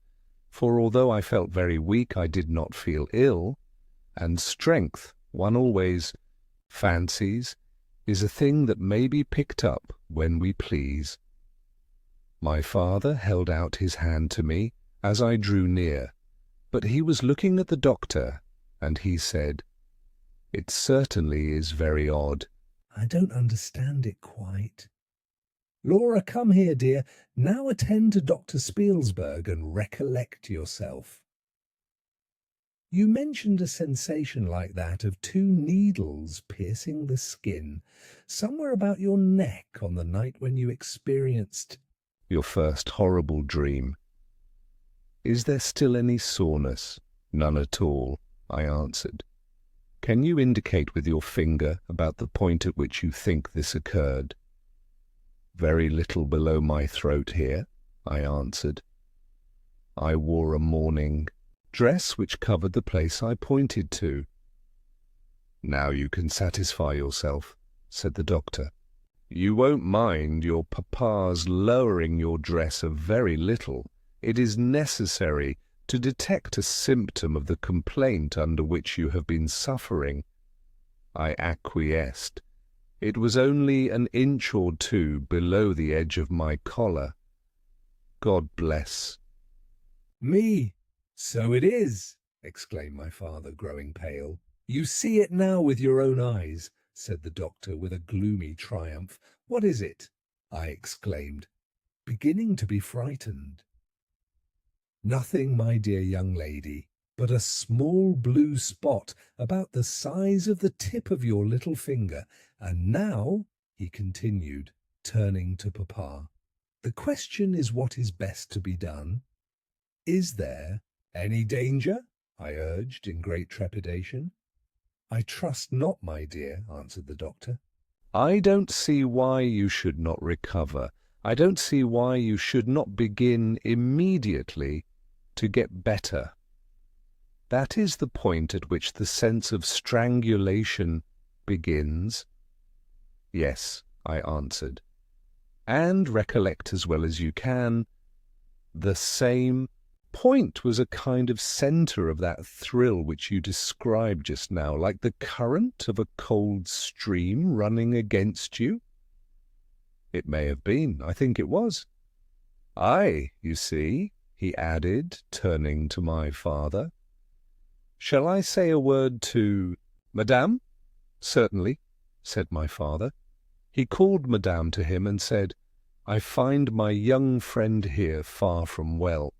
for although I felt very weak, I did not feel ill, and strength, one always fancies, is a thing that may be picked up when we please. My father held out his hand to me as I drew near, but he was looking at the doctor, and he said, "It certainly is very odd. I don't understand it quite. Laura, come here, dear. Now attend to Dr. Spielsberg and recollect yourself. You mentioned a sensation like that of 2 needles piercing the skin, somewhere about your neck on the night when you experienced your first horrible dream. Is there still any soreness?" "None at all," I answered. "Can you indicate with your finger about the point at which you think this occurred?" "Very little below my throat here," I answered. "I wore a mourning dress which covered the place I pointed to." "Now you can satisfy yourself," said the doctor. "You won't mind your papa's lowering your dress a very little. It is necessary to detect a symptom of the complaint under which you have been suffering." I acquiesced. It was only an inch or 2 below the edge of my collar. "God bless." "Me, so it is!" exclaimed my father, growing pale. "You see it now with your own eyes," said the doctor with a gloomy triumph. "What is it?" I exclaimed, beginning to be frightened. "Nothing, my dear young lady, but a small blue spot about the size of the tip of your little finger. And now," he continued, turning to Papa, "the question is what is best to be done." "Is there any danger?" I urged in great trepidation. "I trust not, my dear," answered the doctor. I don't see why you should not recover. I don't see why you should not begin immediately to get better. That is the point at which the sense of strangulation begins. Yes, I answered. And recollect as well as you can, the same point was a kind of centre of that thrill which you described just now, like the current of a cold stream running against you. It may have been. I think it was. Aye, you see, he added, turning to my father. Shall I say a word to Madame? Certainly, said my father. He called Madame to him and said, I find my young friend here far from well.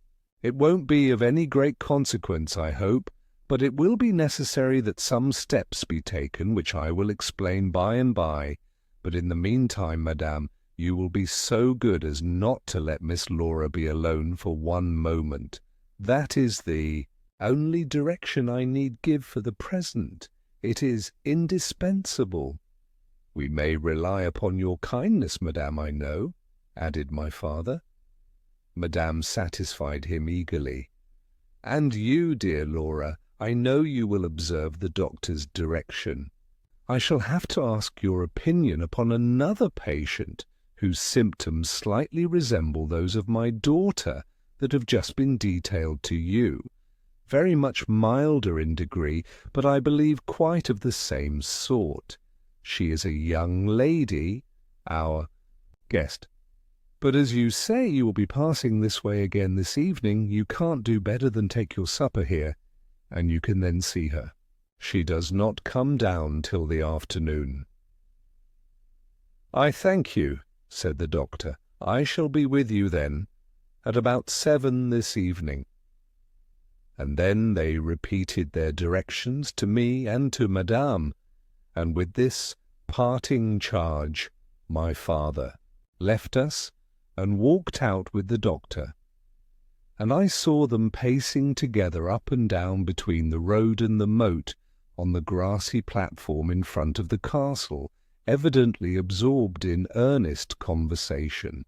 It won't be of any great consequence, I hope, but it will be necessary that some steps be taken, which I will explain by and by. But in the meantime, Madame, you will be so good as not to let Miss Laura be alone for one moment. That is the only direction I need give for the present. It is indispensable. We may rely upon your kindness, Madame, I know, added my father. Madame satisfied him eagerly. And you, dear Laura, I know you will observe the doctor's direction. I shall have to ask your opinion upon another patient whose symptoms slightly resemble those of my daughter that have just been detailed to you. Very much milder in degree, but I believe quite of the same sort. She is a young lady, our guest. But as you say you will be passing this way again this evening, you can't do better than take your supper here, and you can then see her. She does not come down till the afternoon. I thank you, said the doctor. I shall be with you then, at about 7 this evening. And then they repeated their directions to me and to Madame, and with this parting charge, my father left us and walked out with the doctor, and I saw them pacing together up and down between the road and the moat on the grassy platform in front of the castle, evidently absorbed in earnest conversation.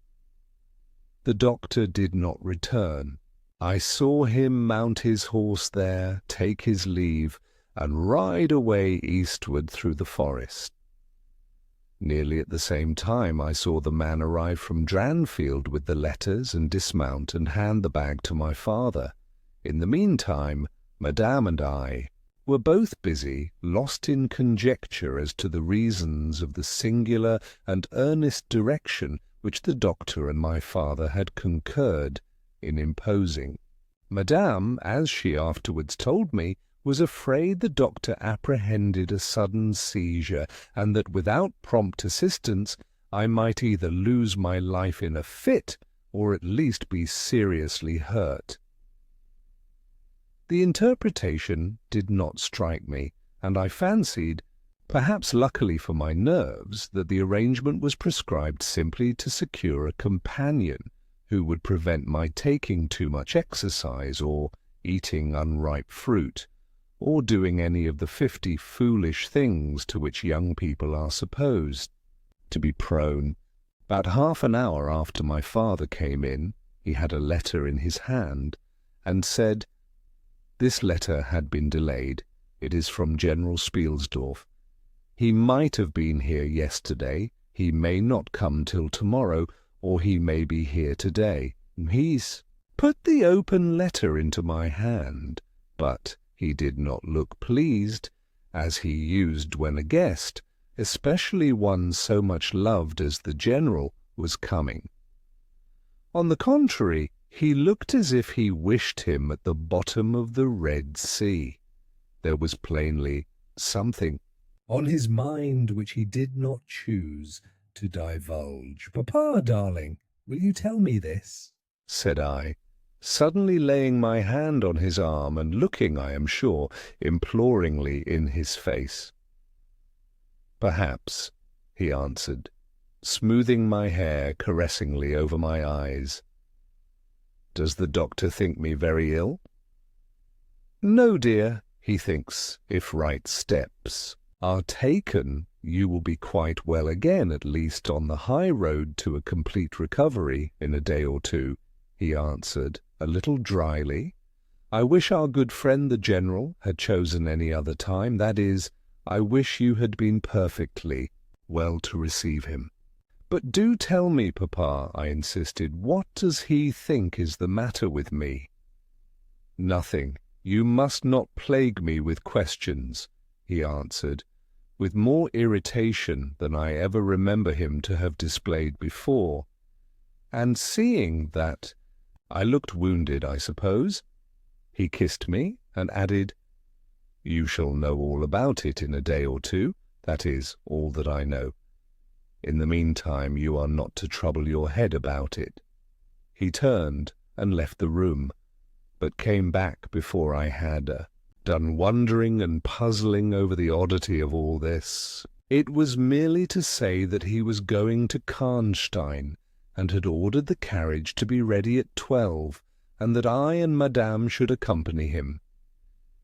The doctor did not return. I saw him mount his horse there, take his leave, and ride away eastward through the forest. Nearly at the same time I saw the man arrive from Dranfield with the letters and dismount and hand the bag to my father. In the meantime, Madame and I were both busy, lost in conjecture as to the reasons of the singular and earnest direction which the doctor and my father had concurred in imposing. Madame, as she afterwards told me, was afraid the doctor apprehended a sudden seizure, and that without prompt assistance I might either lose my life in a fit, or at least be seriously hurt. The interpretation did not strike me, and I fancied, perhaps luckily for my nerves, that the arrangement was prescribed simply to secure a companion who would prevent my taking too much exercise, or eating unripe fruit, or doing any of the 50 foolish things to which young people are supposed to be prone. About half an hour after my father came in, he had a letter in his hand, and said, "This letter had been delayed. It is from General Spielsdorf. He might have been here yesterday. He may not come till tomorrow, or he may be here today." He's put the open letter into my hand, but he did not look pleased, as he used when a guest, especially one so much loved as the General, was coming. On the contrary, he looked as if he wished him at the bottom of the Red Sea. There was plainly something on his mind which he did not choose to divulge. "Papa, darling, will you tell me this?" said I, suddenly laying my hand on his arm and looking, I am sure, imploringly in his face. "Perhaps," he answered, smoothing my hair caressingly over my eyes. "Does the doctor think me very ill?" "No, dear. He thinks if right steps are taken, you will be quite well again, at least on the high road to a complete recovery, in a day or two," he answered, a little dryly. "I wish our good friend the General had chosen any other time. That is, I wish you had been perfectly well to receive him." "But do tell me, Papa," I insisted, "what does he think is the matter with me?" "Nothing. You must not plague me with questions," he answered, with more irritation than I ever remember him to have displayed before. And seeing that I looked wounded, I suppose, he kissed me and added, "You shall know all about it in a day or two. That is all that I know. In the meantime, you are not to trouble your head about it." He turned and left the room, but came back before I had done wondering and puzzling over the oddity of all this. It was merely to say that he was going to Karnstein, and had ordered the carriage to be ready at 12, and that I and Madame should accompany him.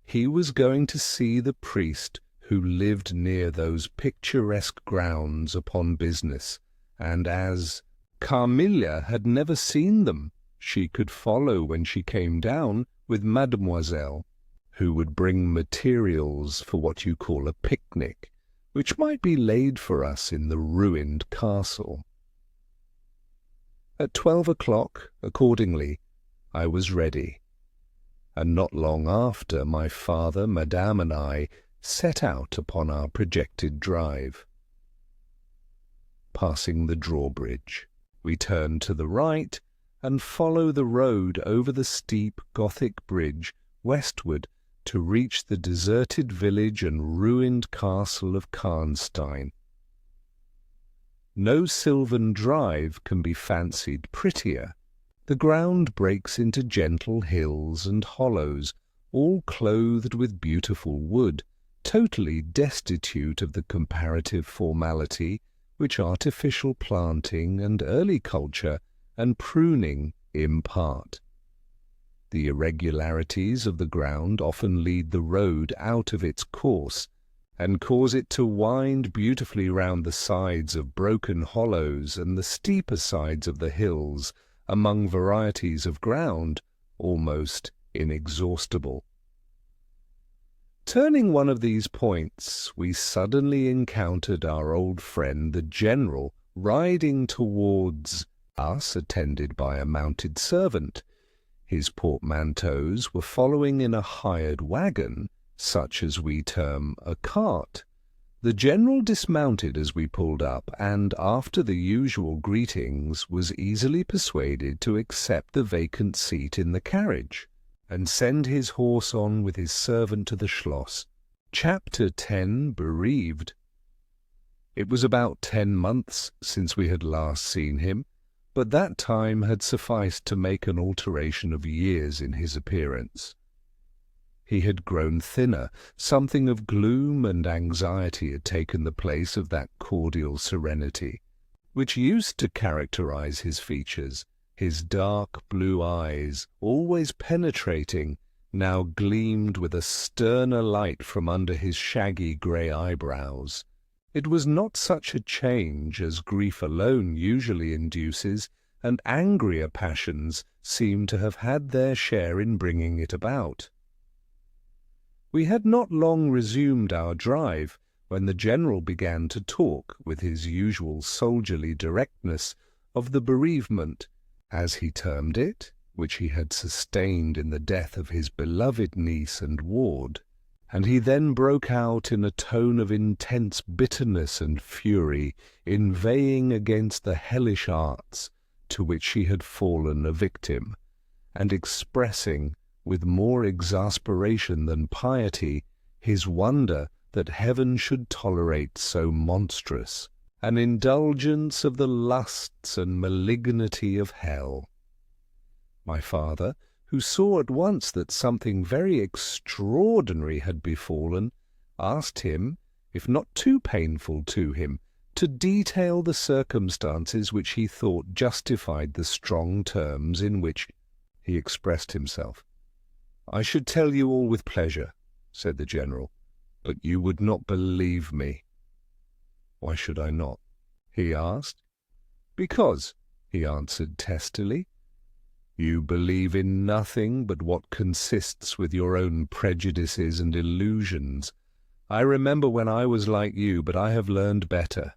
He was going to see the priest who lived near those picturesque grounds upon business, and as Carmilla had never seen them, she could follow when she came down with Mademoiselle, who would bring materials for what you call a picnic, which might be laid for us in the ruined castle. At 12 o'clock, accordingly, I was ready, and not long after my father, Madame, and I set out upon our projected drive. Passing the drawbridge, we turn to the right and follow the road over the steep Gothic bridge westward to reach the deserted village and ruined castle of Karnstein. No sylvan drive can be fancied prettier. The ground breaks into gentle hills and hollows, all clothed with beautiful wood, totally destitute of the comparative formality which artificial planting and early culture and pruning impart. The irregularities of the ground often lead the road out of its course, and cause it to wind beautifully round the sides of broken hollows and the steeper sides of the hills, among varieties of ground almost inexhaustible. Turning one of these points, we suddenly encountered our old friend the General riding towards us, attended by a mounted servant. His portmanteaus were following in a hired wagon, such as we term a cart. The General dismounted as we pulled up, and after the usual greetings was easily persuaded to accept the vacant seat in the carriage, and send his horse on with his servant to the Schloss. Chapter 10. Bereaved. It was about 10 months since we had last seen him, but that time had sufficed to make an alteration of years in his appearance. He had grown thinner, something of gloom and anxiety had taken the place of that cordial serenity which used to characterize his features. His dark blue eyes, always penetrating, now gleamed with a sterner light from under his shaggy grey eyebrows. It was not such a change as grief alone usually induces, and angrier passions seem to have had their share in bringing it about. We had not long resumed our drive when the General began to talk, with his usual soldierly directness, of the bereavement, as he termed it, which he had sustained in the death of his beloved niece and ward, and he then broke out in a tone of intense bitterness and fury, inveighing against the hellish arts to which he had fallen a victim, and expressing, with more exasperation than piety, his wonder that heaven should tolerate so monstrous an indulgence of the lusts and malignity of hell. My father, who saw at once that something very extraordinary had befallen, asked him, if not too painful to him, to detail the circumstances which he thought justified the strong terms in which he expressed himself. "I should tell you all with pleasure," said the General, "but you would not believe me." "Why should I not?" he asked. "Because," he answered testily, "you believe in nothing but what consists with your own prejudices and illusions. I remember when I was like you, but I have learned better."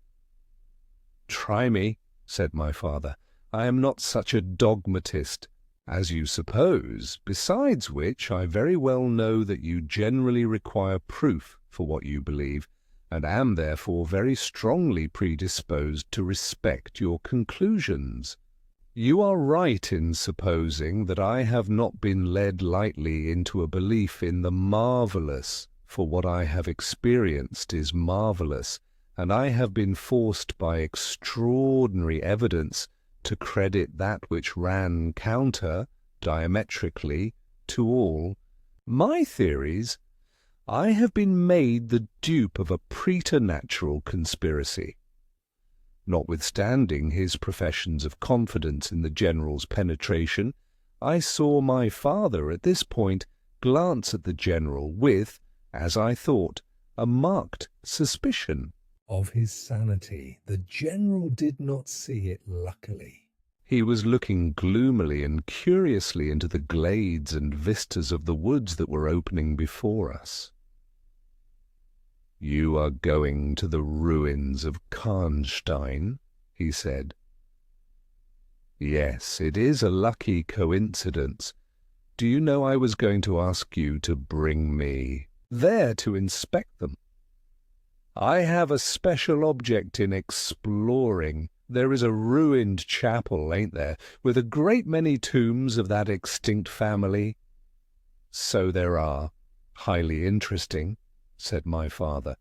"Try me," said my father. "I am not such a dogmatist as you suppose, besides which I very well know that you generally require proof for what you believe, and am therefore very strongly predisposed to respect your conclusions. You are right in supposing that I have not been led lightly into a belief in the marvellous, for what I have experienced is marvellous, and I have been forced by extraordinary evidence to credit that which ran counter, diametrically, to all my theories. I have been made the dupe of a preternatural conspiracy." Notwithstanding his professions of confidence in the general's penetration, I saw my father at this point glance at the general with, as I thought, a marked suspicion. Of his sanity, the general did not see it, luckily. He was looking gloomily and curiously into the glades and vistas of the woods that were opening before us. "You are going to the ruins of Karnstein," he said. "Yes, it is a lucky coincidence. Do you know I was going to ask you to bring me there to inspect them? I have a special object in exploring. There is a ruined chapel, ain't there, with a great many tombs of that extinct family?" "So there are. Highly interesting," said my father.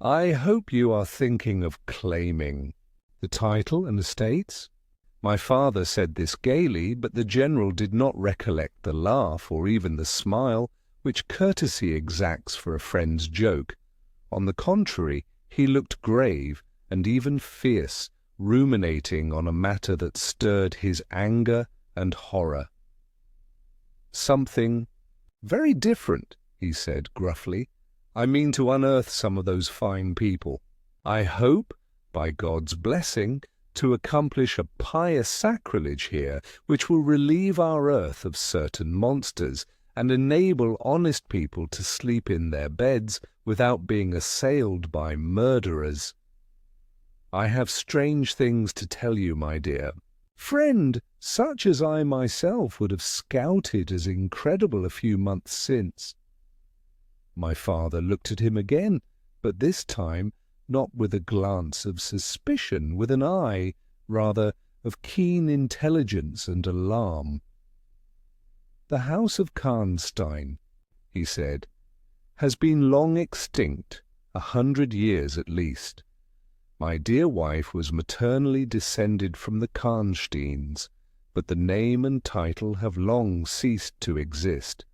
"I hope you are thinking of claiming the title and estates?" My father said this gaily, but the general did not recollect the laugh or even the smile which courtesy exacts for a friend's joke. On the contrary, he looked grave and even fierce, ruminating on a matter that stirred his anger and horror. "Something very different," he said gruffly. "I mean to unearth some of those fine people. I hope, by God's blessing, to accomplish a pious sacrilege here which will relieve our earth of certain monsters and enable honest people to sleep in their beds without being assailed by murderers. I have strange things to tell you, my dear friend, such as I myself would have scouted as incredible a few months since." My father looked at him again, but this time not with a glance of suspicion, with an eye, rather, of keen intelligence and alarm. "The house of Karnstein," he said, "has been long extinct, 100 years at least. My dear wife was maternally descended from the Karnsteins, but the name and title have long ceased to exist.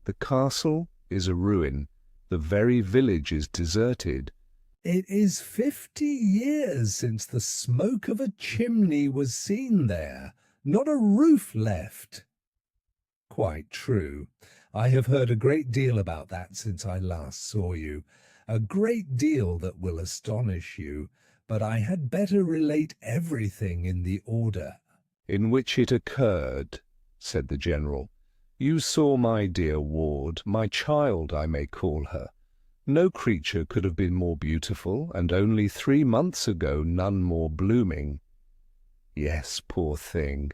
The castle is a ruin. The very village is deserted. It is 50 years since the smoke of a chimney was seen there, not a roof left." "Quite true. I have heard a great deal about that since I last saw you, a great deal that will astonish you, but I had better relate everything in the order in which it occurred," said the general. "You saw my dear ward, my child I may call her. No creature could have been more beautiful, and only 3 months ago none more blooming. Yes, poor thing,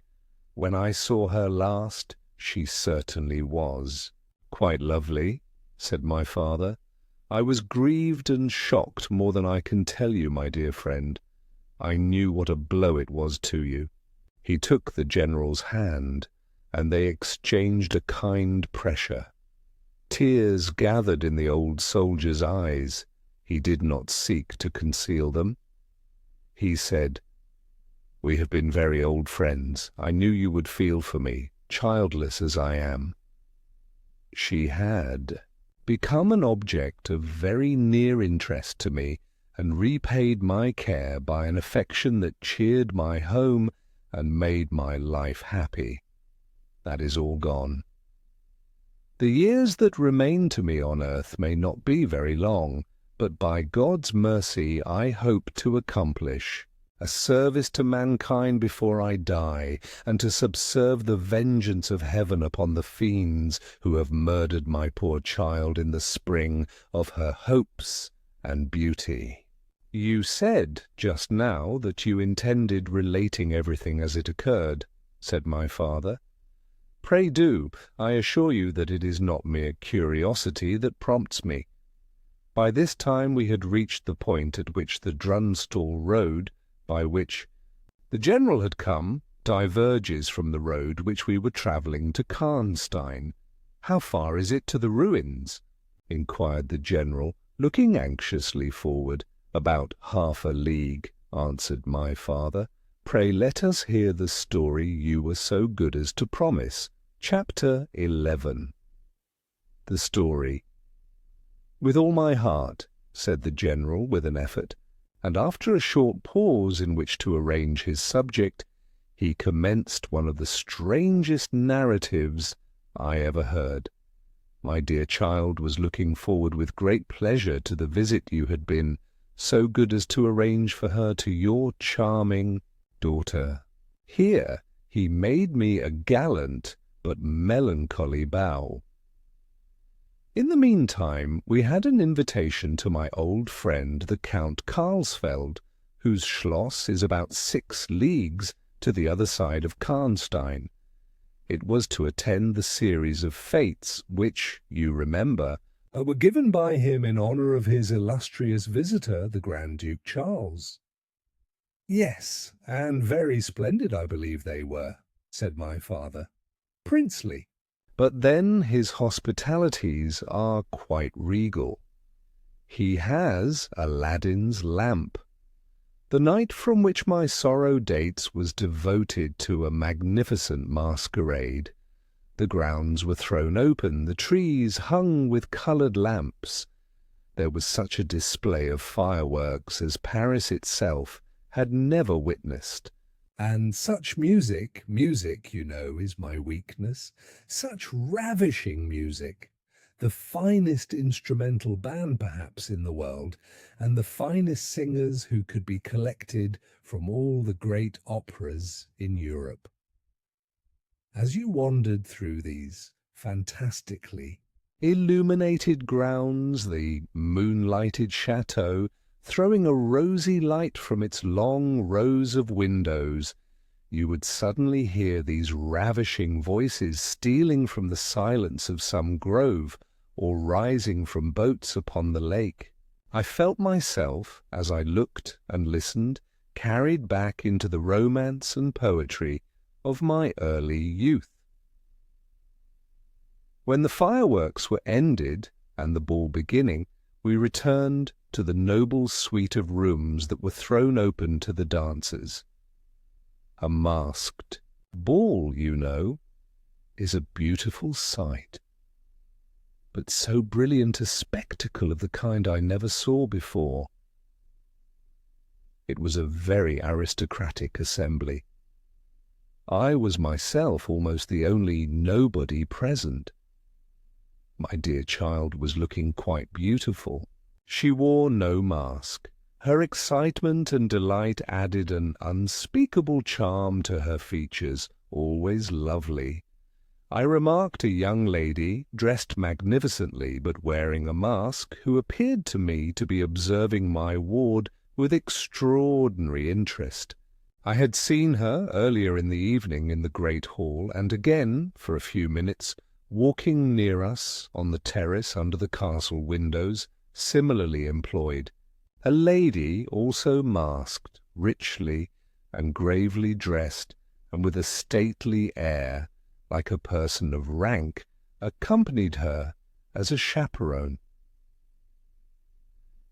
when I saw her last, she certainly was." "Quite lovely," said my father. "I was grieved and shocked more than I can tell you, my dear friend. I knew what a blow it was to you." He took the general's hand, and they exchanged a kind pressure. Tears gathered in the old soldier's eyes. He did not seek to conceal them. He said, "We have been very old friends. I knew you would feel for me, childless as I am." She had become an object of very near interest to me, and repaid my care by an affection that cheered my home and made my life happy. That is all gone. The years that remain to me on earth may not be very long, but by God's mercy I hope to accomplish a service to mankind before I die, and to subserve the vengeance of heaven upon the fiends who have murdered my poor child in the spring of her hopes and beauty." "You said just now that you intended relating everything as it occurred," said my father. "Pray do. I assure you that it is not mere curiosity that prompts me." By this time we had reached the point at which the Drunstall road, by which the General had come, diverges from the road which we were travelling to Karnstein. "How far is it to the ruins?" inquired the General, looking anxiously forward. "About half a league," answered my father. "Pray let us hear the story you were so good as to promise." Chapter 11. The story. "With all my heart," said the General with an effort, and after a short pause in which to arrange his subject, he commenced one of the strangest narratives I ever heard. "My dear child was looking forward with great pleasure to the visit you had been so good as to arrange for her to your charming daughter." Here he made me a gallant but melancholy bow. "In the meantime we had an invitation to my old friend the Count Karlsfeld, whose Schloss is about 6 leagues to the other side of Karnstein. It was to attend the series of fêtes which, you remember, were given by him in honour of his illustrious visitor, the Grand Duke Charles." "Yes, and very splendid, I believe they were," said my father. "Princely." "But then his hospitalities are quite regal. He has Aladdin's lamp. The night from which my sorrow dates was devoted to a magnificent masquerade. The grounds were thrown open, the trees hung with coloured lamps. There was such a display of fireworks as Paris itself had never witnessed. And such music, you know, is my weakness, such ravishing music, the finest instrumental band perhaps in the world, and the finest singers who could be collected from all the great operas in Europe. As you wandered through these fantastically illuminated grounds, the moonlighted chateau, throwing a rosy light from its long rows of windows, you would suddenly hear these ravishing voices stealing from the silence of some grove, or rising from boats upon the lake. I felt myself, as I looked and listened, carried back into the romance and poetry of my early youth. When the fireworks were ended, and the ball beginning, we returned to the noble suite of rooms that were thrown open to the dancers. A masked ball, you know, is a beautiful sight, but so brilliant a spectacle of the kind I never saw before. It was a very aristocratic assembly. I was myself almost the only nobody present. My dear child was looking quite beautiful. She wore no mask. Her excitement and delight added an unspeakable charm to her features, always lovely. I remarked a young lady, dressed magnificently but wearing a mask, who appeared to me to be observing my ward with extraordinary interest. I had seen her earlier in the evening in the great hall, and again, for a few minutes, walking near us on the terrace under the castle windows, similarly employed. A lady, also masked, richly and gravely dressed, and with a stately air, like a person of rank, accompanied her as a chaperone.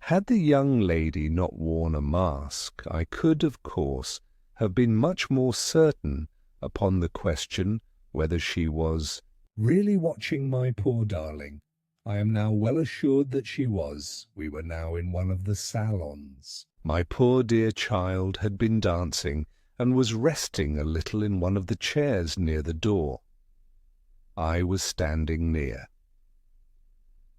Had the young lady not worn a mask, I could, of course, have been much more certain upon the question whether she was really watching my poor darling. I am now well assured that she was. We were now in one of the salons. My poor dear child had been dancing, and was resting a little in one of the chairs near the door. I was standing near.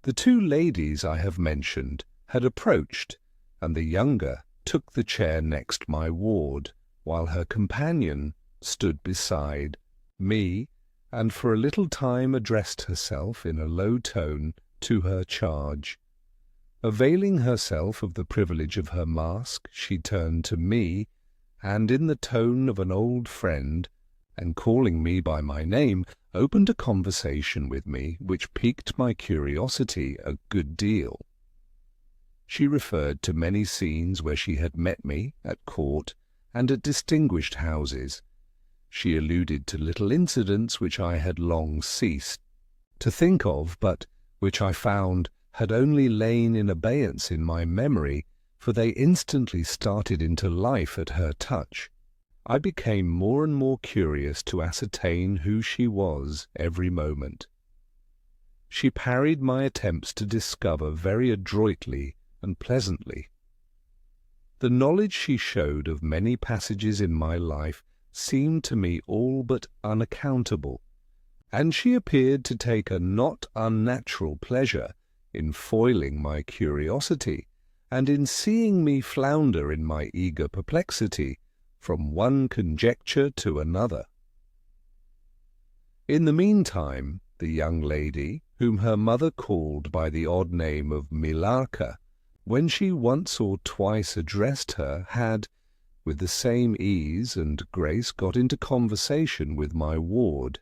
The two ladies I have mentioned had approached, and the younger took the chair next my ward, while her companion stood beside me, and for a little time addressed herself in a low tone to her charge. Availing herself of the privilege of her mask, she turned to me, and in the tone of an old friend, and calling me by my name, opened a conversation with me which piqued my curiosity a good deal. She referred to many scenes where she had met me at court and at distinguished houses. She alluded to little incidents which I had long ceased to think of, but which I found had only lain in abeyance in my memory, for they instantly started into life at her touch. I became more and more curious to ascertain who she was every moment. She parried my attempts to discover very adroitly and pleasantly. The knowledge she showed of many passages in my life seemed to me all but unaccountable, and she appeared to take a not unnatural pleasure in foiling my curiosity, and in seeing me flounder in my eager perplexity from one conjecture to another. In the meantime, the young lady, whom her mother called by the odd name of Milarca, when she once or twice addressed her, had, with the same ease and grace, got into conversation with my ward.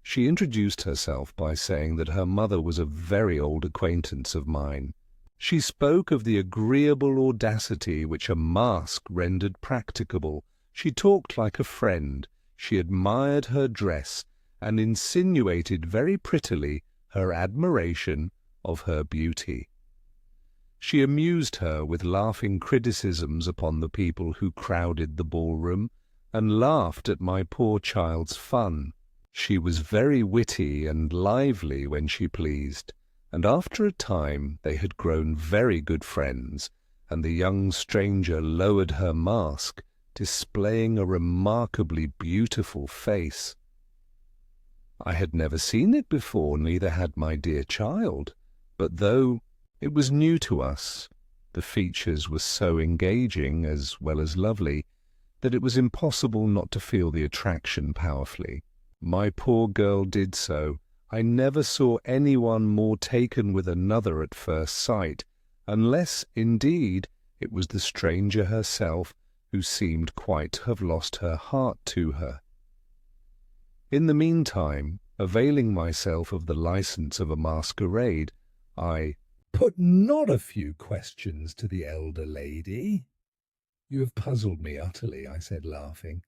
She introduced herself by saying that her mother was a very old acquaintance of mine. She spoke of the agreeable audacity which a mask rendered practicable. She talked like a friend. She admired her dress, and insinuated very prettily her admiration of her beauty. She amused her with laughing criticisms upon the people who crowded the ballroom, and laughed at my poor child's fun. She was very witty and lively when she pleased, and after a time they had grown very good friends, and the young stranger lowered her mask, displaying a remarkably beautiful face. I had never seen it before, neither had my dear child, but though it was new to us, the features were so engaging as well as lovely that it was impossible not to feel the attraction powerfully. My poor girl did so. I never saw anyone more taken with another at first sight, unless, indeed, it was the stranger herself, who seemed quite to have lost her heart to her. In the meantime, availing myself of the license of a masquerade, I put not a few questions to the elder lady. You have puzzled me utterly, I said, laughing.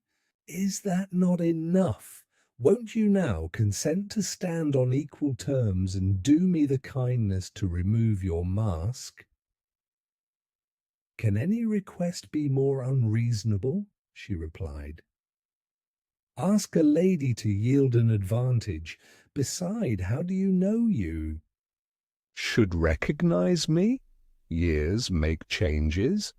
Is that not enough? Won't you now consent to stand on equal terms and do me the kindness to remove your mask? Can any request be more unreasonable? She replied. Ask a lady to yield an advantage. Beside, how do you know you? Should recognize me? Years make changes.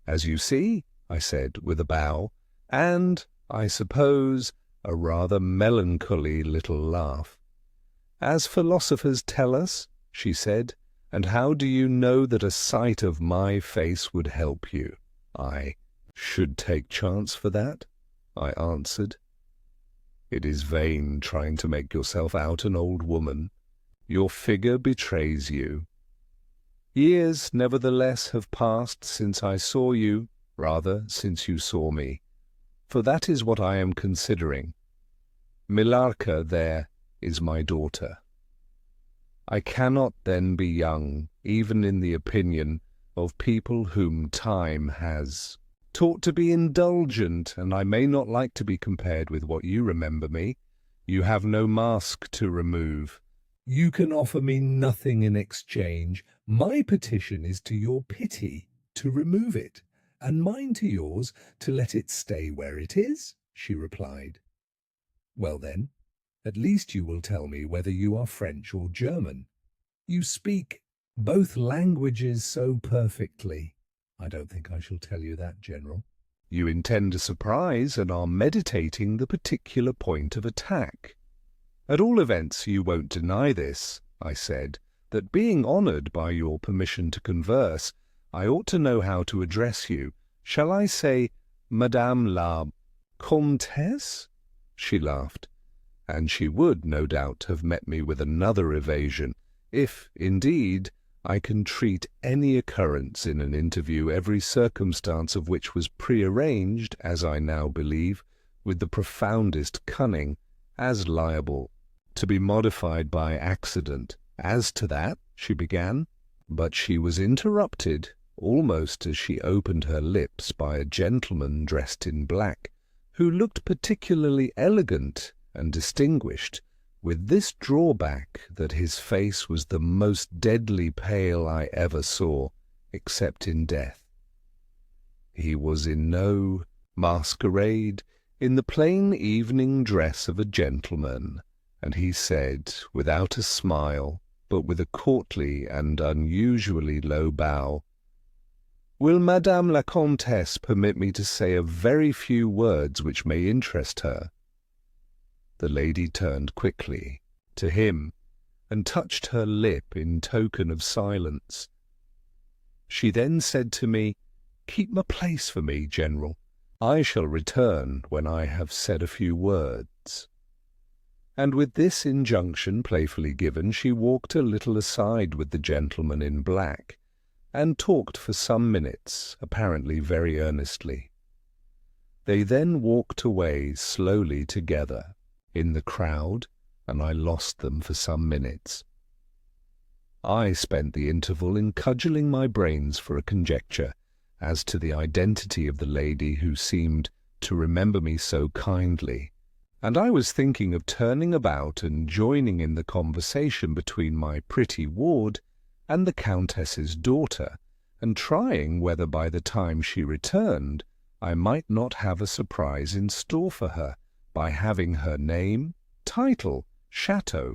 As you see, I said with a bow, and, I suppose, a rather melancholy little laugh. As philosophers tell us, she said, and how do you know that a sight of my face would help you? I should take chance for that, I answered. It is vain trying to make yourself out an old woman. Your figure betrays you. Years, nevertheless, have passed since I saw you, rather since you saw me, for that is what I am considering. Milarca there is my daughter. I cannot then be young, even in the opinion of people whom time has taught to be indulgent, and I may not like to be compared with what you remember me. You have no mask to remove. You can offer me nothing in exchange. My petition is to your pity to remove it, and mine to yours to let it stay where it is, she replied. Well then, at least you will tell me whether you are French or German. You speak both languages so perfectly. I don't think I shall tell you that, General. You intend a surprise and are meditating the particular point of attack. At all events, you won't deny this, I said, that being honoured by your permission to converse, I ought to know how to address you. Shall I say Madame la Comtesse?" She laughed, and she would, no doubt, have met me with another evasion, if, indeed, I can treat any occurrence in an interview, every circumstance of which was prearranged, as I now believe, with the profoundest cunning, as liable to be modified by accident. "As to that," she began, but she was interrupted, almost as she opened her lips, by a gentleman dressed in black, who looked particularly elegant and distinguished, with this drawback, that his face was the most deadly pale I ever saw, except in death. He was in no masquerade, in the plain evening dress of a gentleman, and he said, without a smile, but with a courtly and unusually low bow, "Will Madame la Comtesse permit me to say a very few words which may interest her?" The lady turned quickly to him and touched her lip in token of silence. She then said to me, "Keep a place for me, General. I shall return when I have said a few words." And with this injunction playfully given, she walked a little aside with the gentleman in black, and talked for some minutes, apparently very earnestly. They then walked away slowly together in the crowd, and I lost them for some minutes. I spent the interval in cudgelling my brains for a conjecture as to the identity of the lady who seemed to remember me so kindly, and I was thinking of turning about and joining in the conversation between my pretty ward and the Countess's daughter, and trying whether by the time she returned I might not have a surprise in store for her, by having her name, title, chateau,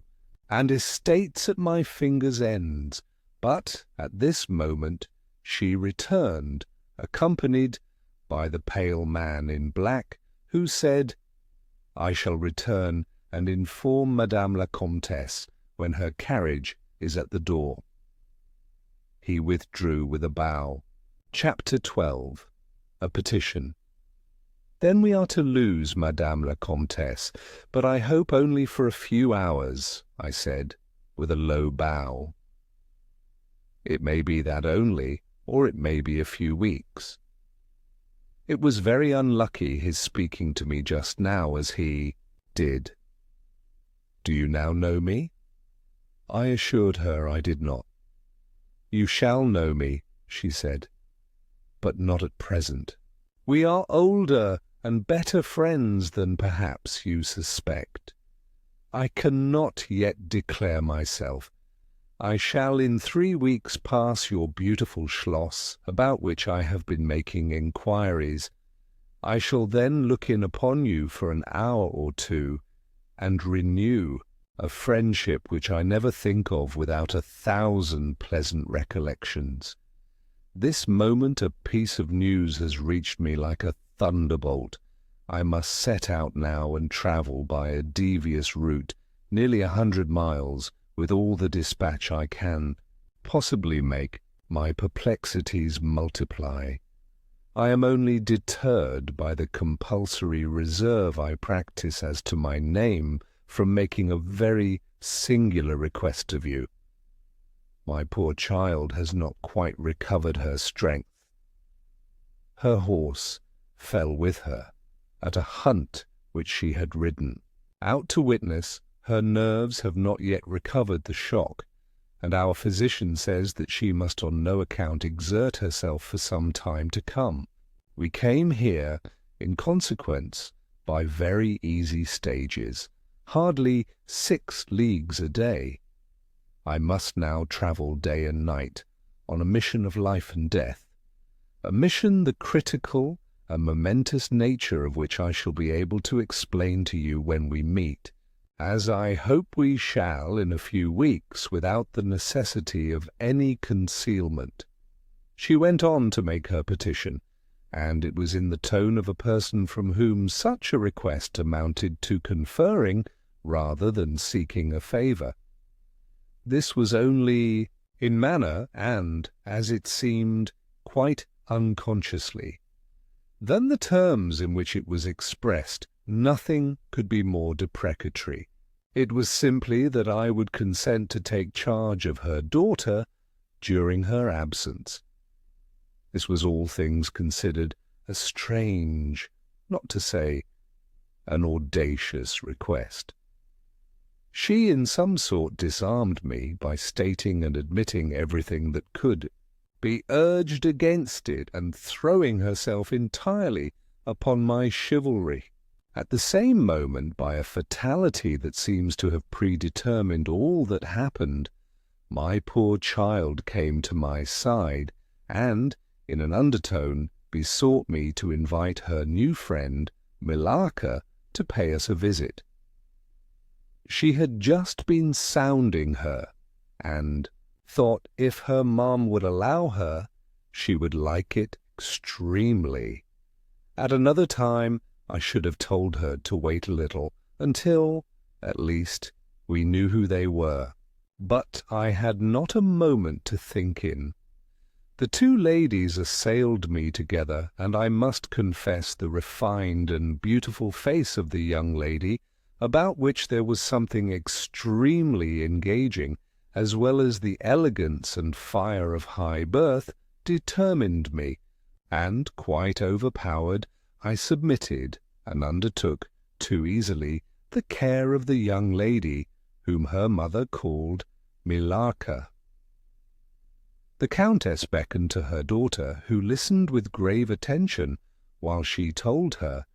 and estates at my fingers' ends. But at this moment she returned, accompanied by the pale man in black, who said, "I shall return and inform Madame la Comtesse when her carriage is at the door." He withdrew with a bow. Chapter 12. A Petition. "Then we are to lose Madame la Comtesse, but I hope only for a few hours," I said, with a low bow. "It may be that only, or it may be a few weeks." It was very unlucky his speaking to me just now as he did. "Do you now know me?" I assured her I did not. "You shall know me," she said, "but not at present. We are older and better friends than perhaps you suspect. I cannot yet declare myself. I shall in 3 weeks pass your beautiful Schloss, about which I have been making inquiries. I shall then look in upon you for an hour or two, and renew a friendship which I never think of without 1,000 pleasant recollections. This moment a piece of news has reached me like a thunderbolt. I must set out now and travel by a devious route, nearly 100 miles, with all the dispatch I can possibly make. My perplexities multiply. I am only deterred by the compulsory reserve I practice as to my name from making a very singular request of you. My poor child has not quite recovered her strength. Her horse fell with her at a hunt which she had ridden. Out to witness, her nerves have not yet recovered the shock, and our physician says that she must on no account exert herself for some time to come. We came here, in consequence, by very easy stages, hardly 6 leagues a day. I must now travel day and night, on a mission of life and death, a mission the critical and momentous nature of which I shall be able to explain to you when we meet, as I hope we shall in a few weeks, without the necessity of any concealment." She went on to make her petition, and it was in the tone of a person from whom such a request amounted to conferring rather than seeking a favour. this was only in manner and, as it seemed, quite unconsciously. Than the terms in which it was expressed, nothing could be more deprecatory. It was simply that I would consent to take charge of her daughter during her absence. This was, all things considered, a strange, not to say an audacious request. She in some sort disarmed me by stating and admitting everything that could be urged against it and throwing herself entirely upon my chivalry. At the same moment, by a fatality that seems to have predetermined all that happened, my poor child came to my side and, in an undertone, besought me to invite her new friend, Millarca, to pay us a visit. She had just been sounding her, and thought if her mum would allow her, she would like it extremely. At another time I should have told her to wait a little, until, at least, we knew who they were. But I had not a moment to think in. The two ladies assailed me together, and I must confess the refined and beautiful face of the young lady, about which there was something extremely engaging, as well as the elegance and fire of high birth, determined me, and, quite overpowered, I submitted, and undertook, too easily, the care of the young lady, whom her mother called Millarca. The Countess beckoned to her daughter, who listened with grave attention, while she told her,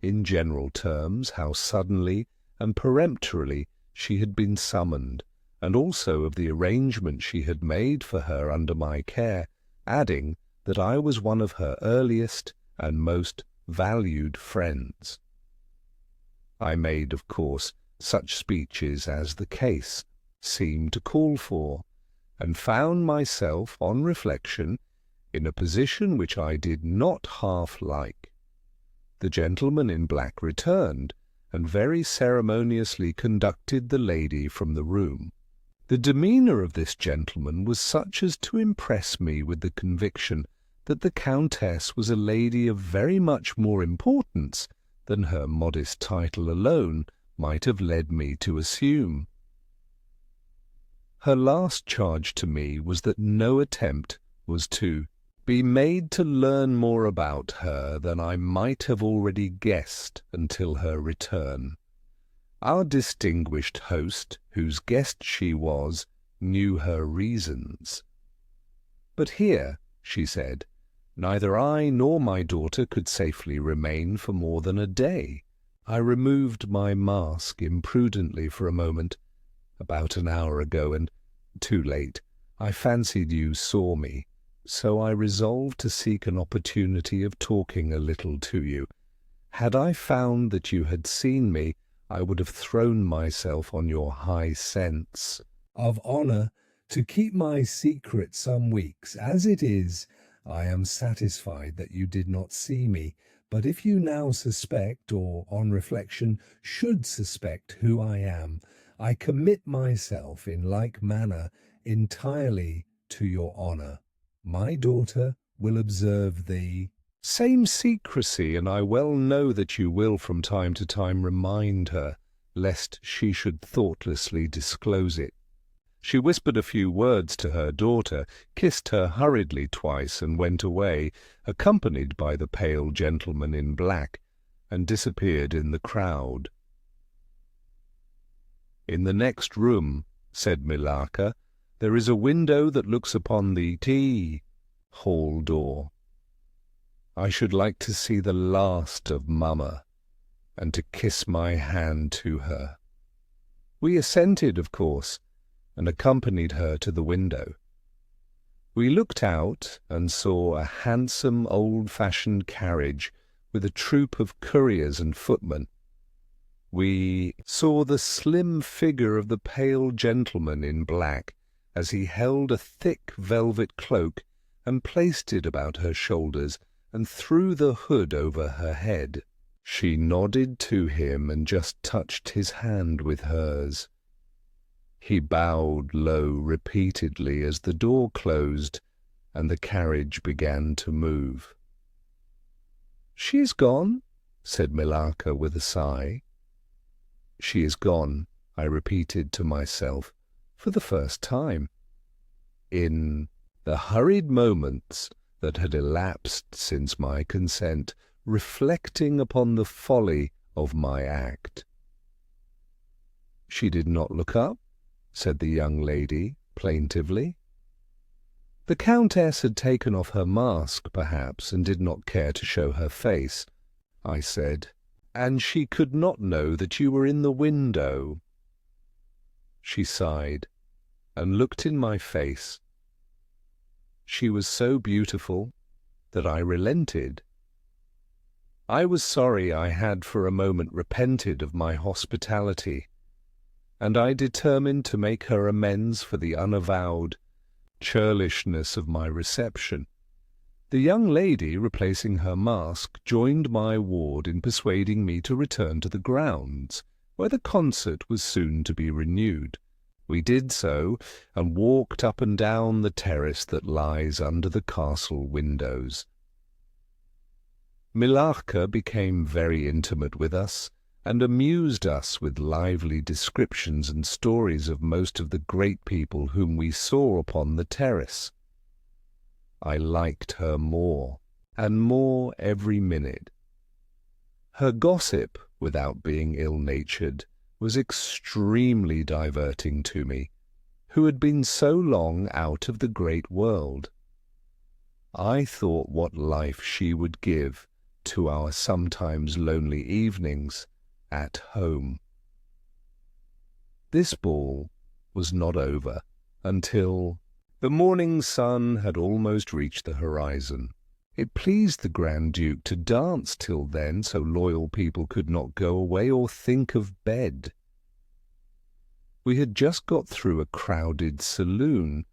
in general terms, how suddenly and peremptorily she had been summoned, and also of the arrangement she had made for her under my care, adding that I was one of her earliest and most valued friends. I made, of course, such speeches as the case seemed to call for, and found myself, on reflection, in a position which I did not half like. The gentleman in black returned, and very ceremoniously conducted the lady from the room. The demeanour of this gentleman was such as to impress me with the conviction that the Countess was a lady of very much more importance than her modest title alone might have led me to assume. Her last charge to me was that no attempt was to be made to learn more about her than I might have already guessed until her return. Our distinguished host, whose guest she was, knew her reasons. But here, she said, neither I nor my daughter could safely remain for more than a day. I removed my mask imprudently for a moment, about an hour ago, and, too late, I fancied you saw me, so I resolved to seek an opportunity of talking a little to you. Had I found that you had seen me, I would have thrown myself on your high sense of honour to keep my secret some weeks. As it is, I am satisfied that you did not see me, but if you now suspect, or on reflection should suspect who I am, I commit myself in like manner entirely to your honour. My daughter will observe the same secrecy, and I well know that you will from time to time remind her, lest she should thoughtlessly disclose it. She whispered a few words to her daughter, kissed her hurriedly twice, and went away, accompanied by the pale gentleman in black, and disappeared in the crowd. "In the next room," said Millarca, "there is a window that looks upon the hall door. I should like to see the last of Mamma, and to kiss my hand to her." We assented, of course, and accompanied her to the window. We looked out and saw a handsome old-fashioned carriage with a troop of couriers and footmen. We saw the slim figure of the pale gentleman in black as he held a thick velvet cloak and placed it about her shoulders and threw the hood over her head. She nodded to him and just touched his hand with hers. He bowed low repeatedly as the door closed and the carriage began to move. "She's gone," said Millarca with a sigh. "She is gone," I repeated to myself for the first time. In the hurried moments that had elapsed since my consent, reflecting upon the folly of my act. "She did not look up?" said the young lady plaintively. "The Countess had taken off her mask, perhaps, and did not care to show her face," I said, "and she could not know that you were in the window." She sighed and looked in my face. She was so beautiful that I relented. I was sorry I had for a moment repented of my hospitality, and I determined to make her amends for the unavowed churlishness of my reception. The young lady, replacing her mask, joined my ward in persuading me to return to the grounds, where the concert was soon to be renewed. We did so, and walked up and down the terrace that lies under the castle windows. Millarca became very intimate with us, and amused us with lively descriptions and stories of most of the great people whom we saw upon the terrace. I liked her more and more every minute. Her gossip, without being ill-natured, was extremely diverting to me, who had been so long out of the great world. I thought what life she would give to our sometimes lonely evenings at home. This ball was not over until the morning sun had almost reached the horizon. It pleased the Grand Duke to dance till then, so loyal people could not go away or think of bed. We had just got through a crowded saloon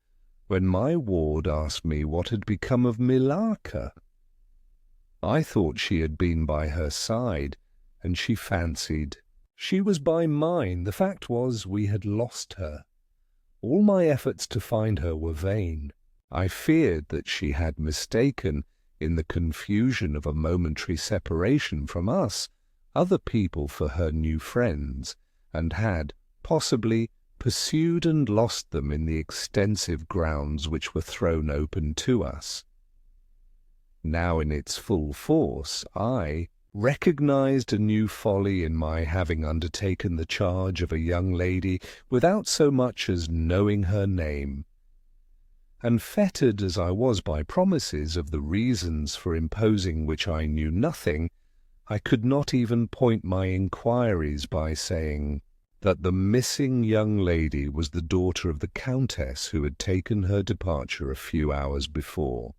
when my ward asked me what had become of Millarca. I thought she had been by her side, and she fancied she was by mine. The fact was, we had lost her. All my efforts to find her were vain. I feared that she had mistaken, in the confusion of a momentary separation from us, other people for her new friends, and had, possibly, pursued and lost them in the extensive grounds which were thrown open to us. Now in its full force, I recognized a new folly in my having undertaken the charge of a young lady without so much as knowing her name. And fettered as I was by promises of the reasons for imposing which I knew nothing, I could not even point my inquiries by saying that the missing young lady was the daughter of the Countess who had taken her departure a few hours before.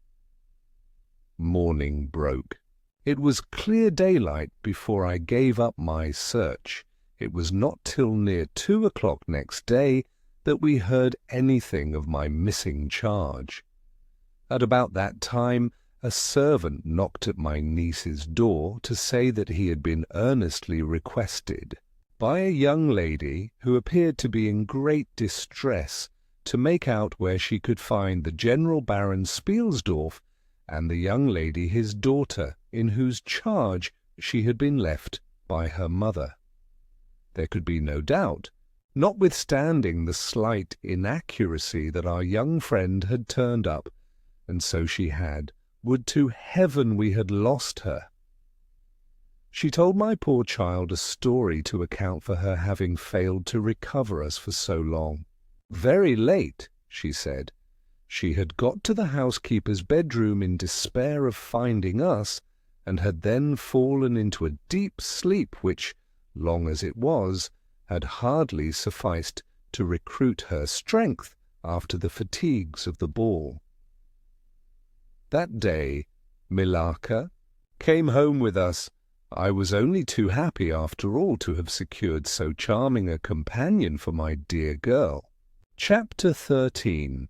Morning broke. It was clear daylight before I gave up my search. It was not till near 2 o'clock next day that we heard anything of my missing charge. At about that time, a servant knocked at my niece's door to say that he had been earnestly requested by a young lady who appeared to be in great distress to make out where she could find the General Baron Spielsdorf and the young lady his daughter, in whose charge she had been left by her mother. There could be no doubt, notwithstanding the slight inaccuracy, that our young friend had turned up, and so she had. Would to heaven we had lost her! She told my poor child a story to account for her having failed to recover us for so long. Very late, she said, she had got to the housekeeper's bedroom in despair of finding us, and had then fallen into a deep sleep which, long as it was, had hardly sufficed to recruit her strength after the fatigues of the ball. That day Millarca came home with us. I was only too happy, after all, to have secured so charming a companion for my dear girl. Chapter 13.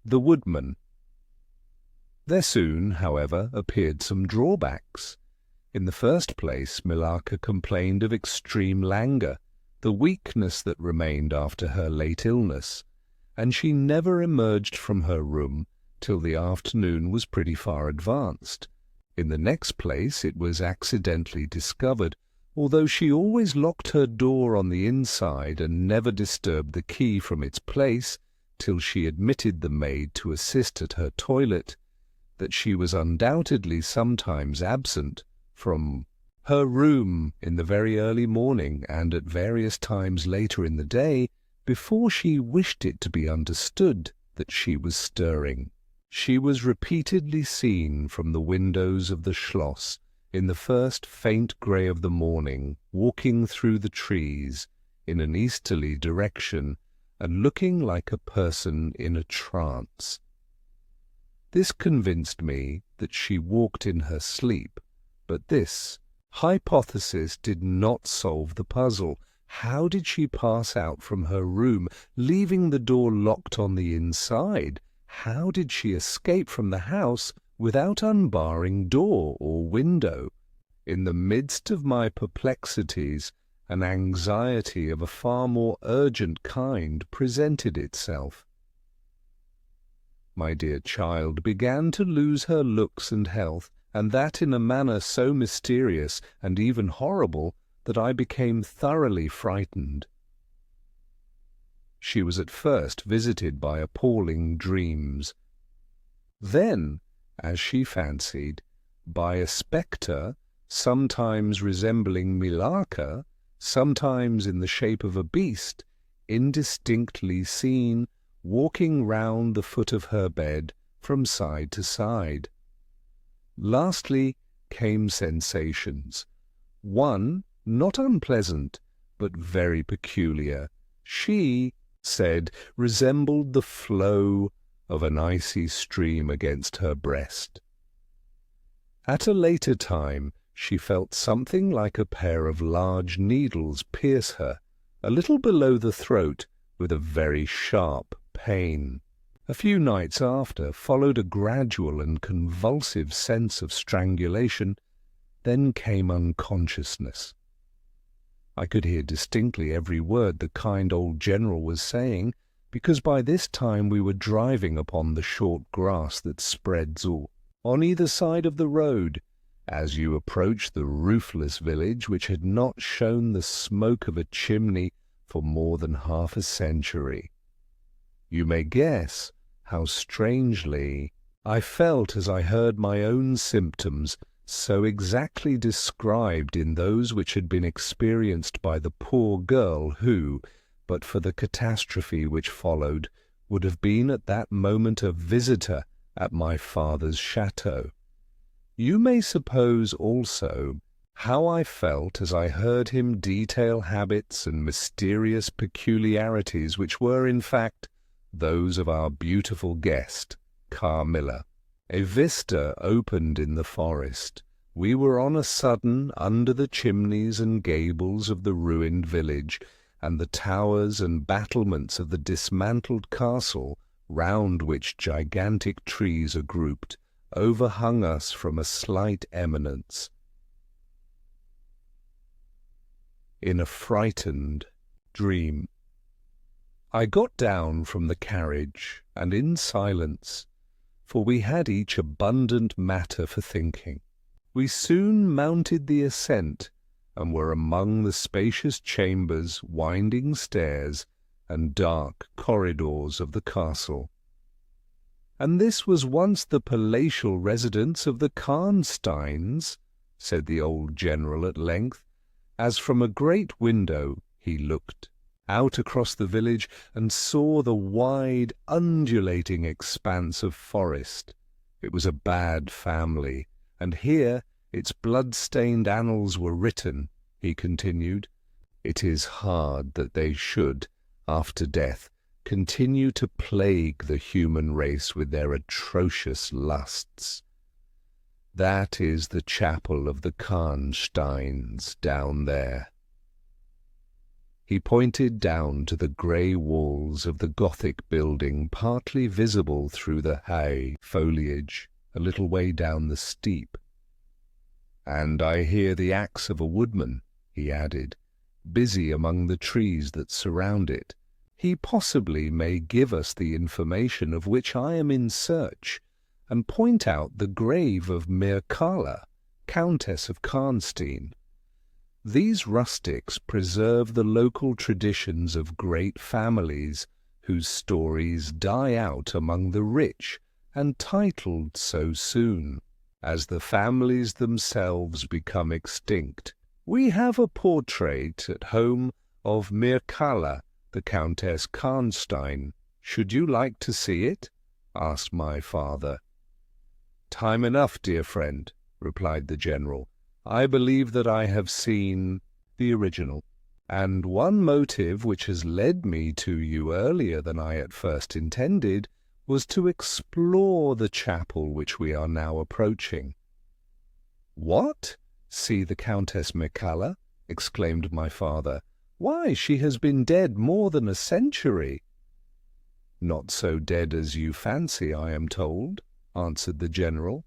The Woodman. There soon, however, appeared some drawbacks. In the first place, Millarca complained of extreme languor, the weakness that remained after her late illness, and she never emerged from her room till the afternoon was pretty far advanced. In the next place it was accidentally discovered, although she always locked her door on the inside and never disturbed the key from its place till she admitted the maid to assist at her toilet, that she was undoubtedly sometimes absent from her room in the very early morning and at various times later in the day, before she wished it to be understood that she was stirring. She was repeatedly seen from the windows of the Schloss in the first faint grey of the morning, walking through the trees in an easterly direction and looking like a person in a trance. This convinced me that she walked in her sleep, but this hypothesis did not solve the puzzle. How did she pass out from her room, leaving the door locked on the inside? How did she escape from the house without unbarring door or window? In the midst of my perplexities, an anxiety of a far more urgent kind presented itself. My dear child began to lose her looks and health, and that in a manner so mysterious and even horrible that I became thoroughly frightened. She was at first visited by appalling dreams. Then, as she fancied, by a spectre, sometimes resembling Milaka, sometimes in the shape of a beast, indistinctly seen, walking round the foot of her bed from side to side. Lastly came sensations. One, not unpleasant, but very peculiar. She said resembled the flow of an icy stream against her breast. At a later time she felt something like a pair of large needles pierce her, a little below the throat, with a very sharp pain. A few nights after followed a gradual and convulsive sense of strangulation. Then came unconsciousness. I could hear distinctly every word the kind old general was saying, because by this time we were driving upon the short grass that spreads all on either side of the road, as you approach the roofless village which had not shown the smoke of a chimney for more than half a century. You may guess how strangely I felt as I heard my own symptoms so exactly described in those which had been experienced by the poor girl who, but for the catastrophe which followed, would have been at that moment a visitor at my father's chateau. You may suppose also how I felt as I heard him detail habits and mysterious peculiarities which were, in fact, those of our beautiful guest, Carmilla. A vista opened in the forest. We were on a sudden under the chimneys and gables of the ruined village, and the towers and battlements of the dismantled castle, round which gigantic trees are grouped, overhung us from a slight eminence. In a frightened dream, I got down from the carriage, and in silence, for we had each abundant matter for thinking, we soon mounted the ascent, and were among the spacious chambers, winding stairs, and dark corridors of the castle. "And this was once the palatial residence of the Karnsteins," said the old general at length, as from a great window he looked out across the village and saw the wide, undulating expanse of forest. It was a bad family, and here its blood-stained annals were written, he continued. It is hard that they should, after death, continue to plague the human race with their atrocious lusts. That is the chapel of the Karnsteins down there. He pointed down to the grey walls of the Gothic building, partly visible through the high foliage, a little way down the steep. "And I hear the axe of a woodman," he added, busy among the trees that surround it. He possibly may give us the information of which I am in search, and point out the grave of Mircalla, Countess of Karnstein. These rustics preserve the local traditions of great families whose stories die out among the rich and titled so soon. As the families themselves become extinct, we have a portrait at home of Mircalla, the Countess Karnstein. Should you like to see it? Asked my father. Time enough, dear friend, replied the general. I believe that I have seen the original, and one motive which has led me to you earlier than I at first intended was to explore the chapel which we are now approaching. What? See the Countess Mircalla? Exclaimed my father. Why, she has been dead more than a century. Not so dead as you fancy, I am told, answered the general.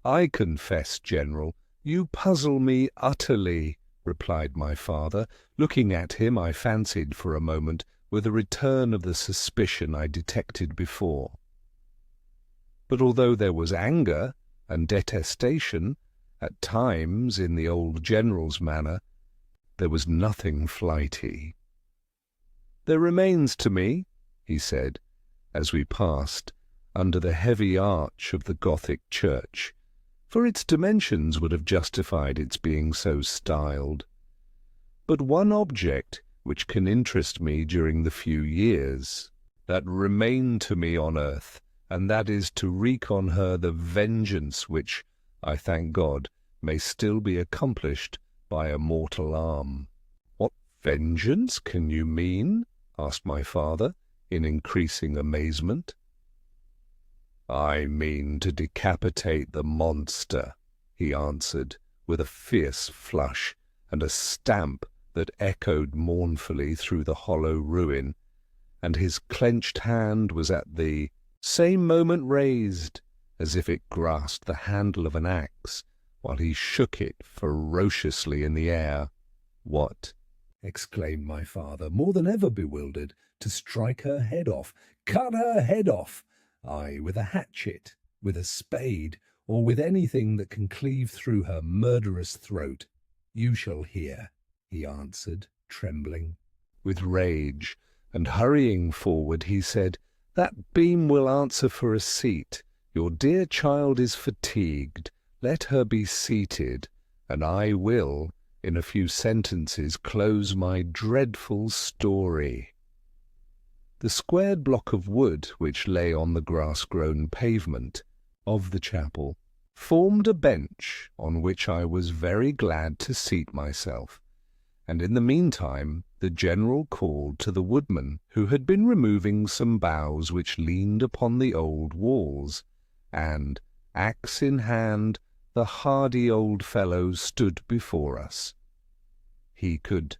I confess, General, you puzzle me utterly, replied my father, looking at him, I fancied for a moment, with a return of the suspicion I detected before. But although there was anger and detestation, at times, in the old general's manner, there was nothing flighty. There remains to me, he said, as we passed under the heavy arch of the Gothic church, for its dimensions would have justified its being so styled, but one object which can interest me during the few years that remain to me on earth, and that is to wreak on her the vengeance which, I thank God, may still be accomplished by a mortal arm. What vengeance can you mean? Asked my father, in increasing amazement. I mean to decapitate the monster, he answered, with a fierce flush and a stamp that echoed mournfully through the hollow ruin, and his clenched hand was at the same moment raised, as if it grasped the handle of an axe, while he shook it ferociously in the air. What? Exclaimed my father, more than ever bewildered. To strike her head off, cut her head off, aye, with a hatchet, with a spade, or with anything that can cleave through her murderous throat. You shall hear, he answered, trembling with rage, and hurrying forward, he said, That beam will answer for a seat. Your dear child is fatigued. Let her be seated, and I will, in a few sentences, close my dreadful story. The squared block of wood which lay on the grass-grown pavement of the chapel formed a bench on which I was very glad to seat myself, and in the meantime the general called to the woodman, who had been removing some boughs which leaned upon the old walls, and, axe in hand, the hardy old fellow stood before us. He could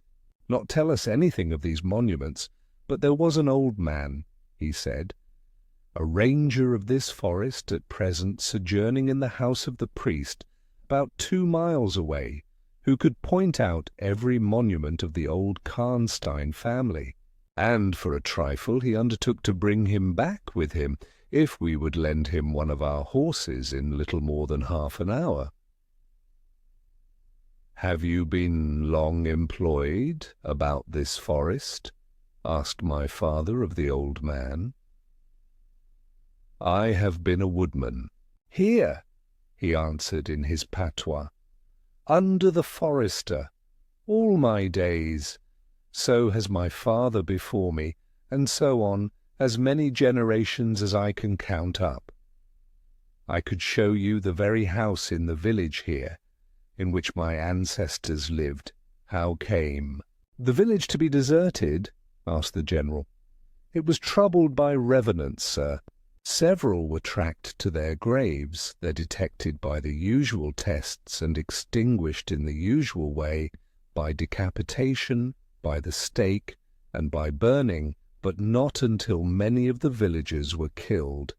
not tell us anything of these monuments, but there was an old man, he said, a ranger of this forest at present sojourning in the house of the priest about 2 miles away, who could point out every monument of the old Karnstein family, and for a trifle he undertook to bring him back with him if we would lend him one of our horses in little more than half an hour. Have you been long employed about this forest? Asked my father of the old man. I have been a woodman. Here, he answered in his patois, under the forester, all my days. So has my father before me, and so on, as many generations as I can count up. I could show you the very house in the village here, in which my ancestors lived. How came the village to be deserted? Asked the general. It was troubled by revenants, sir. Several were tracked to their graves. They're detected by the usual tests and extinguished in the usual way, by decapitation, by the stake, and by burning, but not until many of the villagers were killed.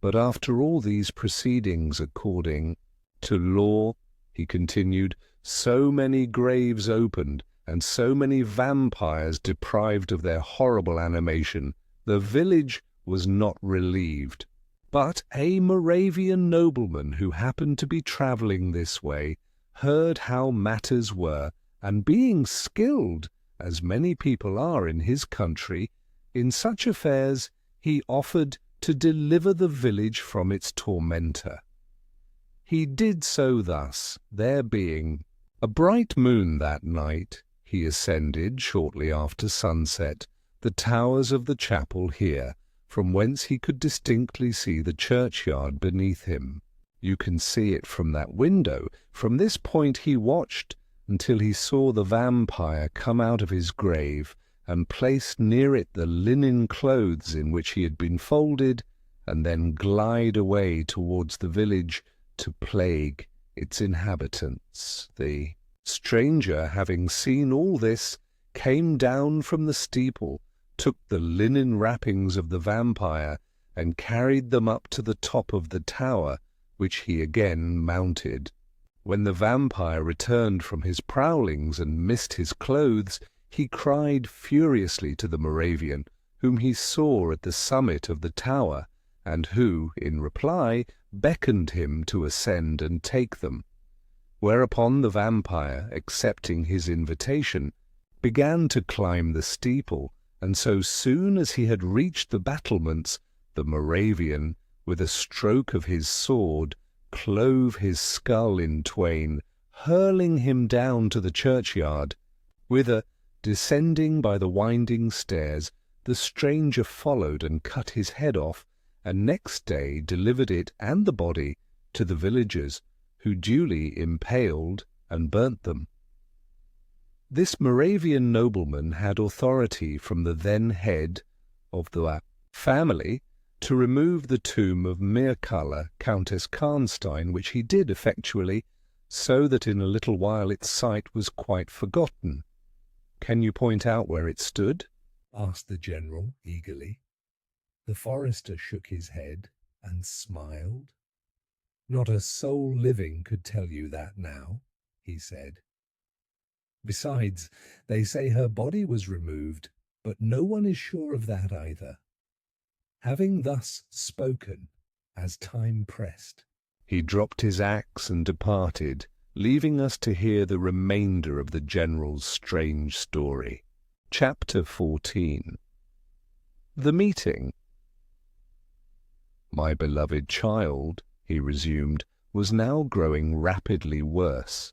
But after all these proceedings, according to law, he continued, so many graves opened, and so many vampires deprived of their horrible animation, the village was not relieved. But a Moravian nobleman who happened to be travelling this way heard how matters were, and being skilled, as many people are in his country, in such affairs, he offered to deliver the village from its tormentor. He did so thus, there being a bright moon that night. He ascended, shortly after sunset, the towers of the chapel here, from whence he could distinctly see the churchyard beneath him. You can see it from that window. From this point he watched until he saw the vampire come out of his grave and place near it the linen clothes in which he had been folded, and then glide away towards the village to plague its inhabitants. The stranger, having seen all this, came down from the steeple, took the linen wrappings of the vampire, and carried them up to the top of the tower, which he again mounted. When the vampire returned from his prowlings and missed his clothes, he cried furiously to the Moravian, whom he saw at the summit of the tower, and who, in reply, beckoned him to ascend and take them. Whereupon the vampire, accepting his invitation, began to climb the steeple, and so soon as he had reached the battlements, the Moravian, with a stroke of his sword, clove his skull in twain, hurling him down to the churchyard, whither, descending by the winding stairs, the stranger followed and cut his head off, and next day delivered it and the body to the villagers, who duly impaled and burnt them. This Moravian nobleman had authority from the then head of the family to remove the tomb of Mircalla, Countess Karnstein, which he did effectually, so that in a little while its site was quite forgotten. Can you point out where it stood? Asked the general eagerly. The forester shook his head and smiled. Not a soul living could tell you that now, he said. Besides, they say her body was removed, but no one is sure of that either. Having thus spoken, as time pressed, he dropped his axe and departed, leaving us to hear the remainder of the general's strange story. Chapter 14. The Meeting. My beloved child, he resumed, was now growing rapidly worse.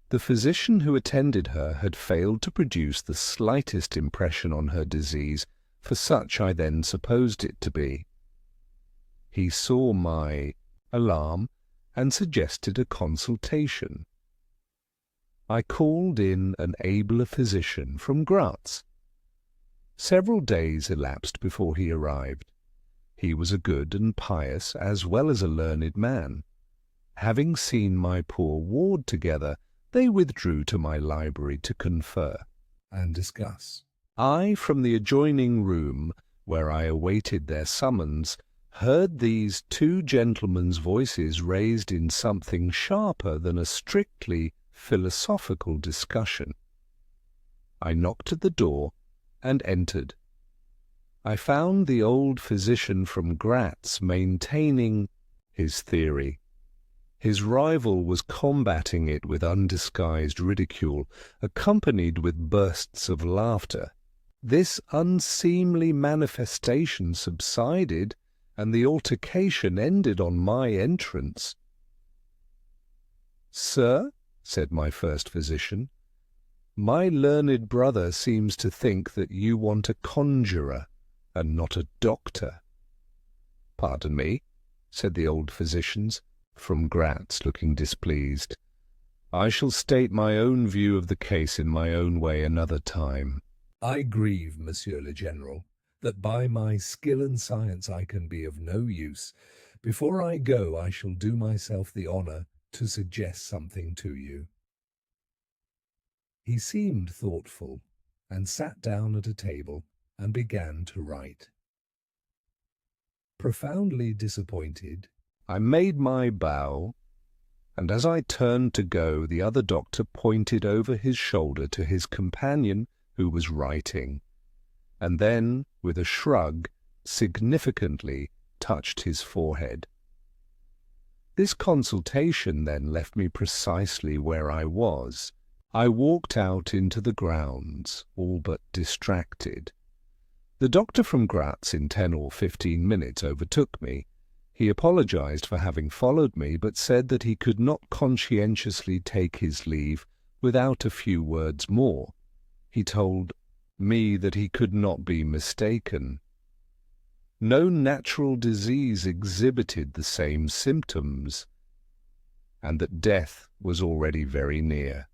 The physician who attended her had failed to produce the slightest impression on her disease, for such I then supposed it to be. He saw my alarm and suggested a consultation. I called in an abler physician from Graz. Several days elapsed before he arrived. He was a good and pious as well as a learned man. Having seen my poor ward together, they withdrew to my library to confer and discuss. I, from the adjoining room, where I awaited their summons, heard these two gentlemen's voices raised in something sharper than a strictly philosophical discussion. I knocked at the door and entered. I found the old physician from Graz maintaining his theory. His rival was combating it with undisguised ridicule, accompanied with bursts of laughter. This unseemly manifestation subsided, and the altercation ended on my entrance. "Sir," said my first physician, "my learned brother seems to think that you want a conjurer and not a doctor." "Pardon me," said the old physicians from Graz, looking displeased. "I shall state my own view of the case in my own way another time." I grieve, Monsieur le General, that by my skill and science I can be of no use. Before I go, I shall do myself the honour to suggest something to you. He seemed thoughtful, and sat down at a table and began to write. Profoundly disappointed, I made my bow and as I turned to go, the other doctor pointed over his shoulder to his companion who was writing, and then, with a shrug, significantly touched his forehead. This consultation then left me precisely where I was. I walked out into the grounds, all but distracted. The doctor from Graz in 10 or 15 minutes overtook me. He apologized for having followed me, but said that he could not conscientiously take his leave without a few words more. He told me that he could not be mistaken. No natural disease exhibited the same symptoms, and that death was already very near.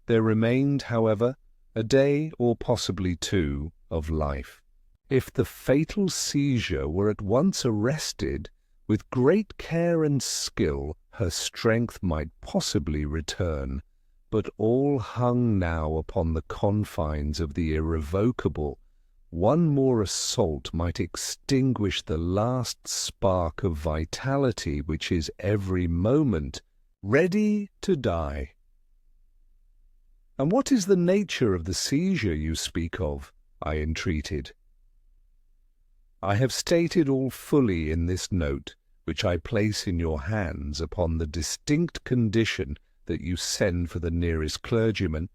There remained, however, a day or possibly 2 of life. If the fatal seizure were at once arrested, with great care and skill her strength might possibly return, but all hung now upon the confines of the irrevocable. One more assault might extinguish the last spark of vitality which is every moment ready to die. "And what is the nature of the seizure you speak of?" I entreated. "I have stated all fully in this note, which I place in your hands upon the distinct condition that you send for the nearest clergyman,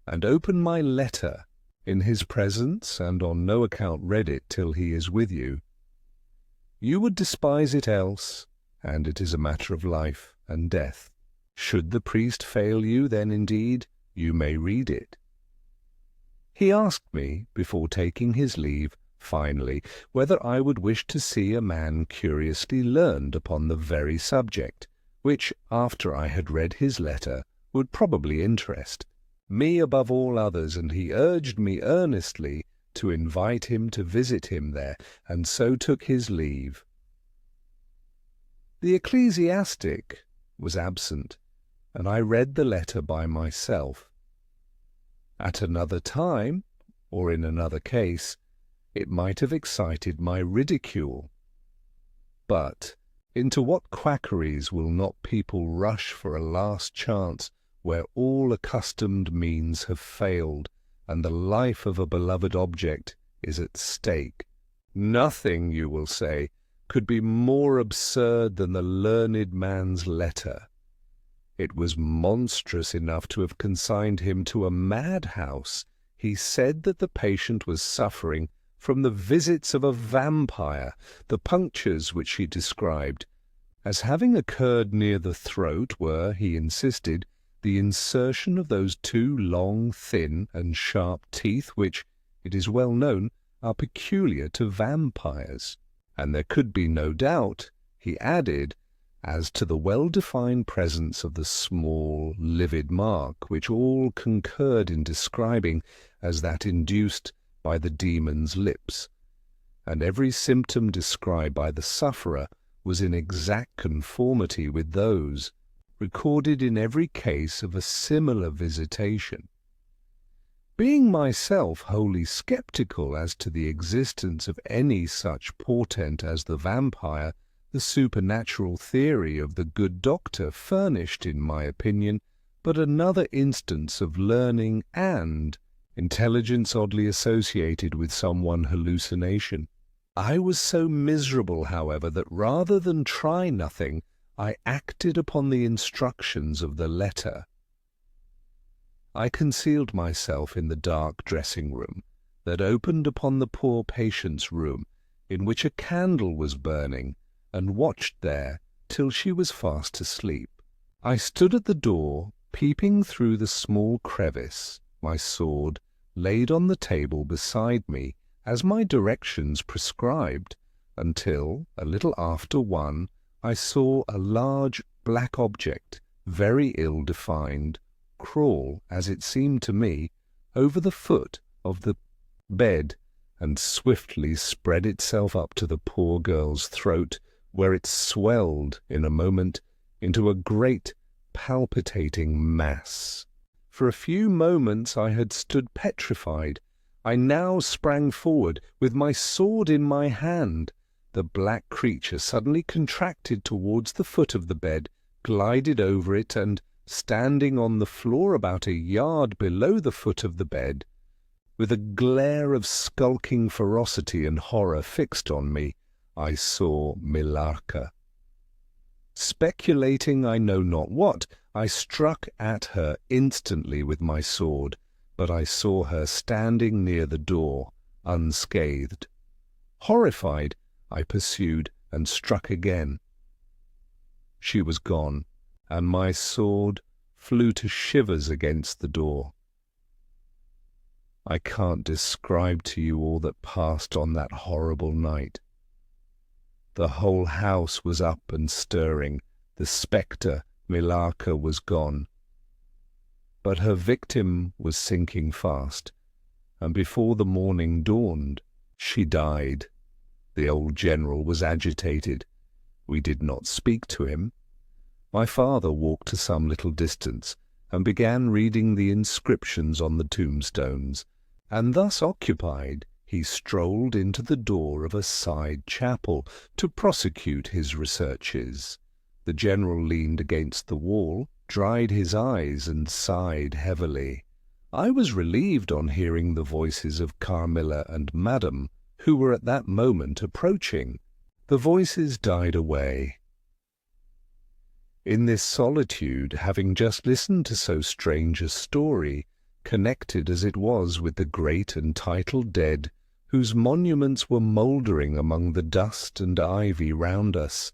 and open my letter in his presence, and on no account read it till he is with you. You would despise it else, and it is a matter of life and death. Should the priest fail you, then indeed you may read it." He asked me, before taking his leave, finally, whether I would wish to see a man curiously learned upon the very subject, which, after I had read his letter, would probably interest me above all others, and he urged me earnestly to invite him to visit him there, and so took his leave. The ecclesiastic was absent, and I read the letter by myself. At another time, or in another case, it might have excited my ridicule. But into what quackeries will not people rush for a last chance, where all accustomed means have failed, and the life of a beloved object is at stake? Nothing, you will say, could be more absurd than the learned man's letter. It was monstrous enough to have consigned him to a madhouse. He said that the patient was suffering from the visits of a vampire, the punctures which he described as having occurred near the throat were, he insisted, the insertion of those 2 long, thin, and sharp teeth which, it is well known, are peculiar to vampires. And there could be no doubt, he added, as to the well-defined presence of the small, livid mark which all concurred in describing as that induced by the demon's lips, and every symptom described by the sufferer was in exact conformity with those recorded in every case of a similar visitation. Being myself wholly sceptical as to the existence of any such portent as the vampire, the supernatural theory of the good doctor furnished, in my opinion, but another instance of learning and intelligence oddly associated with some one hallucination. I was so miserable, however, that rather than try nothing, I acted upon the instructions of the letter. I concealed myself in the dark dressing-room that opened upon the poor patient's room, in which a candle was burning, and watched there till she was fast asleep. I stood at the door, peeping through the small crevice, my sword laid on the table beside me, as my directions prescribed, until, a little after 1, I saw a large black object, very ill-defined, crawl, as it seemed to me, over the foot of the bed, and swiftly spread itself up to the poor girl's throat, where it swelled in a moment into a great palpitating mass. For a few moments I had stood petrified. I now sprang forward, with my sword in my hand. The black creature suddenly contracted towards the foot of the bed, glided over it, and, standing on the floor about a yard below the foot of the bed, with a glare of skulking ferocity and horror fixed on me, I saw Millarca. Speculating I know not what, I struck at her instantly with my sword, but I saw her standing near the door, unscathed. Horrified, I pursued and struck again. She was gone, and my sword flew to shivers against the door. I can't describe to you all that passed on that horrible night. The whole house was up and stirring. The spectre, Millarca, was gone. But her victim was sinking fast, and before the morning dawned, she died. The old general was agitated. We did not speak to him. My father walked to some little distance, and began reading the inscriptions on the tombstones, and thus occupied, he strolled into the door of a side chapel to prosecute his researches. The general leaned against the wall, dried his eyes, and sighed heavily. I was relieved on hearing the voices of Carmilla and Madame, who were at that moment approaching. The voices died away. In this solitude, having just listened to so strange a story, connected as it was with the great Untitled dead, whose monuments were mouldering among the dust and ivy round us,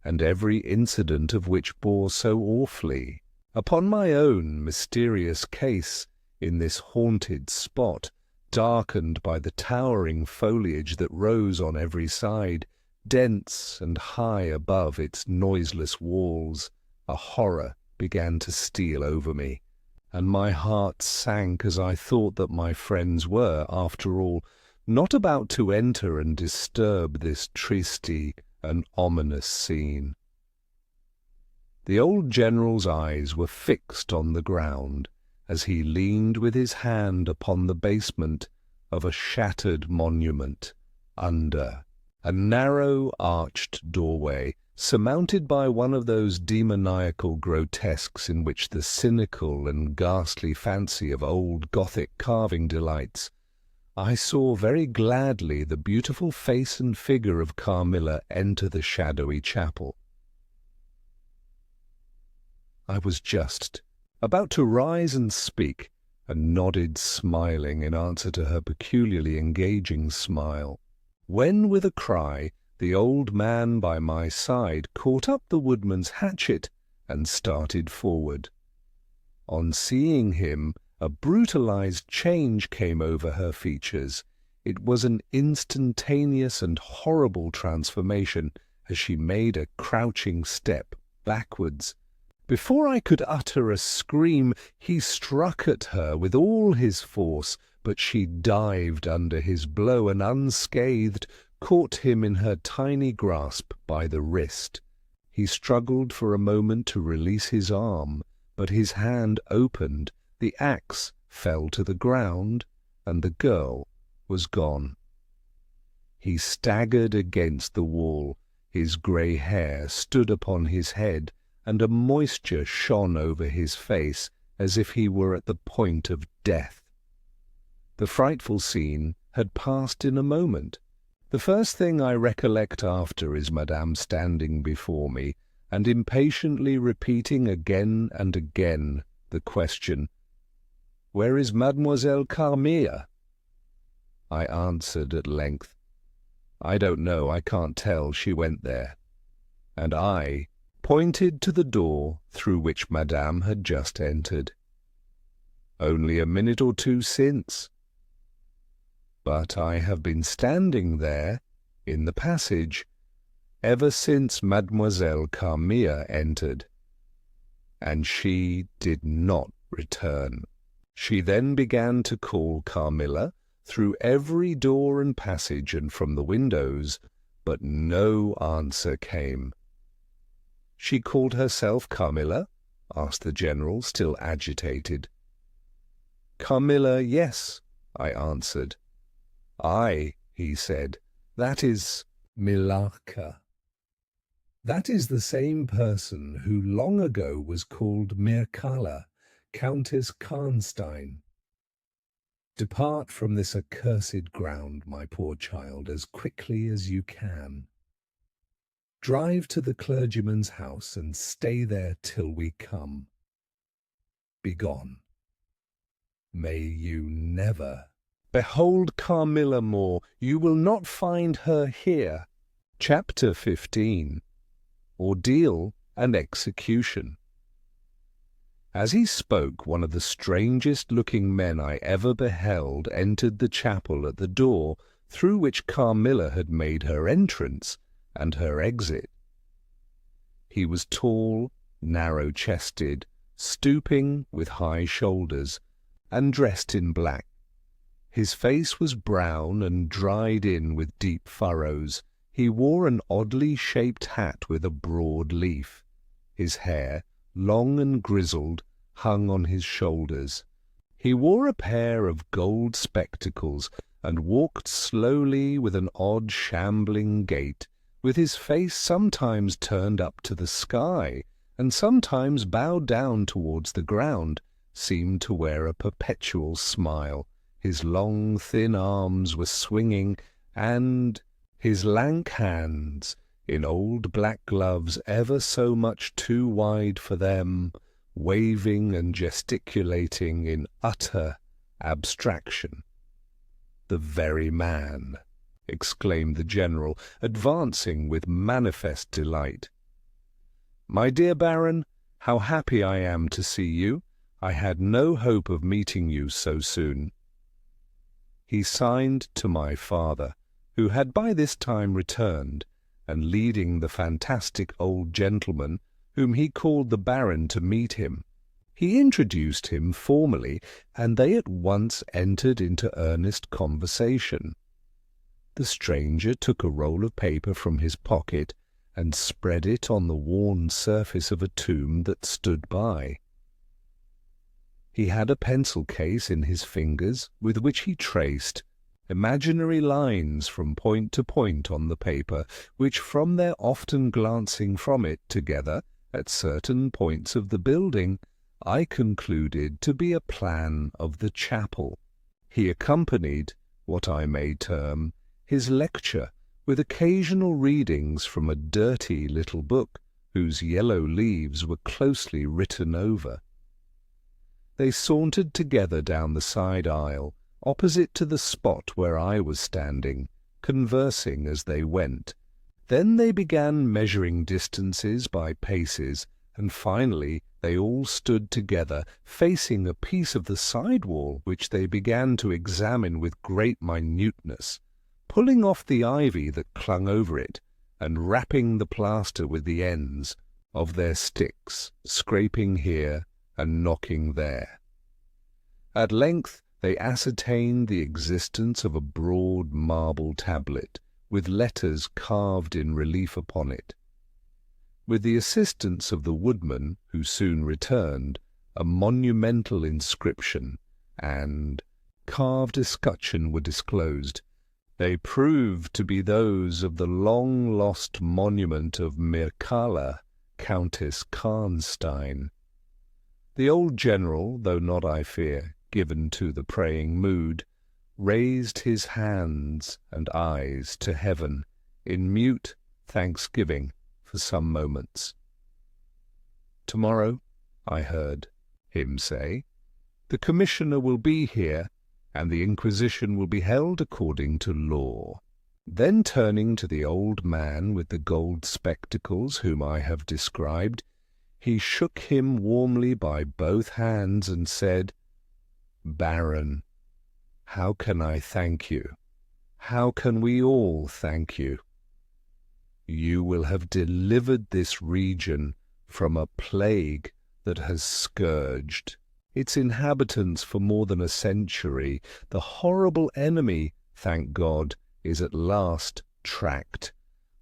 and every incident of which bore so awfully upon my own mysterious case in this haunted spot, darkened by the towering foliage that rose on every side, dense and high above its noiseless walls, a horror began to steal over me, and my heart sank as I thought that my friends were, after all, not about to enter and disturb this tristy and ominous scene. The old general's eyes were fixed on the ground, as he leaned with his hand upon the basement of a shattered monument, under a narrow arched doorway, surmounted by one of those demoniacal grotesques in which the cynical and ghastly fancy of old Gothic carving delights. I saw very gladly the beautiful face and figure of Carmilla enter the shadowy chapel. I was just about to rise and speak, and nodded smiling in answer to her peculiarly engaging smile, when with a cry the old man by my side caught up the woodman's hatchet and started forward. On seeing him, a brutalized change came over her features. It was an instantaneous and horrible transformation as she made a crouching step backwards. Before I could utter a scream, he struck at her with all his force, but she dived under his blow and, unscathed, caught him in her tiny grasp by the wrist. He struggled for a moment to release his arm, but his hand opened, the axe fell to the ground, and the girl was gone. He staggered against the wall, his grey hair stood upon his head, and a moisture shone over his face as if he were at the point of death. The frightful scene had passed in a moment. The first thing I recollect after is Madame standing before me, and impatiently repeating again and again the question, "Where is Mademoiselle Carmilla?" I answered at length, "I don't know, I can't tell, she went there," and I pointed to the door through which Madame had just entered. "Only a minute or two since." "But I have been standing there, in the passage, ever since Mademoiselle Carmilla entered." And she did not return. She then began to call Carmilla through every door and passage and from the windows, but no answer came. "She called herself Carmilla?" asked the general, still agitated. "Carmilla, yes," I answered. "Aye," he said, "that is Millarca. That is the same person who long ago was called Mircalla, Countess Karnstein. Depart from this accursed ground, my poor child, as quickly as you can. Drive to the clergyman's house and stay there till we come. Begone. May you never behold Carmilla more. You will not find her here. Chapter 15. Ordeal and Execution. As he spoke, one of the strangest-looking men I ever beheld entered the chapel at the door through which Carmilla had made her entrance and her exit. He was tall, narrow-chested, stooping, with high shoulders, and dressed in black. His face was brown and dried in with deep furrows. He wore an oddly shaped hat with a broad leaf. His hair, long and grizzled, hung on his shoulders. He wore a pair of gold spectacles and walked slowly with an odd shambling gait, with his face sometimes turned up to the sky and sometimes bowed down towards the ground, seemed to wear a perpetual smile. His long, thin arms were swinging, and his lank hands, in old black gloves ever so much too wide for them, waving and gesticulating in utter abstraction. "The very man!" exclaimed the general, advancing with manifest delight. "My dear Baron, how happy I am to see you! I had no hope of meeting you so soon." He signed to my father, who had by this time returned, and leading the fantastic old gentleman, whom he called the Baron, to meet him, he introduced him formally, and they at once entered into earnest conversation. The stranger took a roll of paper from his pocket and spread it on the worn surface of a tomb that stood by. He had a pencil case in his fingers with which he traced imaginary lines from point to point on the paper, which from their often glancing from it together at certain points of the building, I concluded to be a plan of the chapel. He accompanied what I may term his lecture with occasional readings from a dirty little book whose yellow leaves were closely written over. They sauntered together down the side aisle, opposite to the spot where I was standing, conversing as they went. Then they began measuring distances by paces, and finally they all stood together, facing a piece of the side wall which they began to examine with great minuteness, pulling off the ivy that clung over it, and rapping the plaster with the ends of their sticks, scraping here and knocking there. At length they ascertained the existence of a broad marble tablet, with letters carved in relief upon it. With the assistance of the Woodman, who soon returned, a monumental inscription and carved escutcheon were disclosed. They proved to be those of the long-lost monument of Mircalla, Countess Karnstein. The old general, though not, I fear, given to the praying mood, raised his hands and eyes to heaven in mute thanksgiving for some moments. "Tomorrow," I heard him say, "the commissioner will be here, and the inquisition will be held according to law." Then turning to the old man with the gold spectacles whom I have described, he shook him warmly by both hands and said, "Baron, how can I thank you? How can we all thank you? You will have delivered this region from a plague that has scourged its inhabitants for more than a century. The horrible enemy, thank God, is at last tracked."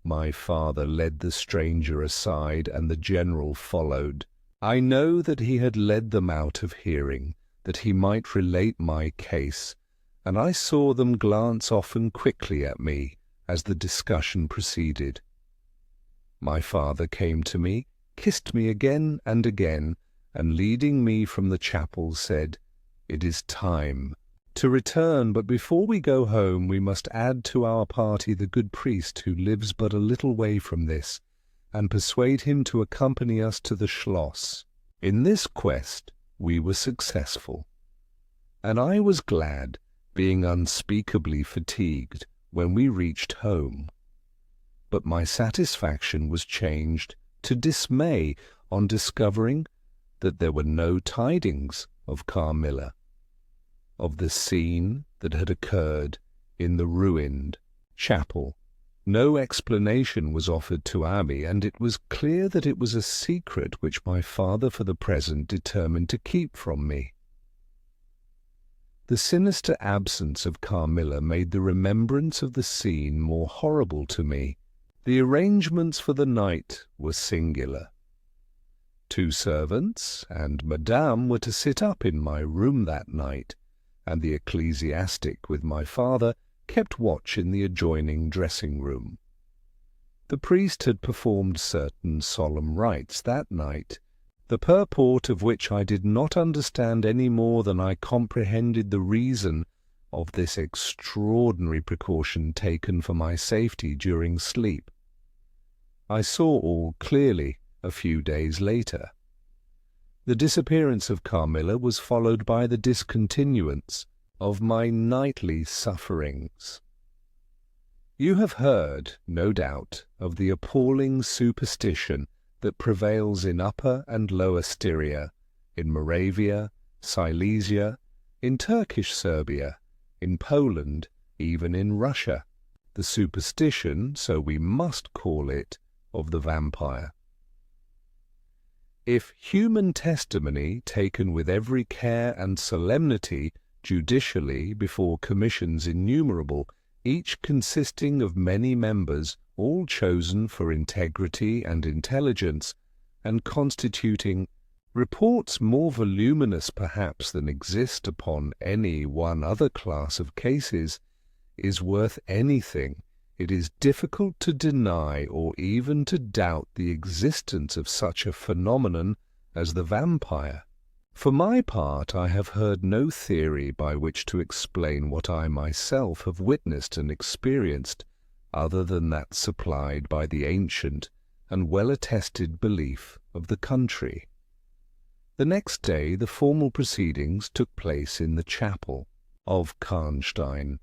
My father led the stranger aside, and the general followed. I know that he had led them out of hearing, that he might relate my case, and I saw them glance often quickly at me as the discussion proceeded. My father came to me, kissed me again and again, and leading me from the chapel said, "It is time to return, but before we go home we must add to our party the good priest who lives but a little way from this, and persuade him to accompany us to the Schloss." In this quest we were successful, and I was glad, being unspeakably fatigued, when we reached home. But my satisfaction was changed to dismay on discovering that there were no tidings of Carmilla, of the scene that had occurred in the ruined chapel. No explanation was offered to Abby, and it was clear that it was a secret which my father for the present determined to keep from me. The sinister absence of Carmilla made the remembrance of the scene more horrible to me. The arrangements for the night were singular. 2 servants and Madame were to sit up in my room that night, and the ecclesiastic with my father kept watch in the adjoining dressing-room. The priest had performed certain solemn rites that night, the purport of which I did not understand any more than I comprehended the reason of this extraordinary precaution taken for my safety during sleep. I saw all clearly a few days later. The disappearance of Carmilla was followed by the discontinuance of my nightly sufferings. You have heard, no doubt, of the appalling superstition that prevails in Upper and Lower Styria, in Moravia, Silesia, in Turkish Serbia, in Poland, even in Russia, the superstition, so we must call it, of the vampire. If human testimony, taken with every care and solemnity, judicially before commissions innumerable, each consisting of many members, all chosen for integrity and intelligence, and constituting reports more voluminous perhaps than exist upon any one other class of cases, is worth anything, it is difficult to deny or even to doubt the existence of such a phenomenon as the vampire. For my part, I have heard no theory by which to explain what I myself have witnessed and experienced, other than that supplied by the ancient and well-attested belief of the country. The next day the formal proceedings took place in the chapel of Karnstein.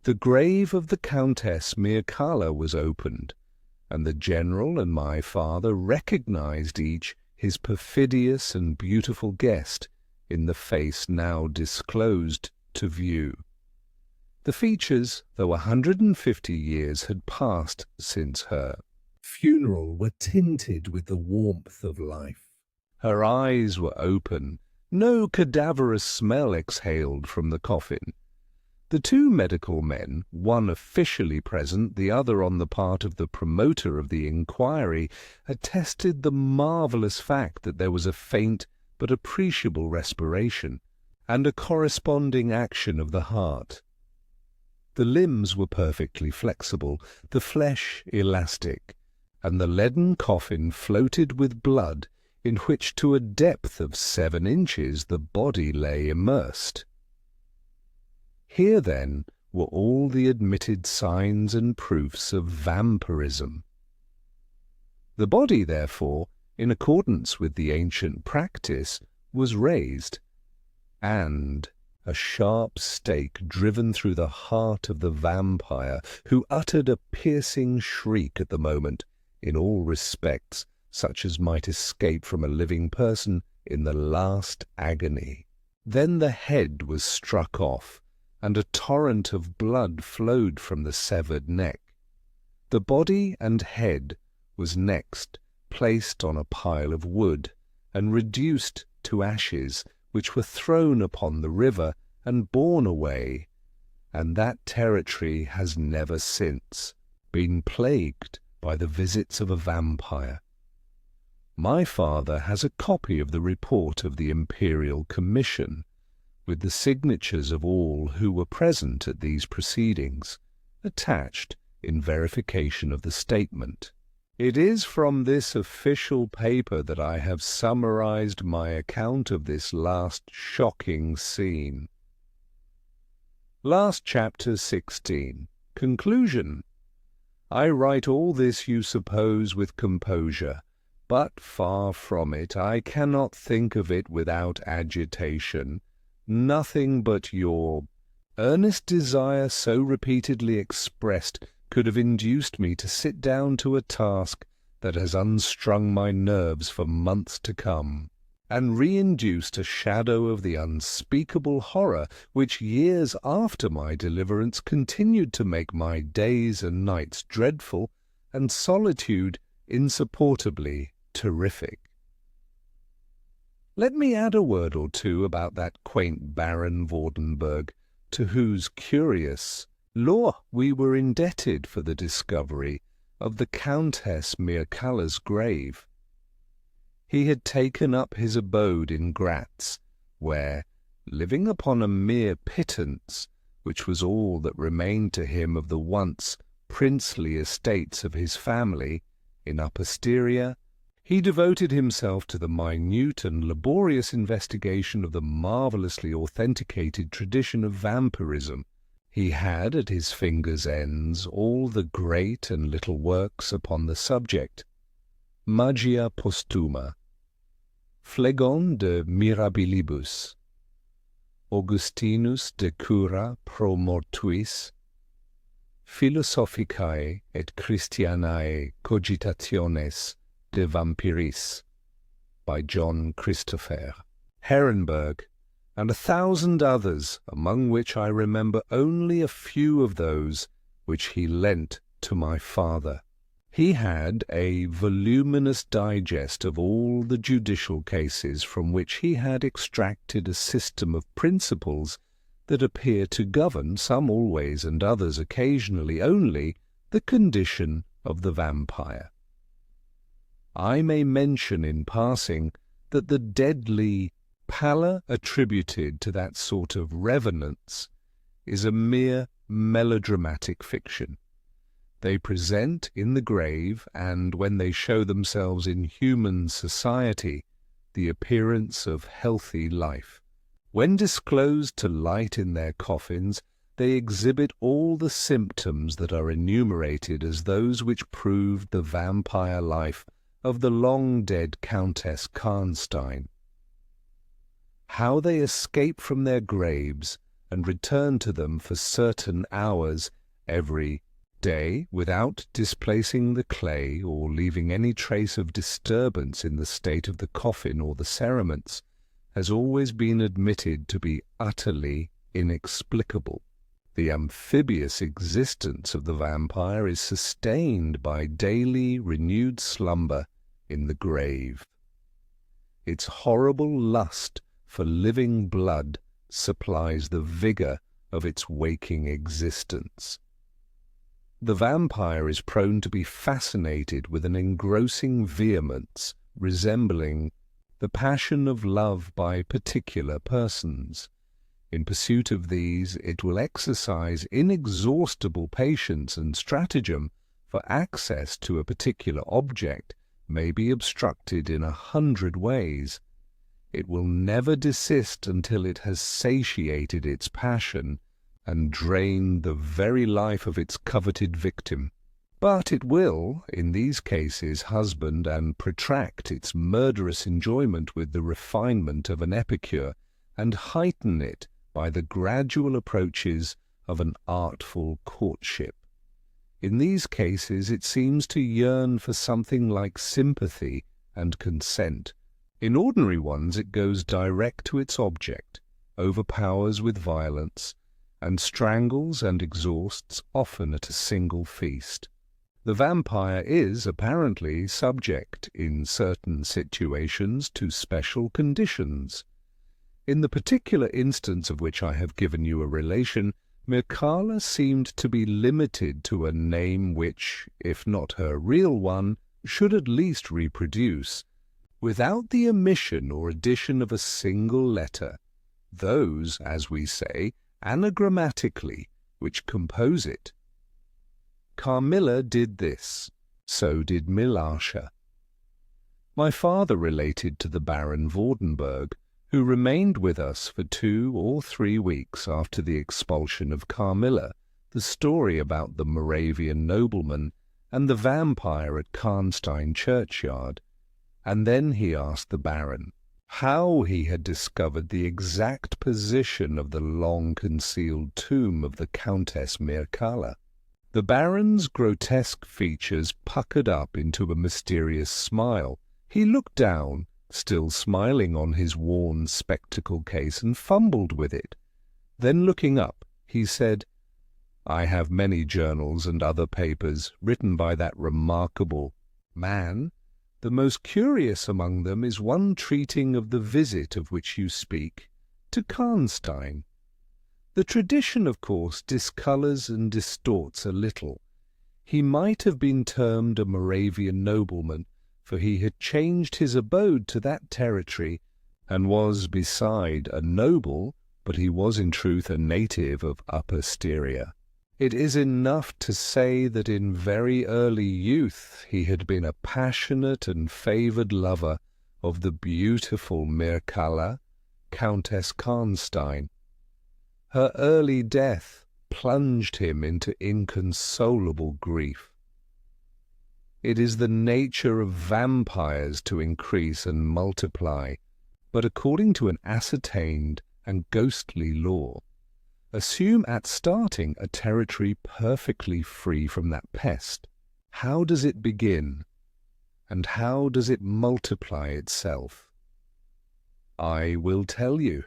The grave of the Countess Mircalla was opened, and the general and my father recognized each his perfidious and beautiful guest in the face now disclosed to view. The features, though 150 years had passed since her funeral, were tinted with the warmth of life. Her eyes were open, no cadaverous smell exhaled from the coffin. The 2 medical men, one officially present, the other on the part of the promoter of the inquiry, attested the marvellous fact that there was a faint but appreciable respiration, and a corresponding action of the heart. The limbs were perfectly flexible, the flesh elastic, and the leaden coffin floated with blood, in which to a depth of 7 inches the body lay immersed. Here, then, were all the admitted signs and proofs of vampirism. The body, therefore, in accordance with the ancient practice, was raised, and a sharp stake driven through the heart of the vampire, who uttered a piercing shriek at the moment, in all respects such as might escape from a living person in the last agony. Then the head was struck off, and a torrent of blood flowed from the severed neck. The body and head was next placed on a pile of wood, and reduced to ashes, which were thrown upon the river and borne away, and that territory has never since been plagued by the visits of a vampire. My father has a copy of the report of the Imperial Commission, with the signatures of all who were present at these proceedings, attached in verification of the statement. It is from this official paper that I have summarized my account of this last shocking scene. Last chapter 16. Conclusion. I write all this, you suppose, with composure, but far from it. I cannot think of it without agitation. Nothing but your earnest desire so repeatedly expressed could have induced me to sit down to a task that has unstrung my nerves for months to come, and re-induced a shadow of the unspeakable horror which years after my deliverance continued to make my days and nights dreadful, and solitude insupportably terrific. Let me add a word or two about that quaint Baron Vordenberg, to whose curious lore we were indebted for the discovery of the Countess Mircalla's grave. He had taken up his abode in Gratz, where, living upon a mere pittance, which was all that remained to him of the once princely estates of his family in Upper Styria, he devoted himself to the minute and laborious investigation of the marvellously authenticated tradition of vampirism. He had at his fingers' ends all the great and little works upon the subject: Magia Postuma, Phlegon de Mirabilibus, Augustinus de Cura pro Mortuis, Philosophicae et Christianae Cogitationes de Vampiris, by John Christopher, Herrenberg, and 1,000 others, among which I remember only a few of those which he lent to my father. He had a voluminous digest of all the judicial cases from which he had extracted a system of principles that appear to govern, some always and others occasionally only, the condition of the vampire. I may mention in passing that the deadly pallor attributed to that sort of revenants is a mere melodramatic fiction. They present in the grave, and when they show themselves in human society, the appearance of healthy life. When disclosed to light in their coffins, they exhibit all the symptoms that are enumerated as those which proved the vampire life of the long-dead Countess Karnstein. How they escape from their graves and return to them for certain hours every day without displacing the clay or leaving any trace of disturbance in the state of the coffin or the cerements, has always been admitted to be utterly inexplicable. The amphibious existence of the vampire is sustained by daily renewed slumber in the grave. Its horrible lust for living blood supplies the vigour of its waking existence. The vampire is prone to be fascinated with an engrossing vehemence resembling the passion of love by particular persons. In pursuit of these, it will exercise inexhaustible patience and stratagem, for access to a particular object may be obstructed in 100 ways. It will never desist until it has satiated its passion and drained the very life of its coveted victim. But it will, in these cases, husband and protract its murderous enjoyment with the refinement of an epicure, and heighten it by the gradual approaches of an artful courtship. In these cases it seems to yearn for something like sympathy and consent. In ordinary ones it goes direct to its object, overpowers with violence, and strangles and exhausts often at a single feast. The vampire is apparently subject, in certain situations, to special conditions. In the particular instance of which I have given you a relation, Mircalla seemed to be limited to a name which, if not her real one, should at least reproduce, without the omission or addition of a single letter, those, as we say, anagrammatically, which compose it. Carmilla did this, so did Milasha. My father related to the Baron Vordenberg, who remained with us for 2 or 3 weeks after the expulsion of Carmilla, the story about the Moravian nobleman and the vampire at Karnstein churchyard, and then he asked the Baron how he had discovered the exact position of the long-concealed tomb of the Countess Mircalla. The Baron's grotesque features puckered up into a mysterious smile. He looked down, still smiling on his worn spectacle case, and fumbled with it. Then looking up, he said, "I have many journals and other papers written by that remarkable man. The most curious among them is one treating of the visit of which you speak to Karnstein. The tradition, of course, discolours and distorts a little. He might have been termed a Moravian nobleman, for he had changed his abode to that territory, and was, beside, a noble, but he was in truth a native of Upper Styria. It is enough to say that in very early youth he had been a passionate and favoured lover of the beautiful Mircalla, Countess Karnstein. Her early death plunged him into inconsolable grief. It is the nature of vampires to increase and multiply, but according to an ascertained and ghostly law, assume at starting a territory perfectly free from that pest. How does it begin, and how does it multiply itself? I will tell you.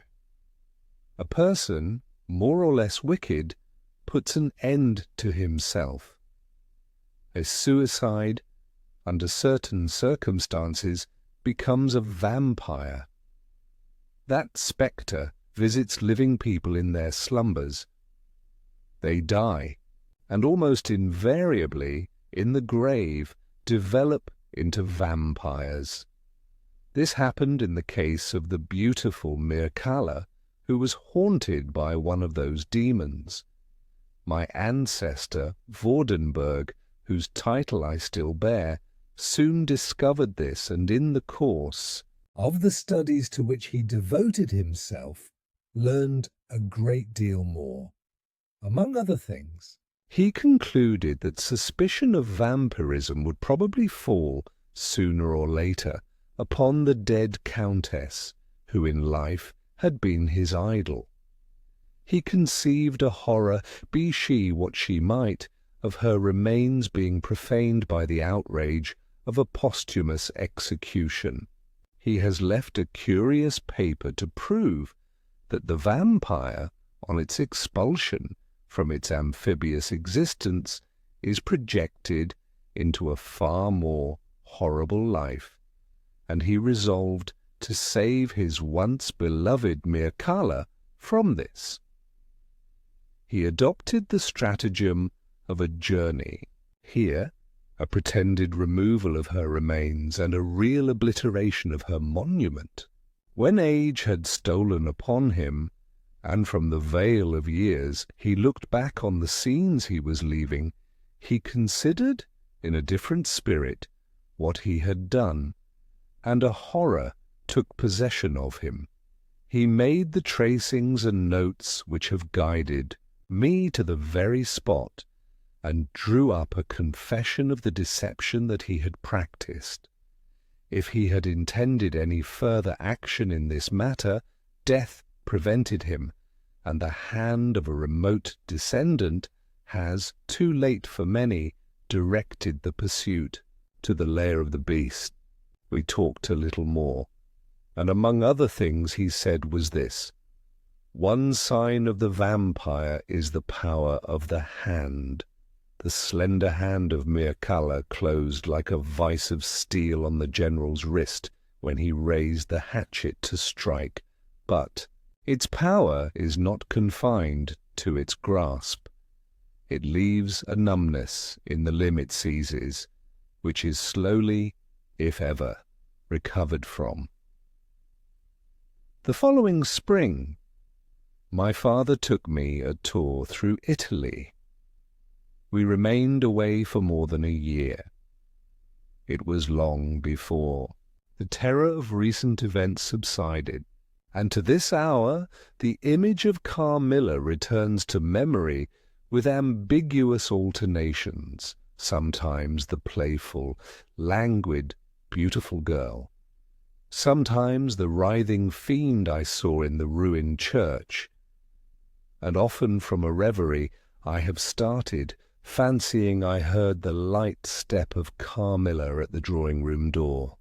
A person, more or less wicked, puts an end to himself. A suicide, under certain circumstances, becomes a vampire. That spectre visits living people in their slumbers. They die, and almost invariably, in the grave, develop into vampires. This happened in the case of the beautiful Mircalla, who was haunted by one of those demons. My ancestor, Vordenberg, whose title I still bear, soon discovered this, and in the course of the studies to which he devoted himself, learned a great deal more. Among other things, he concluded that suspicion of vampirism would probably fall, sooner or later, upon the dead countess, who in life had been his idol. He conceived a horror, be she what she might, of her remains being profaned by the outrage of a posthumous execution. He has left a curious paper to prove that the vampire, on its expulsion from its amphibious existence, is projected into a far more horrible life, and he resolved to save his once beloved Mircalla from this. He adopted the stratagem of a journey. Here, a pretended removal of her remains and a real obliteration of her monument. When age had stolen upon him, and from the veil of years he looked back on the scenes he was leaving, he considered, in a different spirit, what he had done, and a horror took possession of him. He made the tracings and notes which have guided me to the very spot, and drew up a confession of the deception that he had practised. If he had intended any further action in this matter, death prevented him, and the hand of a remote descendant has, too late for many, directed the pursuit to the lair of the beast. We talked a little more, and among other things he said was this: one sign of the vampire is the power of the hand. The slender hand of Mircalla closed like a vice of steel on the general's wrist when he raised the hatchet to strike, but its power is not confined to its grasp. It leaves a numbness in the limb it seizes, which is slowly, if ever, recovered from. The following spring, my father took me a tour through Italy. we remained away for more than a year. It was long before the terror of recent events subsided, and to this hour the image of Carmilla returns to memory with ambiguous alternations, sometimes the playful, languid, beautiful girl, sometimes the writhing fiend I saw in the ruined church, and often from a reverie I have started, fancying I heard the light step of Carmilla at the drawing-room door.